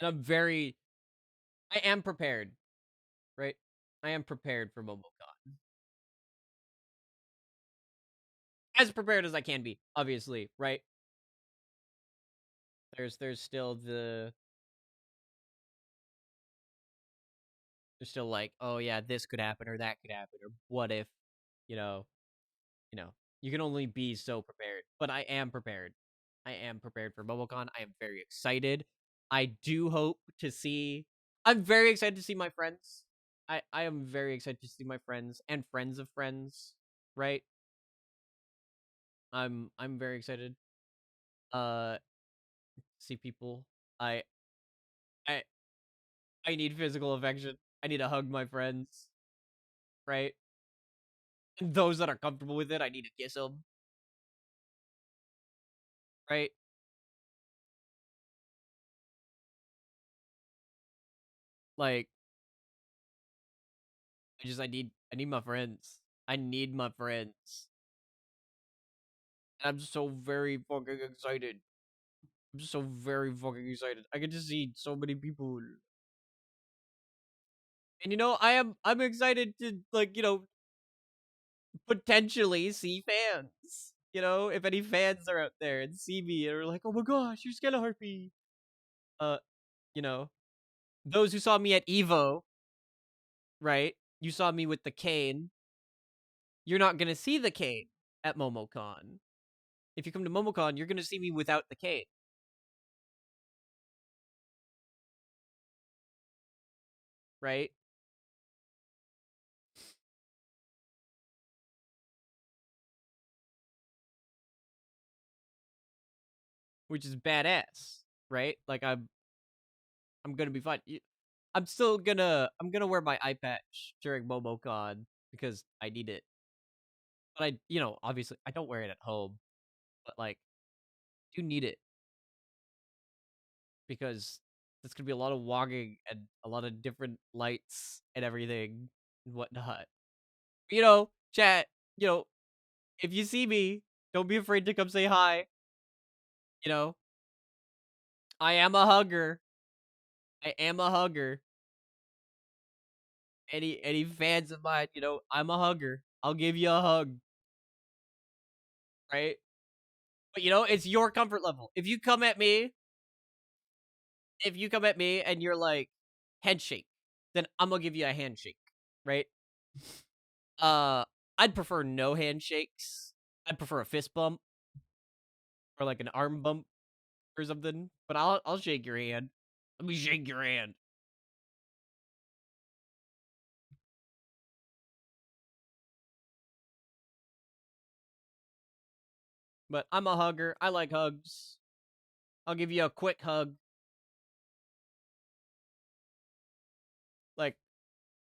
and I am prepared, right? I am prepared for MomoCon, as prepared as I can be, obviously, right? There's still there's still like, oh yeah, this could happen or that could happen or what if, you know, you know, you can only be so prepared. But I am prepared. I am prepared for MomoCon. I am very excited. I do hope to see. I'm very excited to see my friends. I am very excited to see my friends and friends of friends. Right. I'm very excited. Uh, see people. I I I need physical affection. I need to hug my friends. Right. And those that are comfortable with it, I need to kiss them. Right. Like I need my friends. I need my friends. I'm so very fucking excited. I'm so very fucking excited. I get to see so many people. And I'm excited to like, potentially see fans. if any fans are out there and see me and are like, "Oh my gosh, you're Skeleharpy," uh, you know, those who saw me at Evo, right? You saw me with the cane. You're not gonna see the cane at MomoCon. If you come to MomoCon, you're gonna see me without the cane, right? Which is badass, right? Like I'm gonna be fine. I'm gonna wear my eye patch during MomoCon because I need it. But obviously I don't wear it at home, but like I do need it because there's gonna be a lot of walking and a lot of different lights and everything and whatnot. Chat, you know, if you see me, don't be afraid to come say hi. You know, I am a hugger. I am a hugger. Any fans of mine, I'm a hugger. I'll give you a hug, right? But it's your comfort level. If you come at me and you're like handshake, then I'm gonna give you a handshake, right? Uh, I'd prefer no handshakes. I'd prefer a fist bump or like an arm bump or something. But I'll shake your hand. Let me shake your hand. But I'm a hugger. I like hugs. I'll give you a quick hug. Like,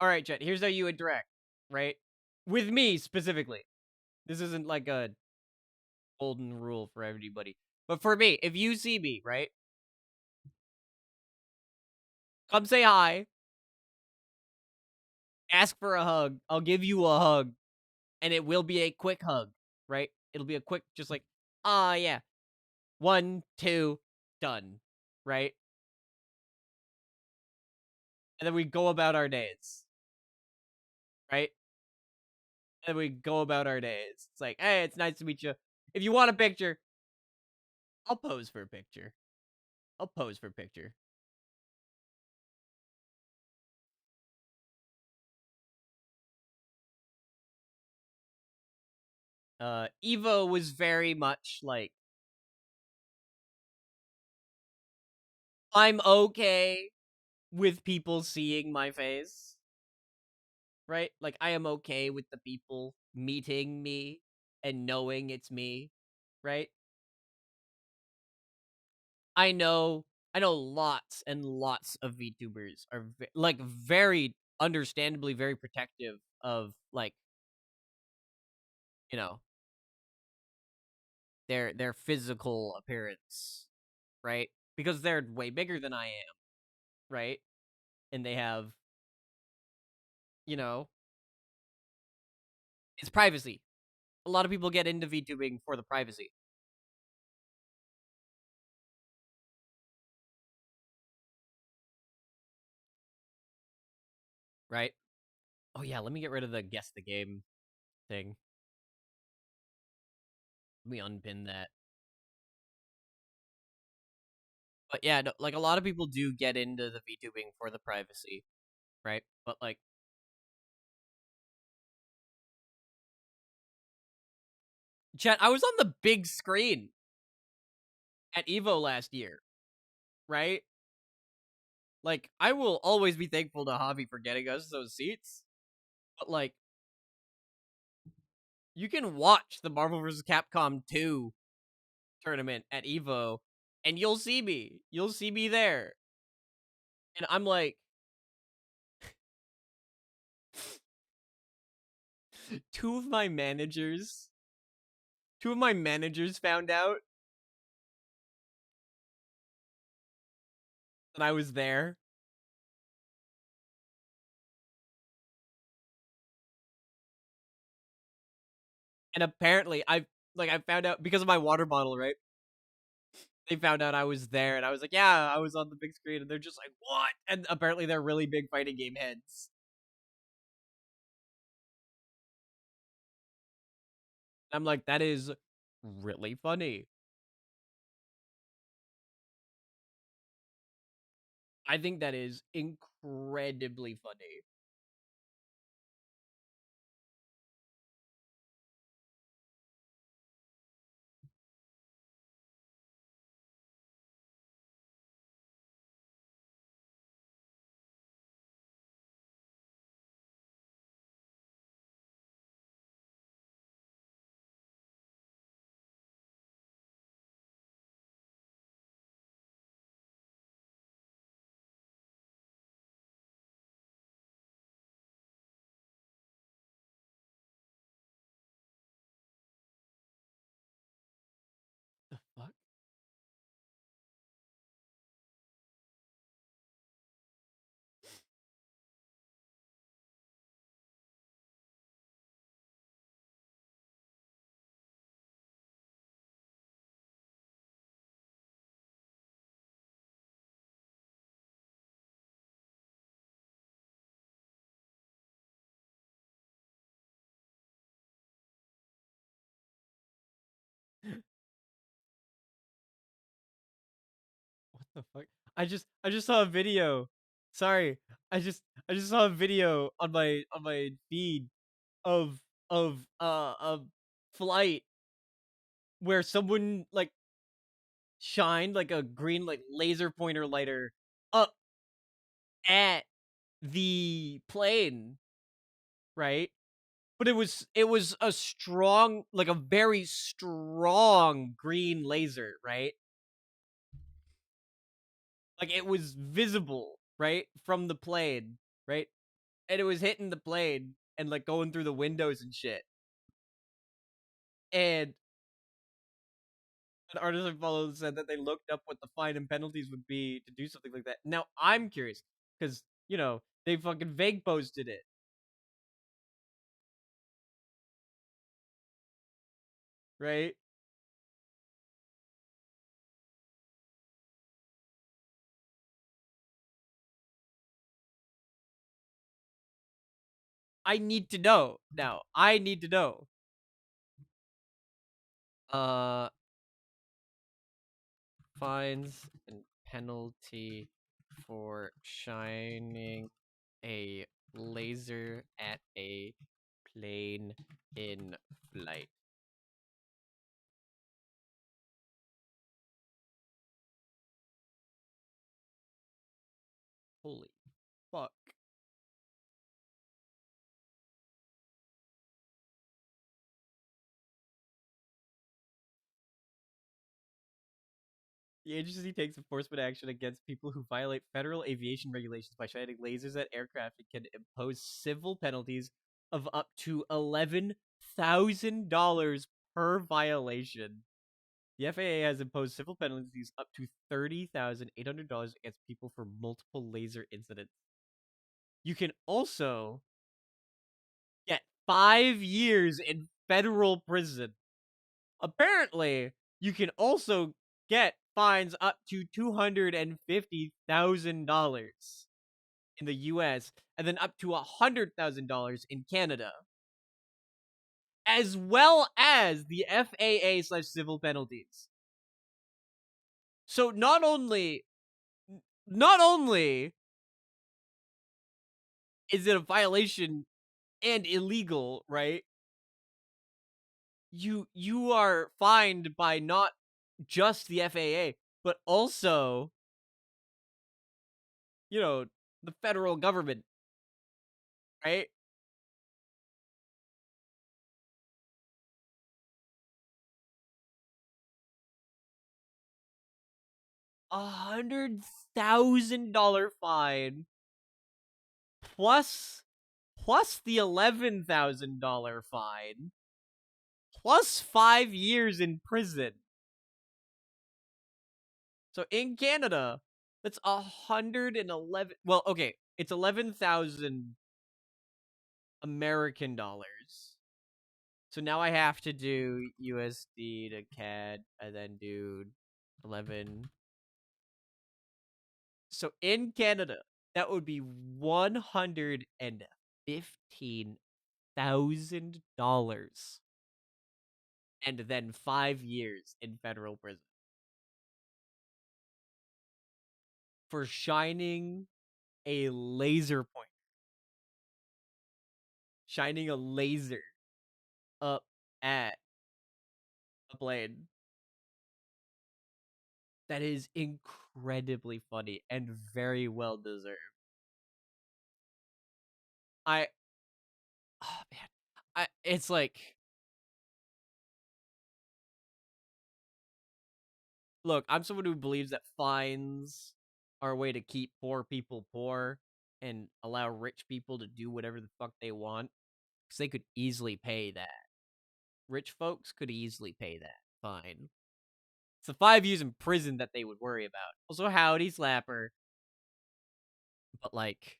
all right, Jet. Here's how you interact, right? With me specifically. This isn't like a golden rule for everybody. But for me, if you see me, right? Come say hi. Ask for a hug. I'll give you a hug. And it will be a quick hug, right? It'll be a quick, just like, yeah. 1, 2, done. Right? And then we go about our days. Right? And we go about our days. It's like, hey, it's nice to meet you. If you want a picture, I'll pose for a picture. I'll pose for a picture. Evo was very much like, I'm okay with people seeing my face, right? Like, I am okay with the people meeting me and knowing it's me, right? I know, I know lots and lots of VTubers are like very understandably very protective of like you know their physical appearance, right? Because they're way bigger than I am, right? And they have you know it's privacy. A lot of people get into VTubing for the privacy, right? Oh yeah, let me get rid of the guess the game thing. Let me unpin that. But yeah, no, like a lot of people do get into the VTubing for the privacy, right? But like, chat, I was on the big screen at Evo last year, right? Like, I will always be thankful to Javi for getting us those seats. But like, you can watch the Marvel vs. Capcom 2 tournament at Evo, and you'll see me. You'll see me there. And I'm like, two of my managers, two of my managers found out that I was there. And apparently, I found out because of my water bottle, right? They found out I was there, and I was like, "Yeah, I was on the big screen," and they're just like, "What?" And apparently, they're really big fighting game heads. I'm like, that is really funny. I think that is incredibly funny. The fuck? What the fuck? I just saw a video. Sorry. I just saw a video on my feed of a flight where someone like shined like a green like laser pointer lighter up at the plane, right? But it was a strong, like a very strong green laser, right? Like it was visible, right, from the plane, right? And it was hitting the plane and like going through the windows and shit. And an artist I followed said that they looked up what the fine and penalties would be to do something like that. Now I'm curious because they fucking vague posted it, right? I need to know now. I need to know. Uh, fines and penalty for shining a laser at a plane in flight. Holy fuck. The agency takes enforcement action against people who violate federal aviation regulations by shining lasers at aircraft and can impose civil penalties of up to $11,000 per violation. The FAA has imposed civil penalties up to $30,800 against people for multiple laser incidents. You can also get 5 years in federal prison. Apparently, you can also get fines up to $250,000 in the US and then up to $100,000 in Canada, as well as the FAA/civil penalties. So not only is it a violation and illegal, right? You are fined by not just the FAA, but also, you know, the federal government, right? $100,000 fine plus plus the $11,000 fine plus 5 years in prison. So in Canada, that's 111. Well, okay, it's 11,000 American dollars. So now I have to do USD to CAD and then do 11. So in Canada, that would be $115,000 and then 5 years in federal prison for shining a laser point, shining a laser up at a plane. That is incredibly funny and very well deserved. I oh man. It's like, look, I'm someone who believes that fines are a way to keep poor people poor and allow rich people to do whatever the fuck they want because they could easily pay that. Rich folks could easily pay that fine. It's the 5 years in prison that they would worry about. Also, howdy, Slapper. But like,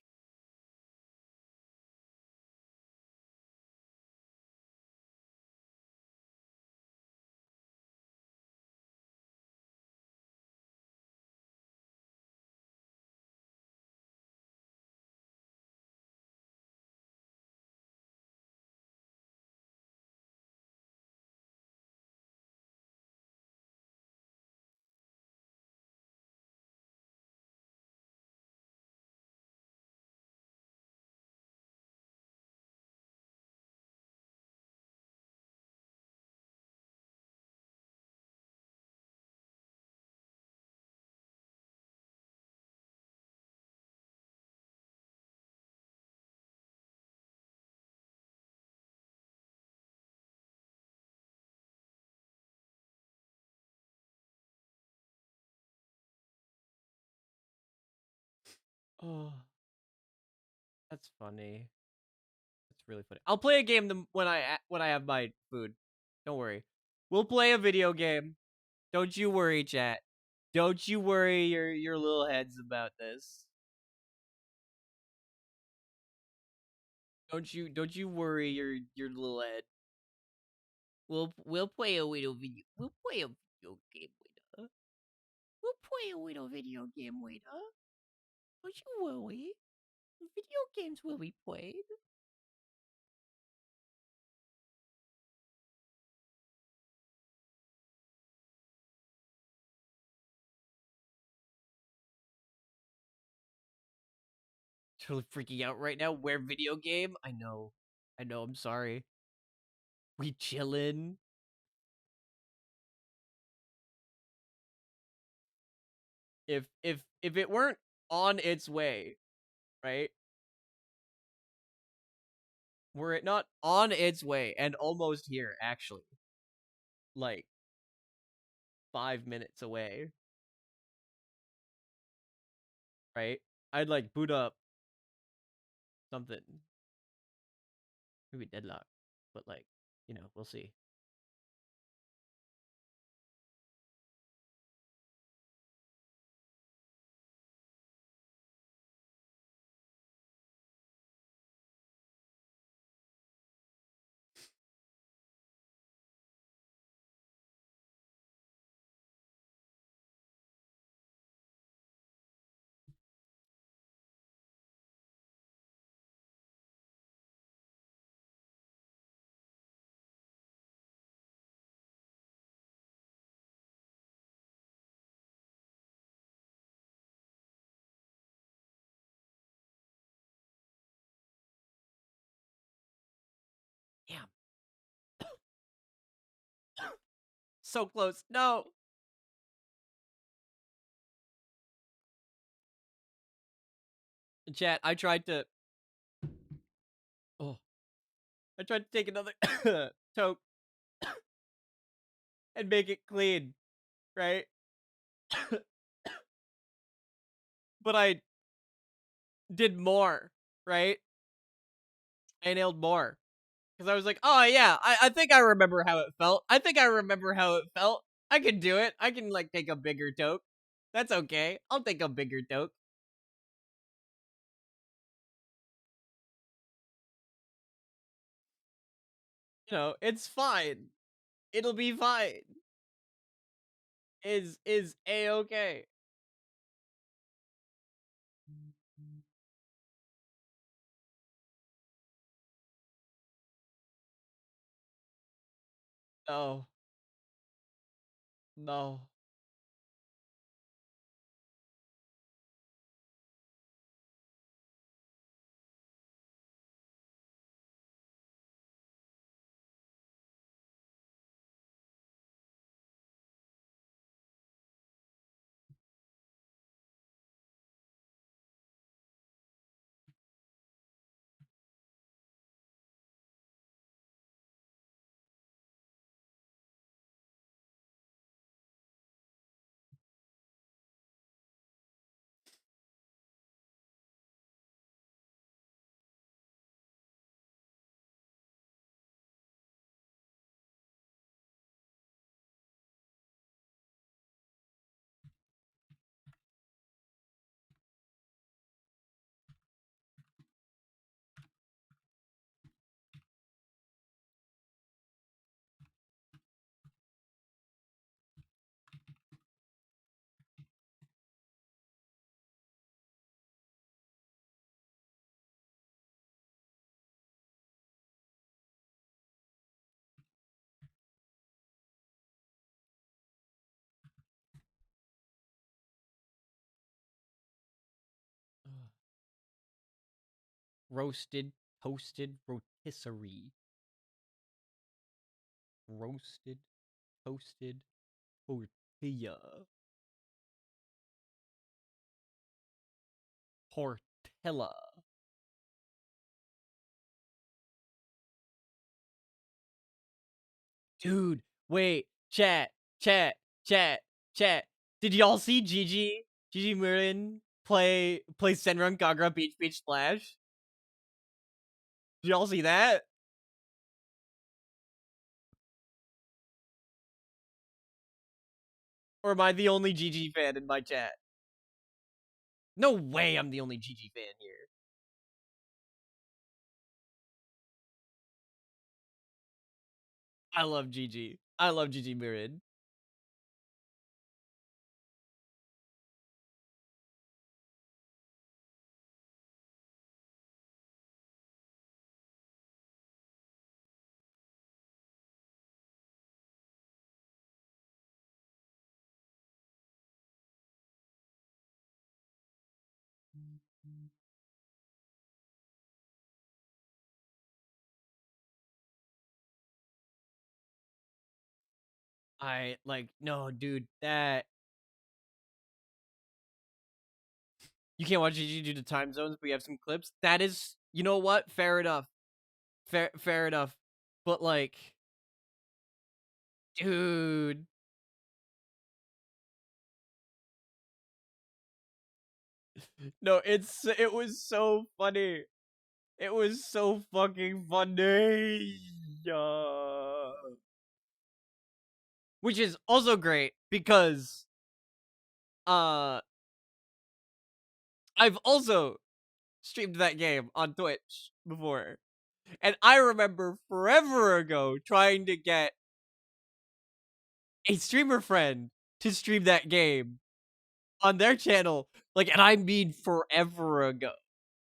oh, that's funny. That's really funny. I'll play a game when I have my food. Don't worry. We'll play a video game. Don't you worry, chat. Don't you worry your little heads about this. Don't you worry your little head. We'll play a little video. We'll play a video game later. We'll play a little video game later. Don't you worry. Video games will be played. Totally freaking out right now. Where video game? I know. I know. I'm sorry. We chillin'. If it weren't on its way, right? Were it not on its way and almost here, actually, like 5 minutes away, right? I'd like boot up something, maybe Deadlock, but like, we'll see. Damn, so close. No, chat. Oh, I tried to take another toke and make it clean, right? But I did more, right? I inhaled more because I was like, oh yeah, I think I remember how it felt. I think I remember how it felt. I can do it. I can like take a bigger toke. That's okay. I'll take a bigger toke. It's fine. It'll be fine. Is a okay. No. No. Roasted, toasted rotisserie. Roasted, toasted tortilla. Tortilla. Dude, wait, chat, chat, chat, chat. Did y'all see Gigi Murin play Senran Kagura Beach Beach Splash? Did y'all see that? Or am I the only Gigi fan in my chat? No way I'm the only Gigi fan here. I love Gigi. I love Gigi Murin. I like no, dude. That you can't watch Gigi due to time zones, but you have some clips. That is, you know what? Fair enough. Fair enough. But like, dude, no, it was so funny. It was so fucking funny. Yeah. Which is also great because uh I've also streamed that game on Twitch before. And I remember forever ago trying to get a streamer friend to stream that game on their channel. Like, and I mean forever ago.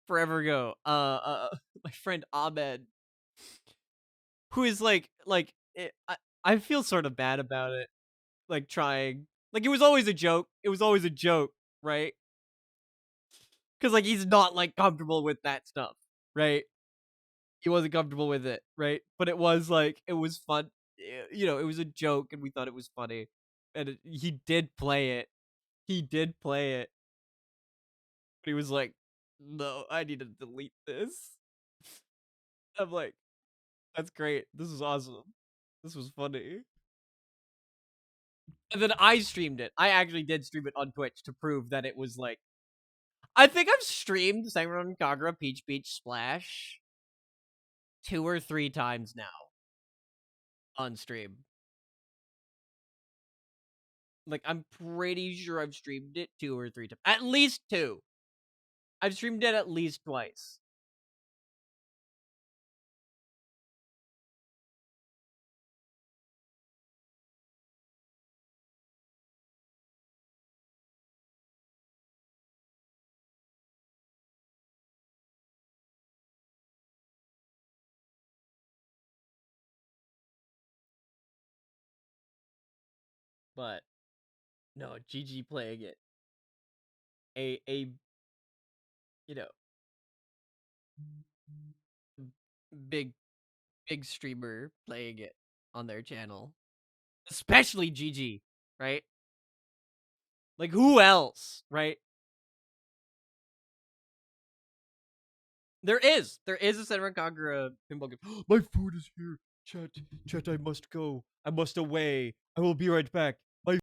Forever ago. My friend Ahmed, who is I feel sort of bad about it. Like trying. Like it was always a joke. It was always a joke, right? Because like he's not like comfortable with that stuff, right? He wasn't comfortable with it, right? But it was like it was fun. You know, it was a joke, and we thought it was funny. And he did play it. He did play it, but he was like, "No, I need to delete this." I'm like, "That's great. This is awesome. This was funny." And then I streamed it. I actually did stream it on Twitch to prove that it was like. I think I've streamed Senran Kagura Peach Beach Splash 2 or 3 times now on stream. Like I'm pretty sure I've streamed it 2 or 3 times. At least two. I've streamed it at least twice. But no, GG playing it. A you know big big streamer playing it on their channel, especially GG, right? Like who else, right? There is a Senran Kagura pinball game. My food is here, chat. I must go. I must away. I will be right back. My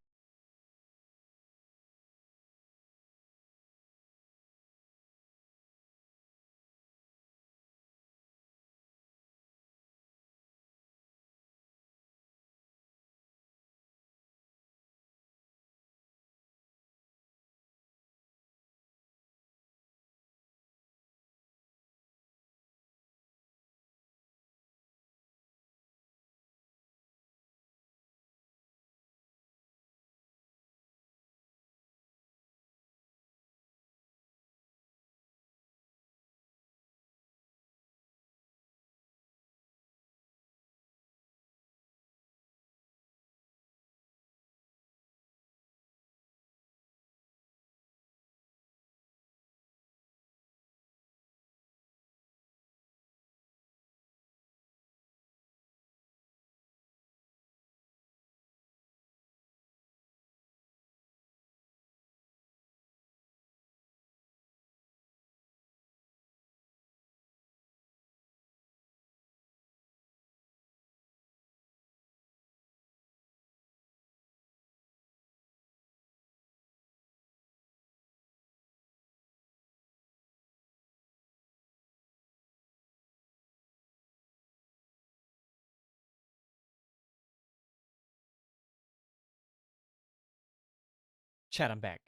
chat, I'm back.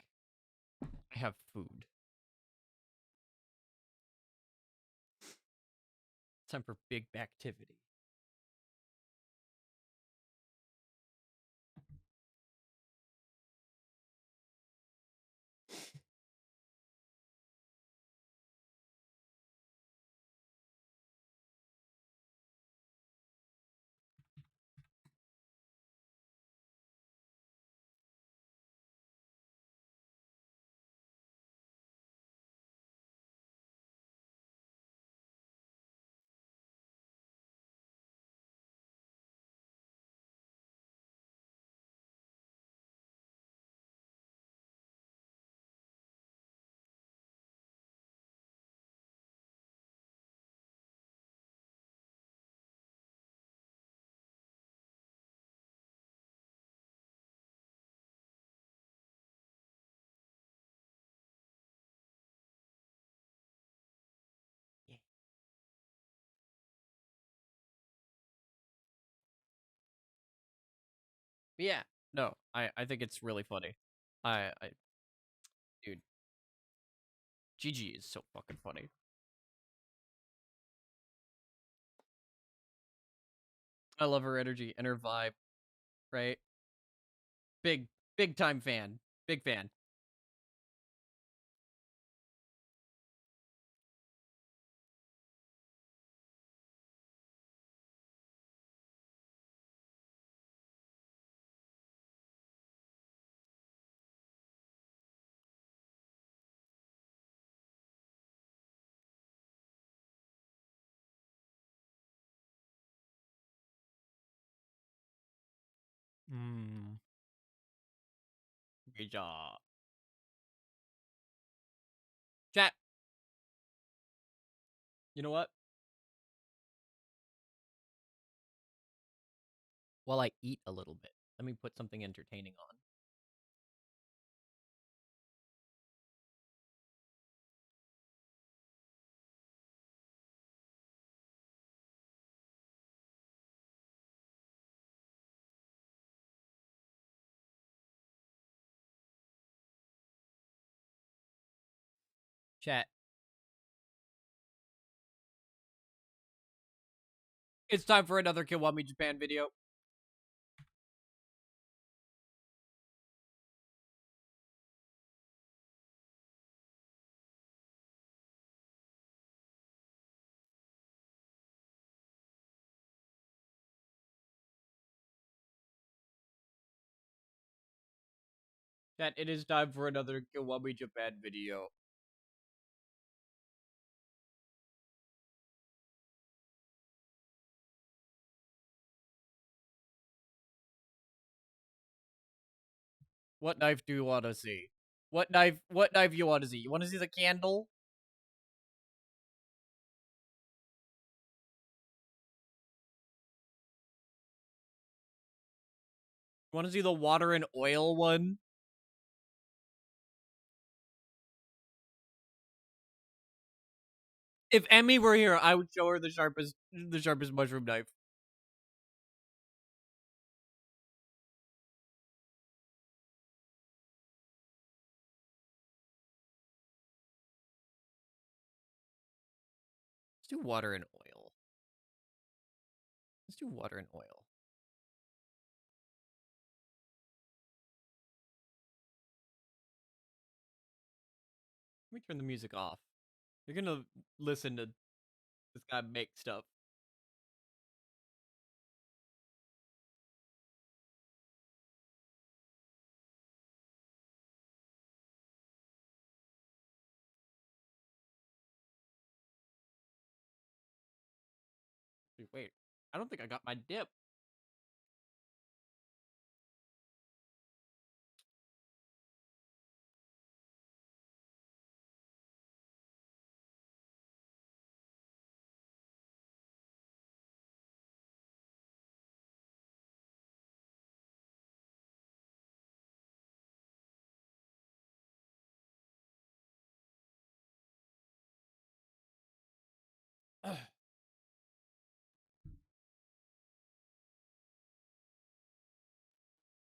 I have food. Time for big activity. Yeah. Yeah. No, I think it's really funny. I dude, GG is so fucking funny. I love her energy and her vibe, right? Big big time fan. Big fan. Mm. Good job. Chat. You know what? While I eat a little bit, let me put something entertaining on. Chat. It's time for another Kiwami Japan video. Chat, it is time for another Kiwami Japan video. What knife do you want to see? What knife you want to see? You want to see the candle? You want to see the water and oil one? If Emmy were here, I would show her the sharpest mushroom knife. Let's do water and oil. Let's do water and oil. Let me turn the music off. You're gonna listen to this guy make stuff. Wait, I don't think I got my dip.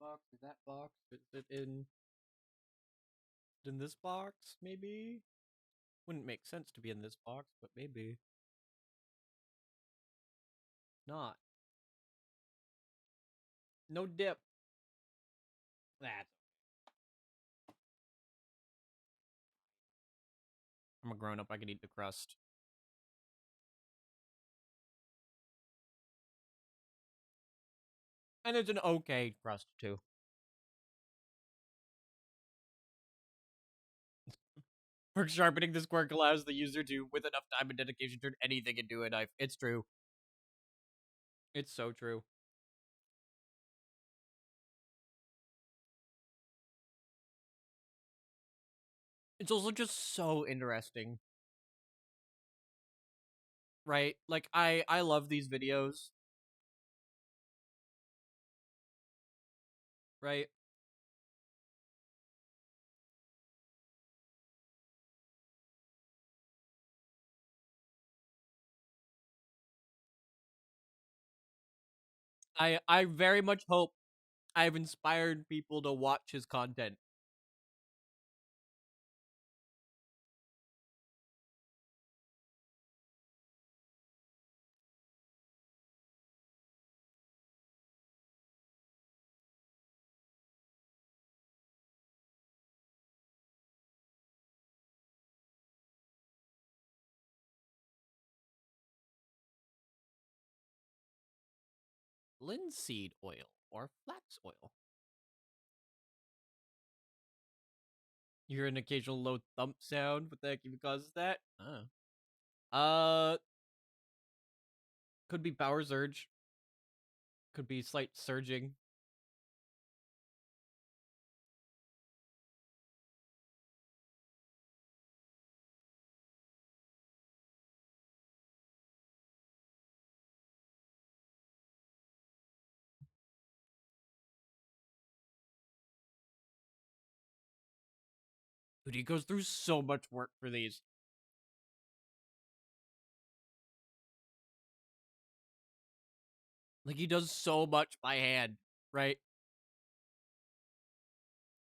Box is that box? Is it in this box? Maybe. Wouldn't make sense to be in this box, but maybe not. No dip. That. I'm a grown up. I can eat the crust. And it's an okay crust, too. For sharpening this quirk allows the user to, with enough time and dedication, turn anything into a knife. It's true. It's so true. It's also just so interesting. Right? Like, I love these videos. Right? I very much hope I've inspired people to watch his content. Linseed oil or flax oil. You hear an occasional low thump sound. What the heck even causes that? Could be power surge. Could be slight surging. Dude, he goes through so much work for these. Like, he does so much by hand, right?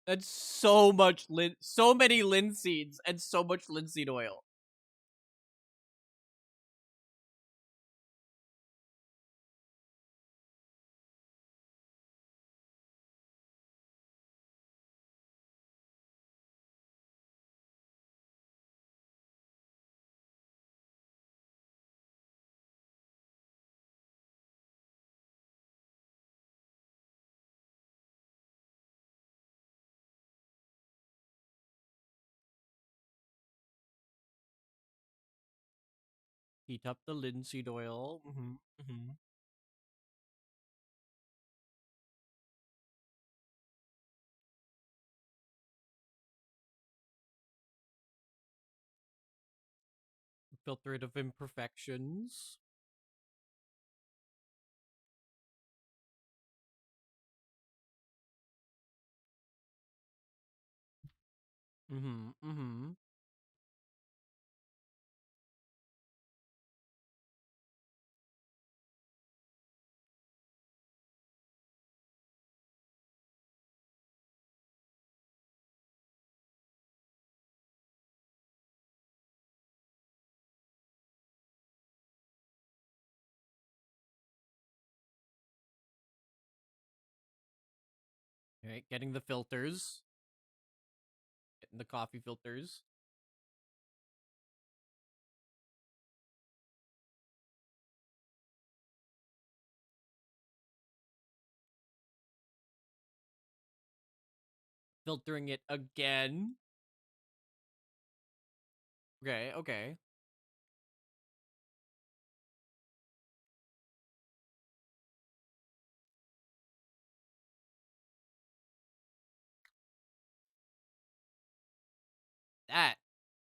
That's so much so many linseeds and so much linseed oil. Heat up the linseed oil. Filter it of imperfections. Alright, getting the filters. Getting the coffee filters. Filtering it again. Okay, okay.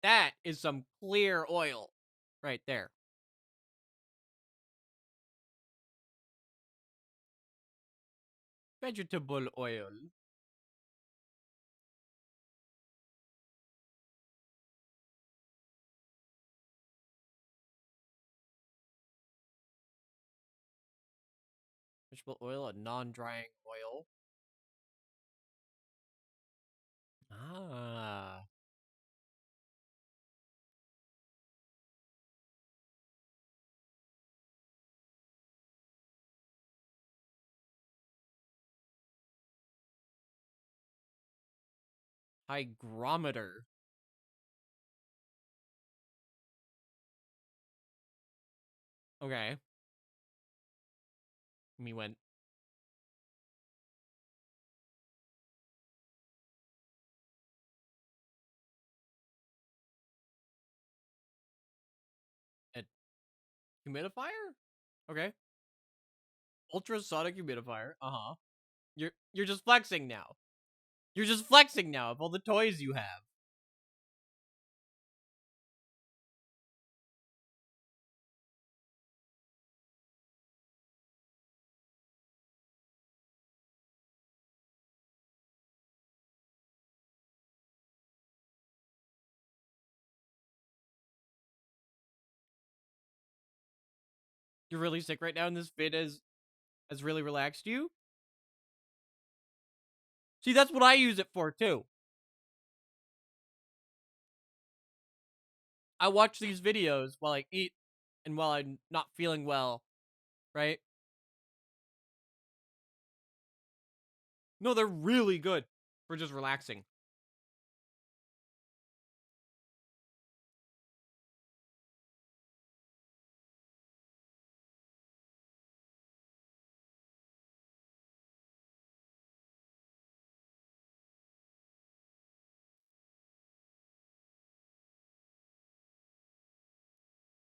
That is some clear oil right there. Vegetable oil. Vegetable oil, a non-drying oil. Ah. Hygrometer. Okay. Me went. A humidifier? Okay. Ultrasonic humidifier. Uh-huh. You're just flexing now. You're just flexing now of all the toys you have. You're really sick right now and this fit has really relaxed you? See, that's what I use it for too. I watch these videos while I eat and while I'm not feeling well, right? No, they're really good for just relaxing.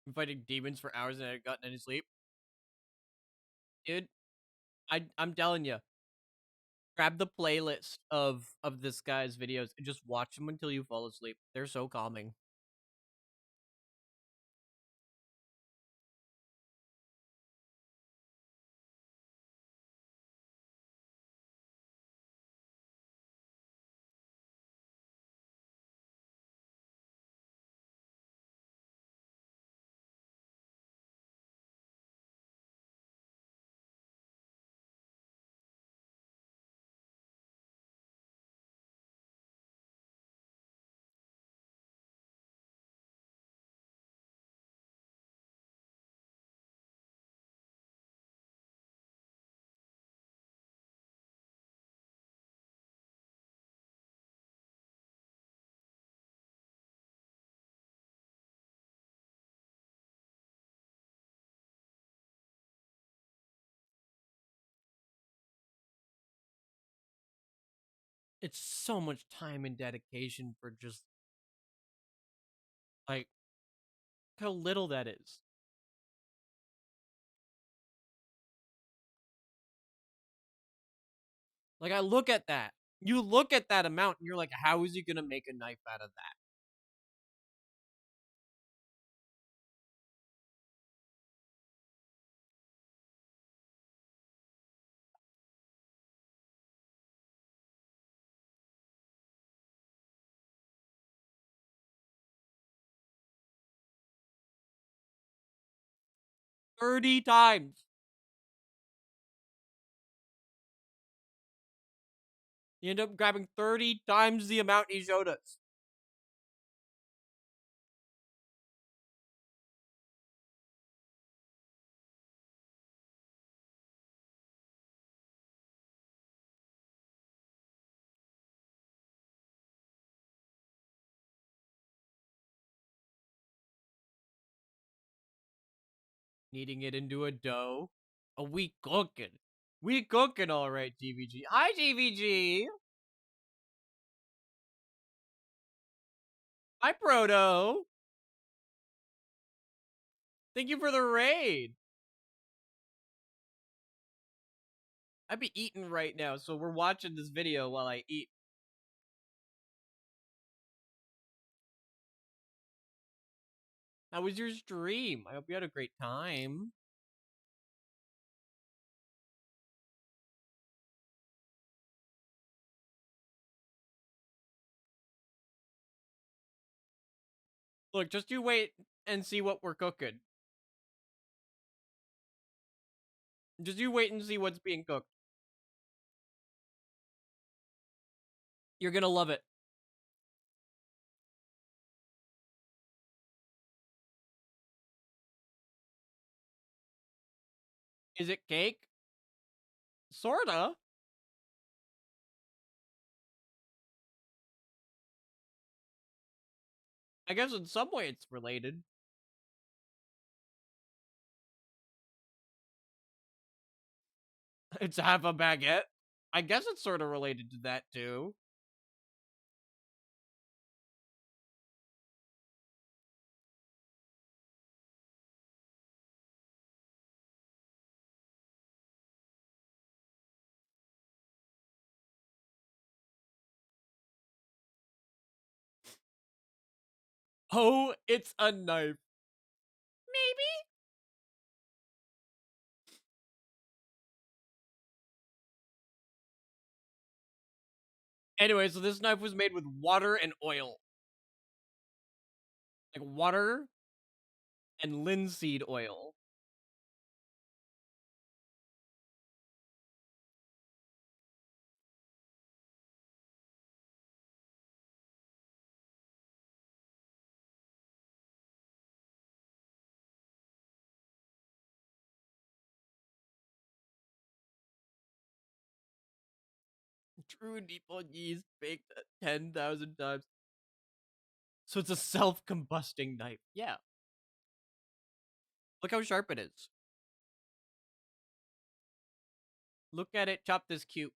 I'm fighting demons for hours and I haven't gotten any sleep. Dude, I'm telling you, grab the playlist of this guy's videos and just watch them until you fall asleep. They're so calming. It's so much time and dedication for just like how little that is. Like, I look at that. You look at that amount and you're like, how is he gonna make a knife out of that? $30. You end up grabbing 30 times the amount he showed us. Kneading it into a dough. Oh, we cooking. We cooking all right, TVG. Hi, TVG. Hi, Proto. Thank you for the raid. I'd be eating right now, so we're watching this video while I eat. How was your stream? I hope you had a great time. Look, just you wait and see what we're cooking. Just you wait and see what's being cooked. You're gonna love it. Is it cake? Sorta. I guess in some way it's related. It's half a baguette. I guess it's sort of related to that too. Oh, it's a knife. Maybe. Anyway, so this knife was made with water and oil. Like water and linseed oil. True Nippon yeast baked 10,000 times. So it's a self-combusting knife. Yeah. Look how sharp it is. Look at it chop this cute.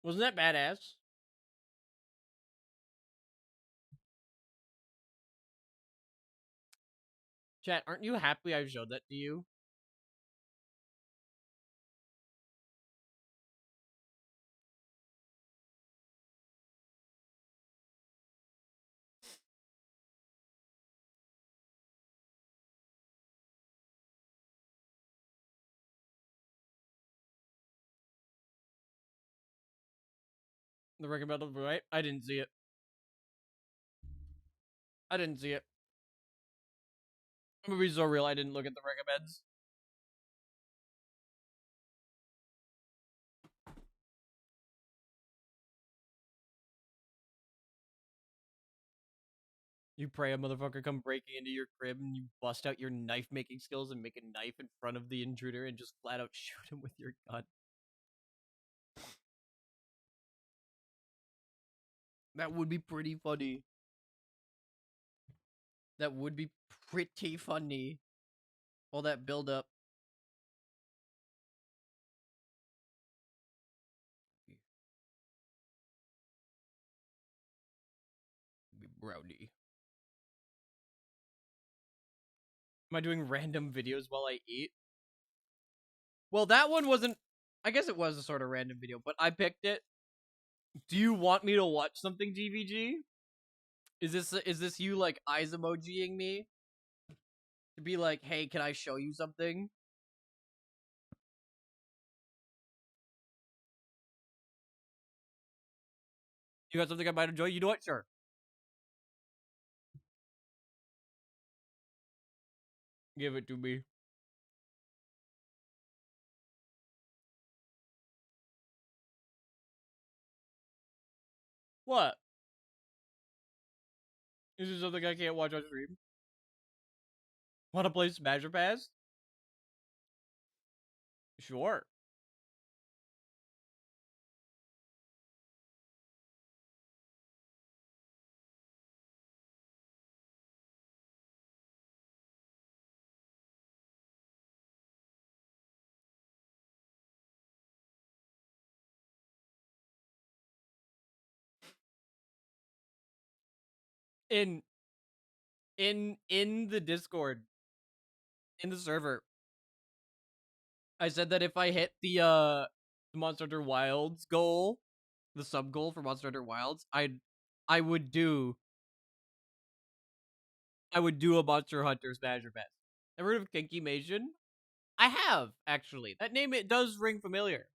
Wasn't that badass? Chat, aren't you happy I showed that to you? The recommended right? I didn't see it. I didn't see it. I'm gonna be so real, I didn't look at the recommends. You pray a motherfucker come breaking into your crib and you bust out your knife making skills and make a knife in front of the intruder and just flat out shoot him with your gun. That would be pretty funny. That would be pretty funny. All that build up. Brownie. Am I doing random videos while I eat? Well, that one wasn't. I guess it was a sort of random video, but I picked it. Do you want me to watch something, GVG? Is this you like eyes emojiing me to be like, hey, can I show you something? You got something I might enjoy? You know what? Sure. Give it to me. What? Is this something I can't watch on stream? Want to play Smasher Pass? Sure. In in the Discord, in the server, I said that if I hit the Monster Hunter Wilds goal, the sub goal for Monster Hunter Wilds, I would do a Monster Hunter Smasher Pass. Ever heard of Kinky Mation? I have, actually. That name, it does ring familiar.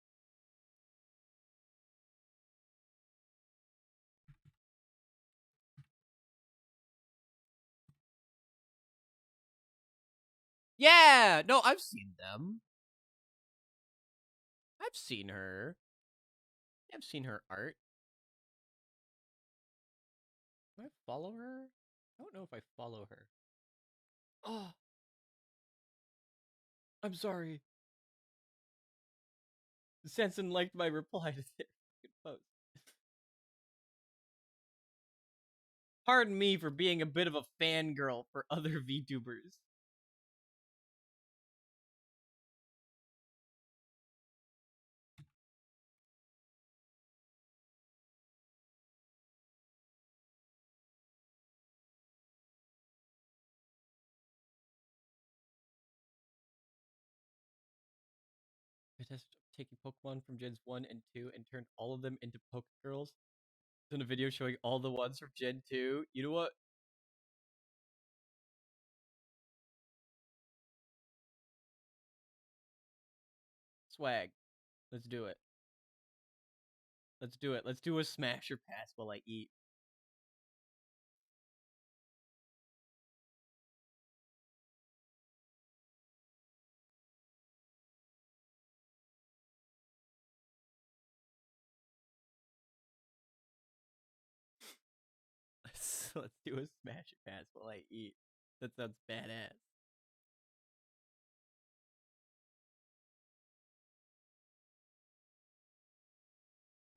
Yeah! No, I've seen them. I've seen her. I've seen her art. Do I follow her? I don't know if I follow her. Oh, I'm sorry. Sensen liked my reply to their post. Pardon me for being a bit of a fangirl for other VTubers. Bethesda taking Pokemon from Gens 1 and 2 and turned all of them into Pokegirls. Done a video showing all the ones from Gen 2. You know what? Swag. Let's do it. Let's do it. Let's do a Smasher Pass while I eat. Let's do a Smasher Pass while I eat. That sounds badass.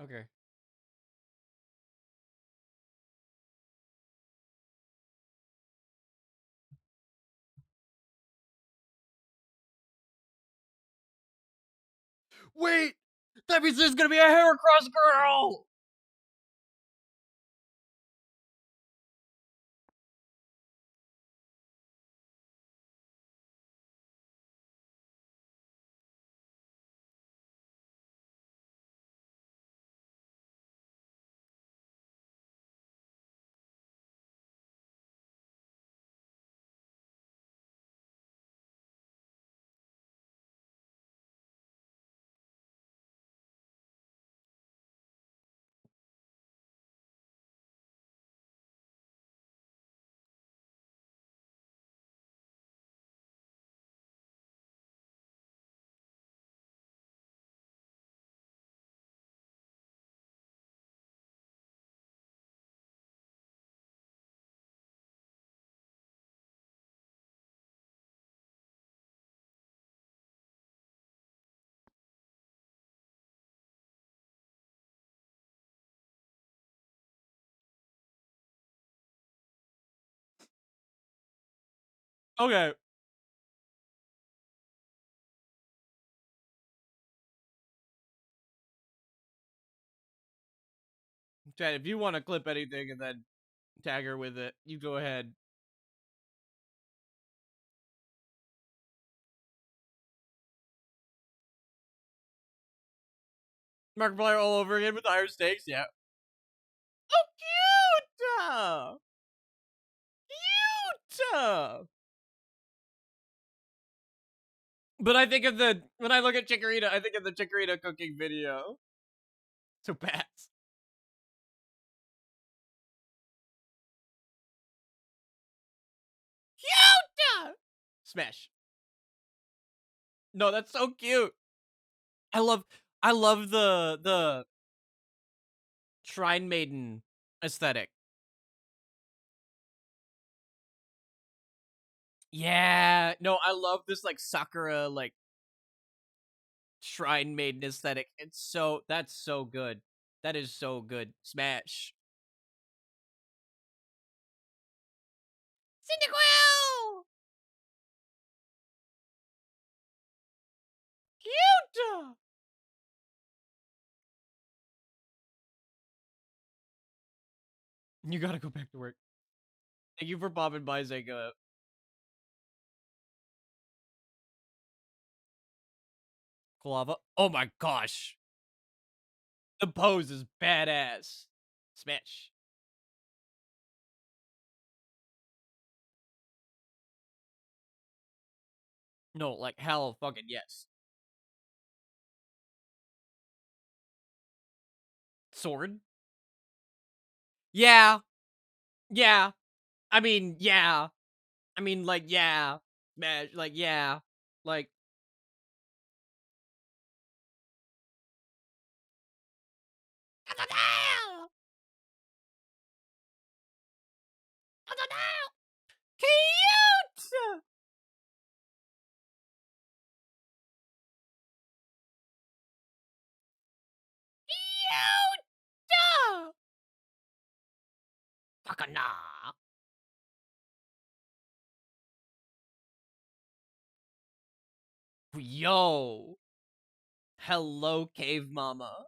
Okay. Wait! That means there's gonna be a Heracross girl! Okay. Chad, if you want to clip anything and then tag her with it, you go ahead. Markiplier all over again with higher stakes. Yeah. Oh, cute! Cute! But I think of when I look at Chikorita, I think of the Chikorita cooking video. So pass. Cute! Smash. No, that's so cute. I love the Shrine Maiden aesthetic. Yeah. No, I love this like Sakura like Shrine Maiden aesthetic. That's so good. That is so good. Smash. Cyndaquil! Cute! You gotta go back to work. Thank you for popping by, Zega. Kalava. Oh my gosh. The pose is badass. Smash. No, like hell fucking yes. Sword? Yeah. Yeah. I mean, yeah. I mean, like, yeah. Smash. Like, yeah. Like, cute! Cute! Takana. Yo. Hello, Cave Mama.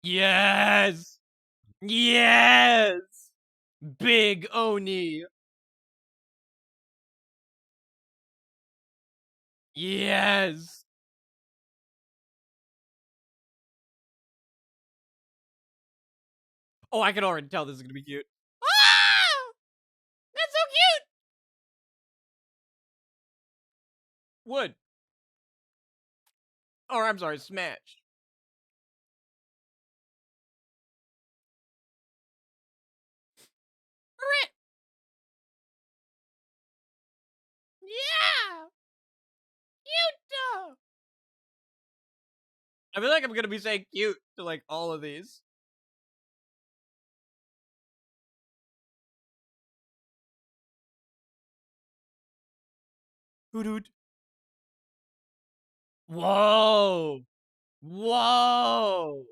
Yes! Yes! Big Oni. Yes! Oh, I can already tell this is gonna be cute. Ah! That's so cute! Wood. Or I'm sorry, Smash. Rip. Yeah! Cute! I feel like I'm gonna be saying cute to like all of these. Hoot hoot. Whoa! Whoa!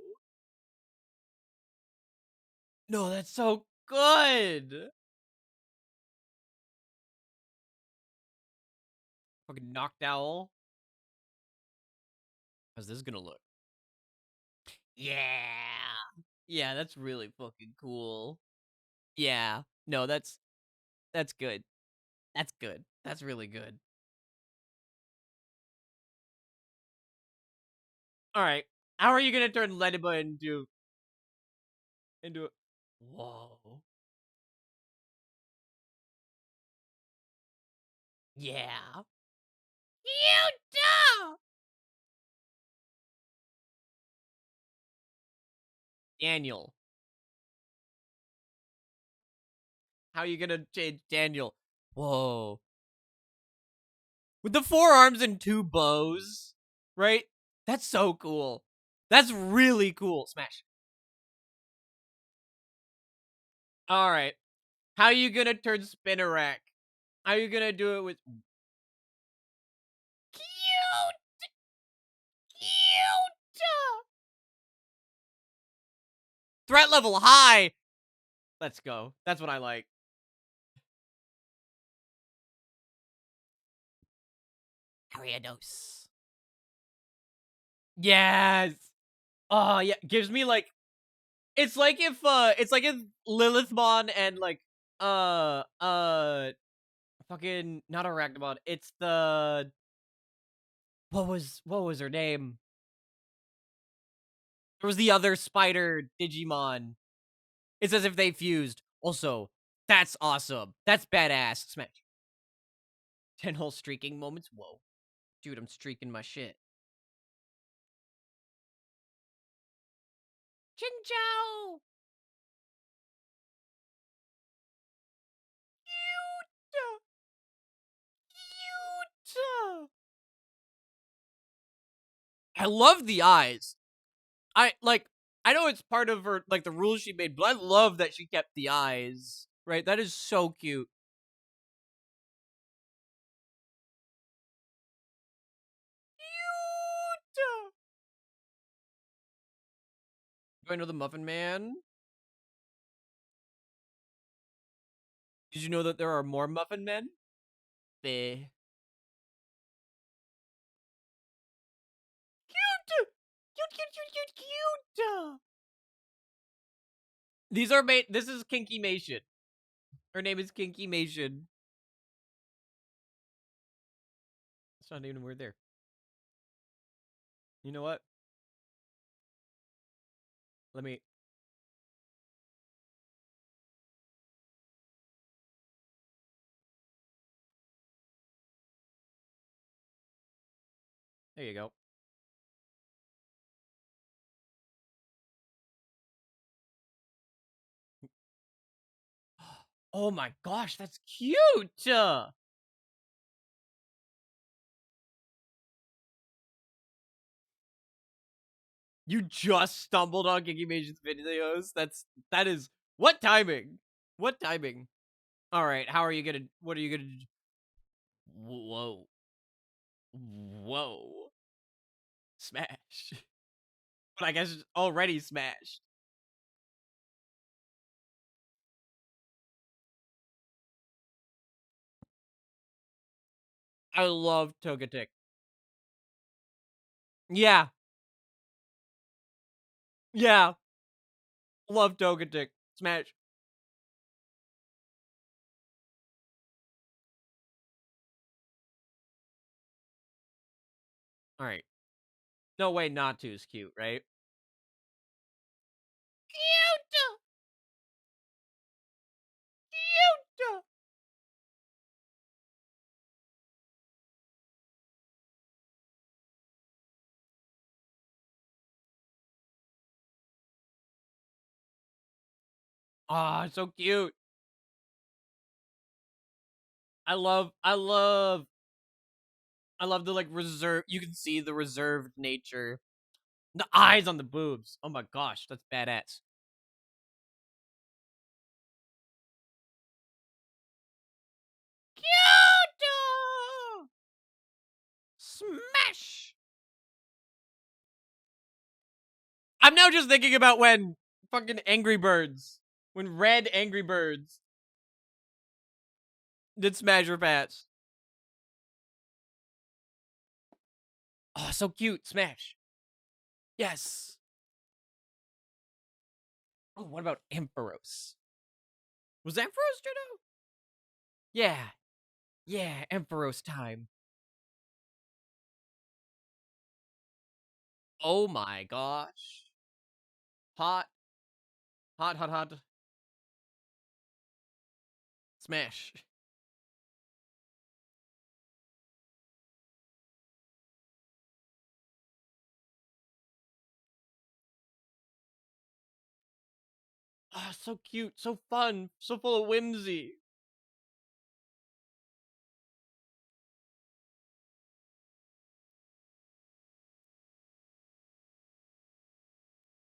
No, that's so good! Fucking knocked owl. How's this gonna look? Yeah! Yeah, that's really fucking cool. Yeah. No, that's good. That's good. That's really good. Alright. How are you gonna turn Lediba into a whoa. Yeah. You Daniel. How are you gonna change Daniel? Whoa. With the 4 arms and 2 bows, right? That's so cool. That's really cool. Smash. Alright. How are you gonna turn Spinnerack? How are you gonna do it with Threat level high. Let's go. That's what I like. Ariados. Yes. Oh yeah, gives me like it's like if Lilithmon and like fucking not Arachnamon. It's the what was her name? There was the other spider Digimon. It's as if they fused. Also, that's awesome. That's badass. Smash. 10 whole streaking moments. Whoa. Dude, I'm streaking my shit. Chinchou! Cute! Cute! I love the eyes. I know it's part of her like the rules she made, but I love that she kept the eyes. Right? That is so cute. Cute! Do I know the Muffin Man? Did you know that there are more Muffin Men? Cute! Cute, cute, cute, cute, cute! These are made. This is Kinky Mation. Her name is Kinky Mation. It's not even a word there. You know what? Let me. There you go. Oh my gosh, that's cute! You just stumbled on Kinky Mation's videos? That is. What timing? What timing? Alright, how are you gonna. What are you gonna do? Whoa. Whoa. Smash. But I guess it's already smashed. I love Togetic. Yeah. Yeah. Love Togetic. Smash. Alright. No way not to is cute, right? Cute! Cute! Ah, so cute. I love the like reserve. You can see the reserved nature. The eyes on the boobs. Oh my gosh, that's badass. Cute! Smash! I'm now just thinking about when fucking Angry Birds, when Red Angry Birds did Smash or Pass. Oh, so cute. Smash. Yes. Oh, what about Ampharos? Was Ampharos Judo? Yeah. Yeah, Ampharos time. Oh my gosh. Hot. Hot, hot, hot. Smash. Ah, so cute, so fun, so full of whimsy.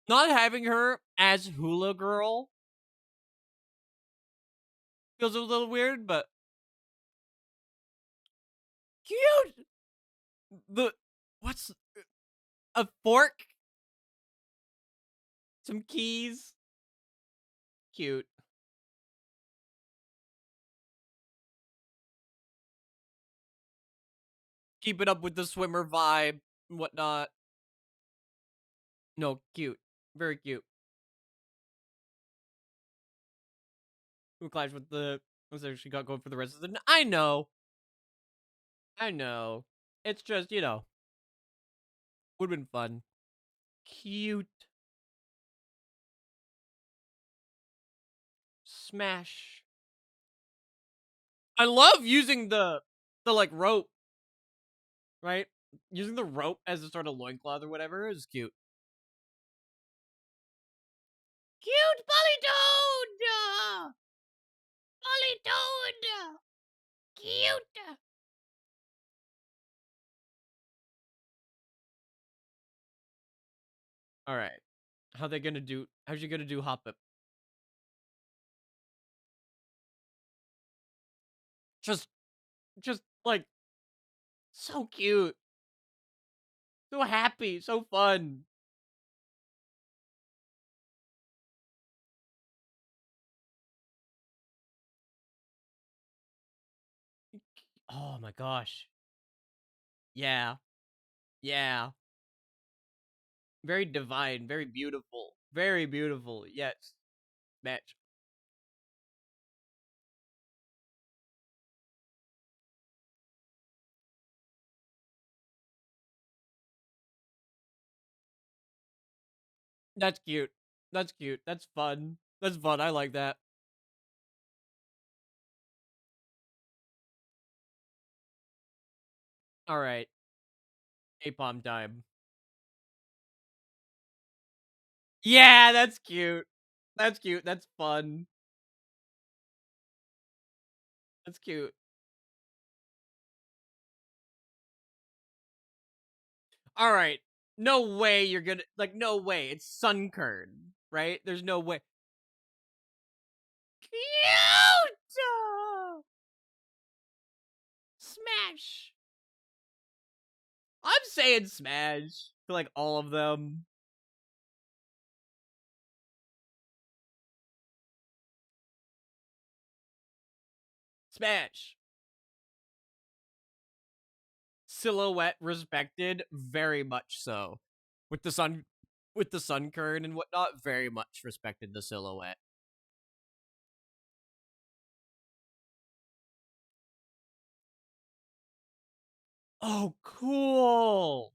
Not having her as Hula Girl feels a little weird, but cute. The what's A fork, some keys. Cute. Keep it up with the swimmer vibe and whatnot. No, cute. Very cute. Who clash with the what's she got going for the rest of the I know. I know. It's just, would've been fun. Cute. Smash. I love using the like rope, right? Using the rope as a sort of loincloth or whatever is cute. Cute Politoad! Politoad! Cute! Alright. How's she gonna do Hoppip? Just like, so cute. So happy, so fun. Oh my gosh. Yeah. Yeah. Very divine, very beautiful. Very beautiful. Yes. Match. That's cute. That's cute. That's fun. That's fun. I like that. All right. Apom time. Yeah, that's cute. That's cute. That's fun. That's cute. All right. No way you're gonna no way. It's Sunkern, right? There's no way. Cute. Smash. I'm saying smash for like all of them. Smash. Silhouette respected, very much so. With the sun current and whatnot, very much respected the silhouette. Oh, cool.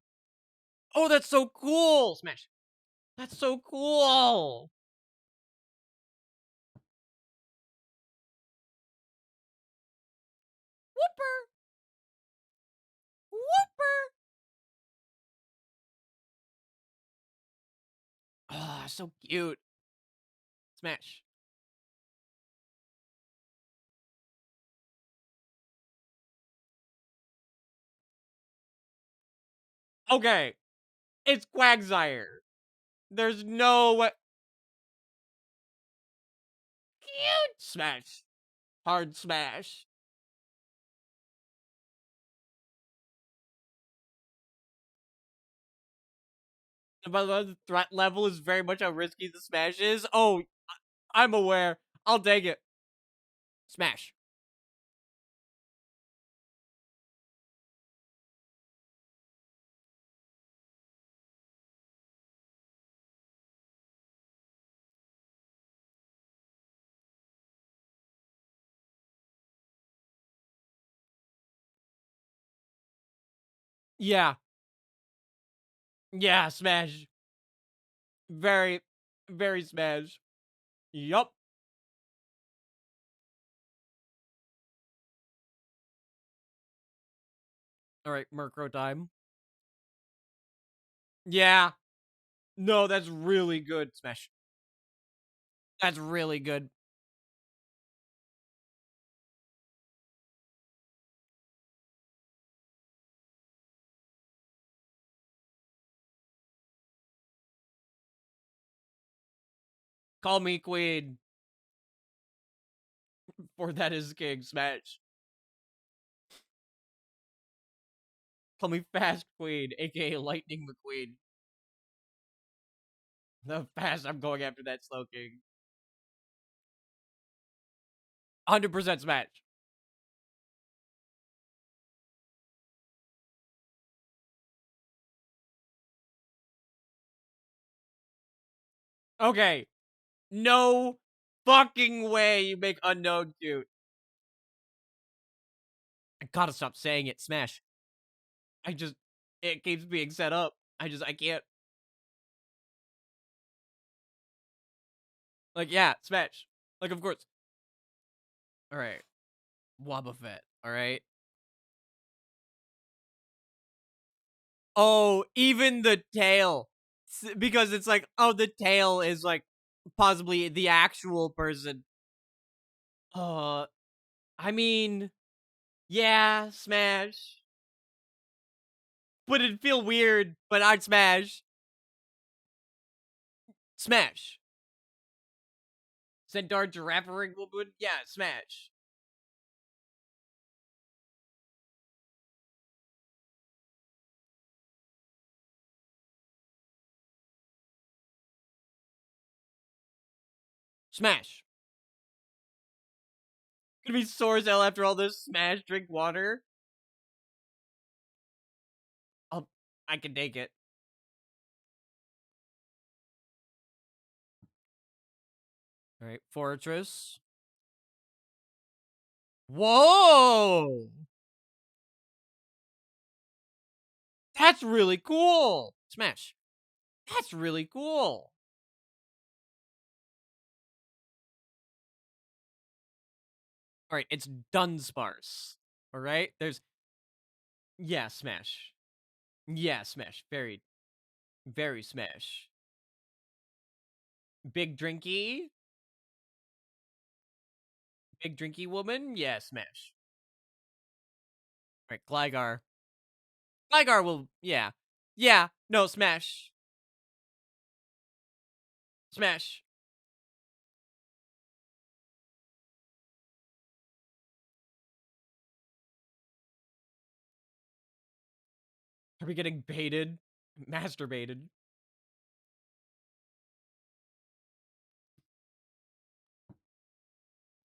Oh, that's so cool. Smash. That's so cool. Whooper. Whooper. Ah, oh, so cute. Smash. Okay. It's Quagsire. There's no way. Cute. Smash. Hard smash. But the threat level is very much how risky the smash is. Oh, I'm aware. I'll take it. Smash. Yeah. Yeah, smash. Very, very smash. Yup. Alright, Murkrow time. Yeah. No, that's really good. Smash. That's really good. Call me queen. For that is king. Smash. Call me fast queen, aka Lightning McQueen. The fast I'm going after that Slowking. 100% Smash. Okay. No fucking way you make Unknown cute. I gotta stop saying it. Smash. It keeps being set up. I can't. Like, yeah, Smash. Like, of course. Alright. Wobbuffet. Alright. Oh, even the tail. Because it's like, oh, the tail is like possibly the actual person. I mean, yeah, Smash. But it'd feel weird, but I'd Smash. Smash. Centaur Giraffe would, yeah, Smash. Smash. Gonna be sore as hell after all this. Smash, drink water. I'll, I can take it. Alright, Fortress. Whoa! That's really cool! Smash. That's really cool! Alright, it's Dunsparce. Alright? Yeah, Smash. Yeah, Smash. Very, very Smash. Big Drinky? Big Drinky Woman? Yeah, Smash. Alright, Gligar. Gligar will, yeah. Yeah, no, Smash. Smash. Are we getting baited? Masturbated.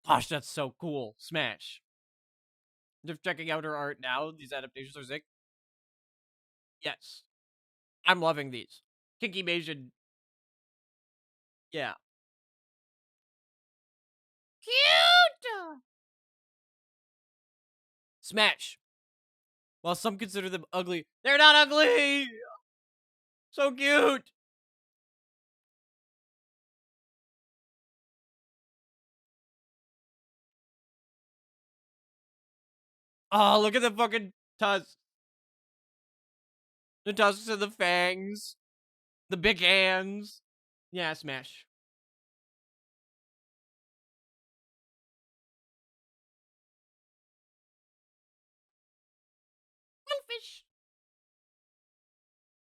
Gosh, that's so cool. Smash. Just checking out her art now. These adaptations are sick. Yes. I'm loving these. Kinky Mason. Yeah. Cute! Smash. While some consider them ugly, they're not ugly! So cute! Oh, look at the fucking tusks. The tusks and the fangs. The big hands. Yeah, Smash. One fish.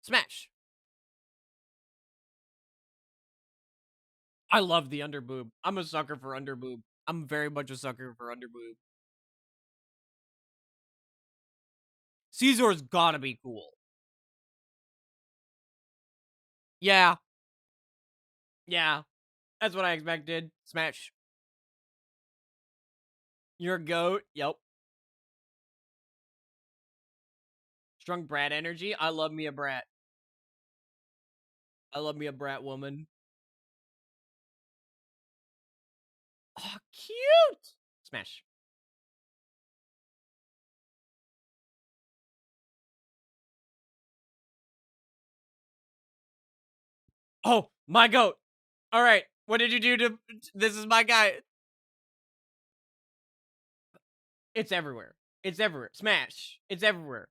Smash. I love the underboob. I'm a sucker for underboob. I'm very much a sucker for underboob. Caesar's gotta be cool. Yeah. Yeah. That's what I expected. Smash. You're a goat. Yep. Strong brat energy. I love me a brat. I love me a brat woman. Oh, cute. Smash. Oh, my goat. All right. What did you do to... This is my guy. It's everywhere. It's everywhere. Smash. It's everywhere.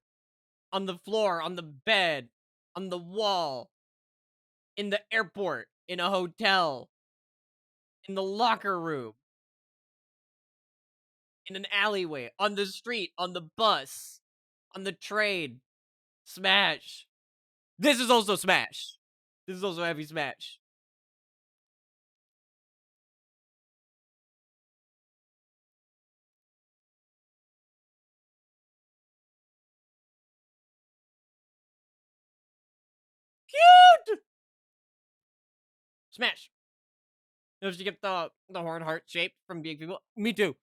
On the floor, on the bed, on the wall, in the airport, in a hotel, in the locker room, in an alleyway, on the street, on the bus, on the train. Smash. This is also Smash. This is also heavy Smash. Cute! Smash. Does she get the horn heart shape from being people? Me too.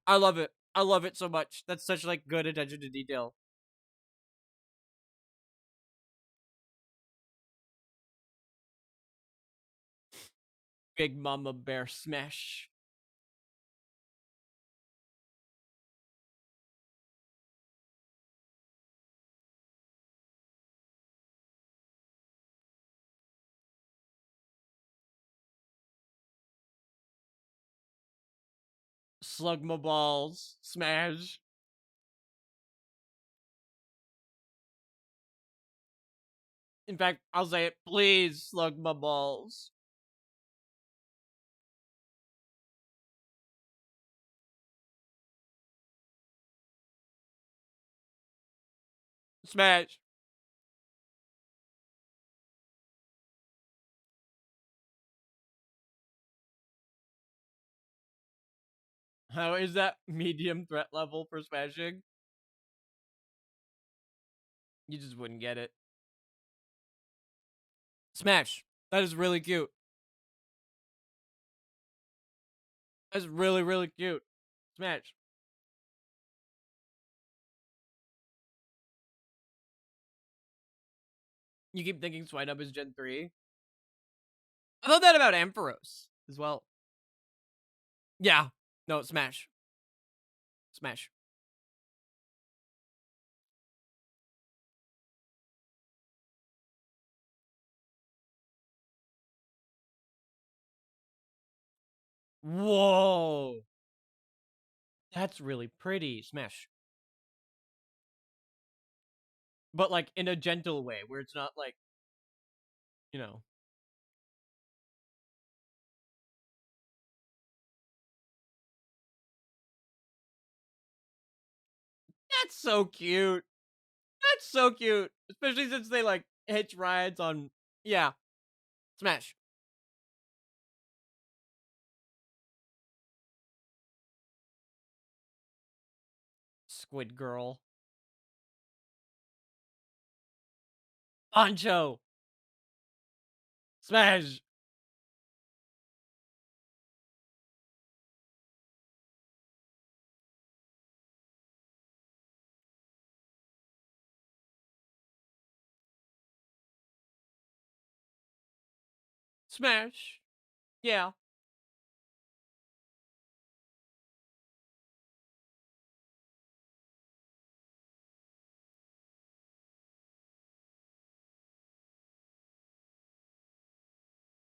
I love it. I love it so much. That's such like good attention to detail. Big Mama Bear smash. Slug my balls. Smash. In fact, I'll say it. Please slug my balls. Smash. How is that medium threat level for smashing? You just wouldn't get it. Smash. That is really cute. That's really, really cute. Smash. You keep thinking Swinub is Gen 3? I thought that about Ampharos as well. Yeah. No, Smash. Smash. Whoa. That's really pretty. Smash. But like in a gentle way where it's not like, you know. That's so cute. That's so cute. Especially since they like hitch rides on. Yeah. Smash. Squid Girl. Poncho. Smash. Smash. Yeah.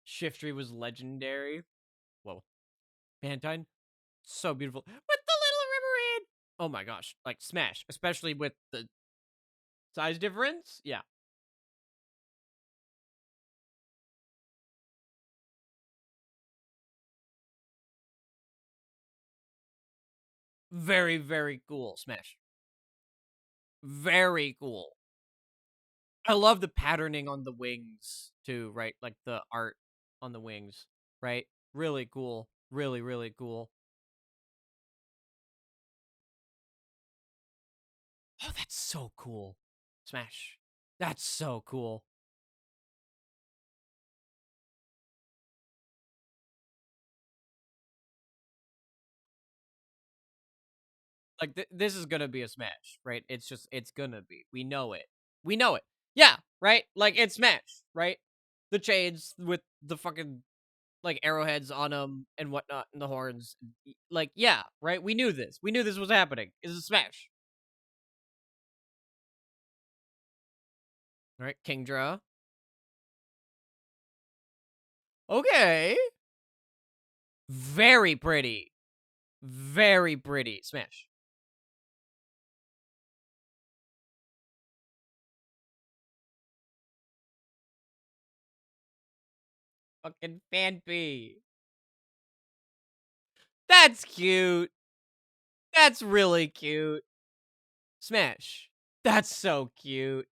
Shiftry was legendary. Whoa. Pantine. So beautiful. With the little river raid. Oh my gosh. Like Smash. Especially with the size difference. Yeah. Very, very cool. Smash. Very cool. I love the patterning on the wings too, right? Like the art on the wings, right? Really cool. Really, really cool. Oh, that's so cool. Smash. That's so cool. Like this is gonna be a smash, right? It's gonna be. We know it. We know it. Yeah, right. Like it's smash, right? The chains with the fucking like arrowheads on them and whatnot, and the horns. Like yeah, right. We knew this. We knew this was happening. It's a smash. All right, Kingdra. Okay. Very pretty. Very pretty. Smash. Fucking Fanpy. That's cute. That's really cute. Smash. That's so cute.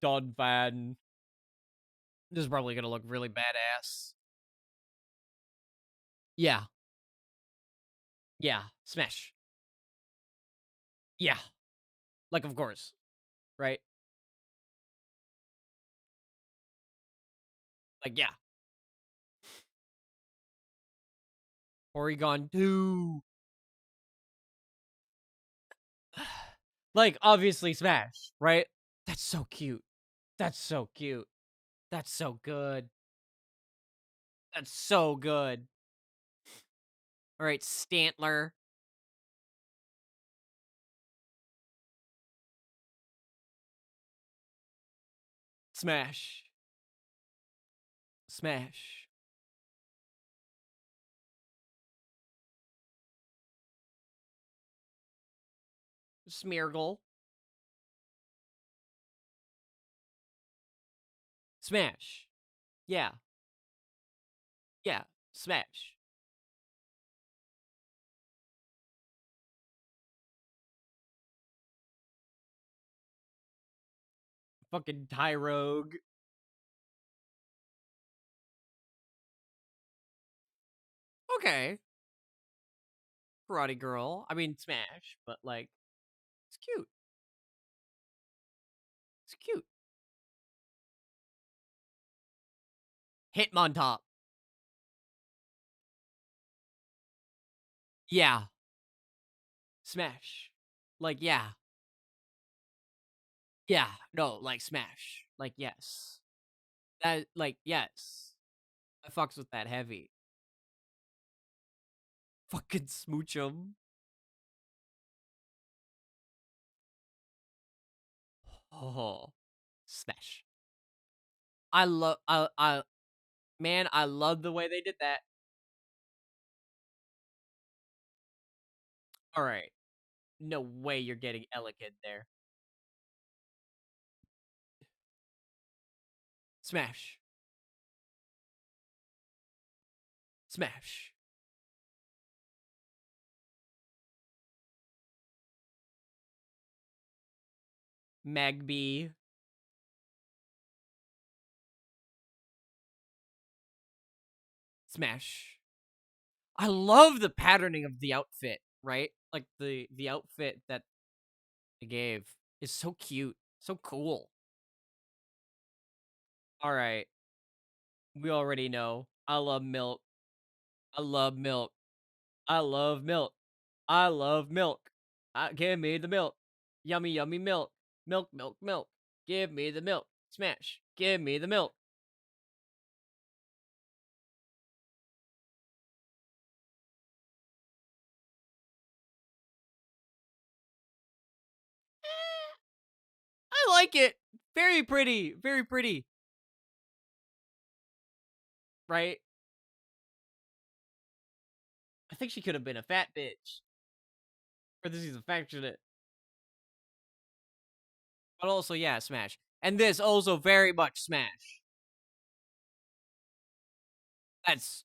Don Van. This is probably gonna look really badass. Yeah. Yeah. Smash. Yeah. Like, of course. Right? Like, yeah. Porygon 2. Like, obviously Smash, right? That's so cute. That's so cute. That's so good. That's so good. All right, Stantler. Smash. Smash. Smeargle. Smash. Yeah. Yeah. Smash. Fucking Tyrogue. Okay. Karate Girl. I mean, Smash, but like, it's cute. It's cute. Hitmontop. Yeah. Smash. Like, yeah. Yeah. No, like, Smash. Like, yes. That, like, yes. I fucks with that heavy. Fucking smooch 'em. Oh. Smash. Man, I love the way they did that. Alright. No way you're getting Elekid there. Smash. Smash. Magby. Smash. I love the patterning of the outfit, right? Like the outfit that they gave is so cute, so cool. All right, we already know. I love milk. I love milk. I love milk. I love milk. Give me the milk. Yummy, yummy milk. Milk, milk, milk. Give me the milk. Smash. Give me the milk. I like it. Very pretty. Very pretty. Right? I think she could have been a fat bitch. Or this is affectionate. But also, yeah, Smash. And this also very much Smash. That's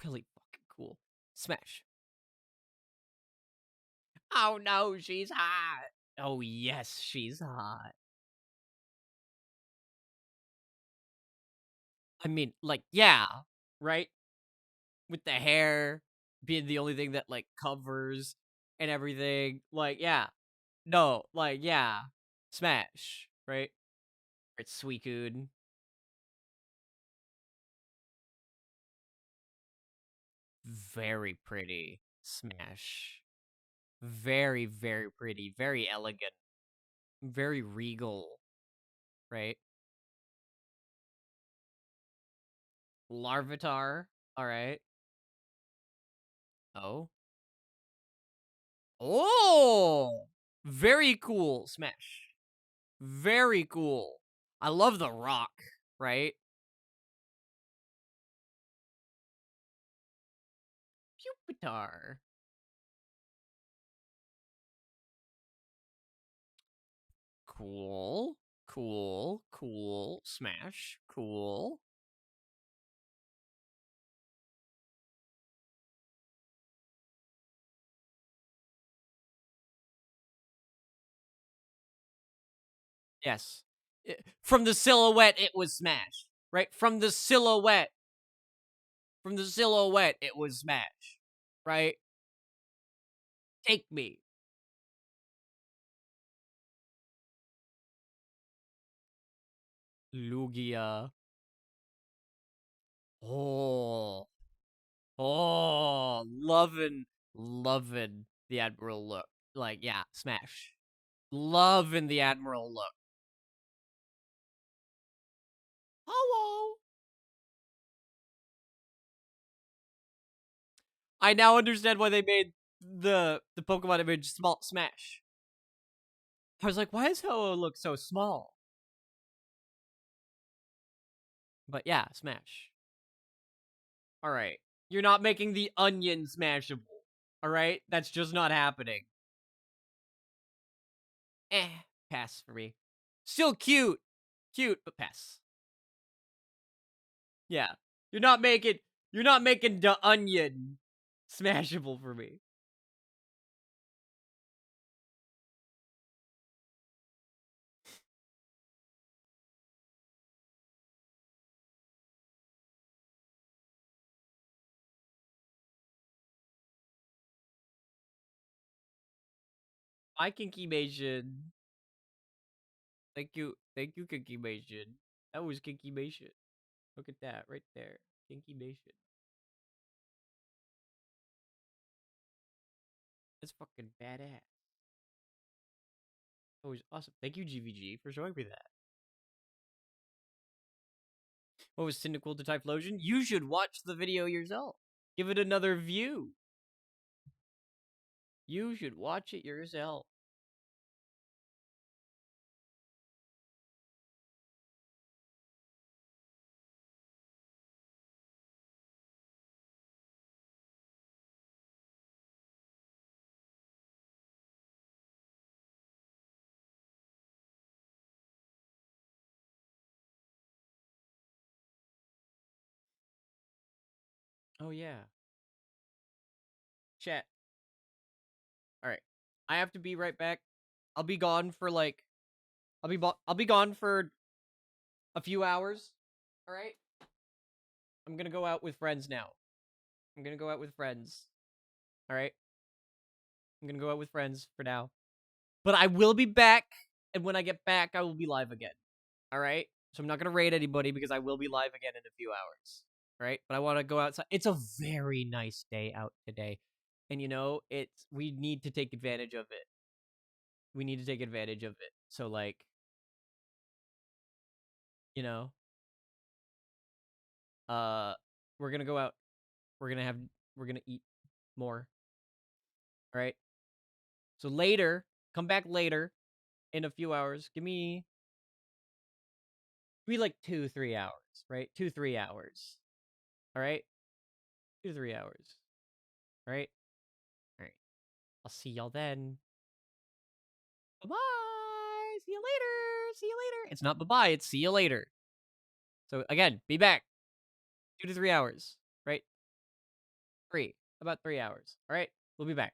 really fucking cool. Smash. Oh no, she's hot. Oh yes, she's hot. I mean, like, yeah, right? With the hair being the only thing that like covers and everything. Like, yeah. No, like, yeah. Smash, right? It's Suicune. Very pretty. Smash. Very, very pretty. Very elegant. Very regal, right? Larvitar. All right. Oh. Oh. Very cool. Smash. Very cool. I love the rock, right? Pupitar. Cool. Cool. Cool. Smash. Cool. Yes. From the silhouette, it was Smash. Right? From the silhouette. From the silhouette, it was Smash. Right? Take me. Lugia. loving the Admiral look. Like, yeah, smash. Loving the Admiral look. Hello. I now understand why they made the Pokemon image small smash. I was like, why does Ho-Oh look so small? But yeah, smash. Alright. You're not making the onion smashable. Alright? That's just not happening. Pass for me. Still cute. Cute, but pass. Yeah. You're not making the onion smashable for me. My Kinky Mation. Thank you, Kinky Mation. That was Kinky Mation. Look at that right there. Kinky Mation. That's fucking badass. That was awesome. Thank you, GVG, for showing me that. What was Cynical to Typhlosion? You should watch the video yourself. Give it another view. You should watch it yourself. Oh yeah. Chat. Alright. I have to be right back. I'll be gone for like I'll be gone for a few hours. Alright? I'm gonna go out with friends now. I'm gonna go out with friends. Alright? I'm gonna go out with friends for now. But I will be back, and when I get back, I will be live again. Alright? So I'm not gonna raid anybody because I will be live again in a few hours. Right? But I wanna go outside. It's a very nice day out today. And you know, we need to take advantage of it. We need to take advantage of it. So like, you know, we're gonna go out. We're gonna eat more. Alright? So later, come back later in a few hours. Give me like 2-3 hours, right? 2-3 hours. All right? 2-3 hours. All right? All right. I'll see y'all then. Bye-bye. See you later. See you later. It's not bye-bye, it's see you later. So again, be back. 2 to 3 hours, right? About 3 hours. All right? We'll be back.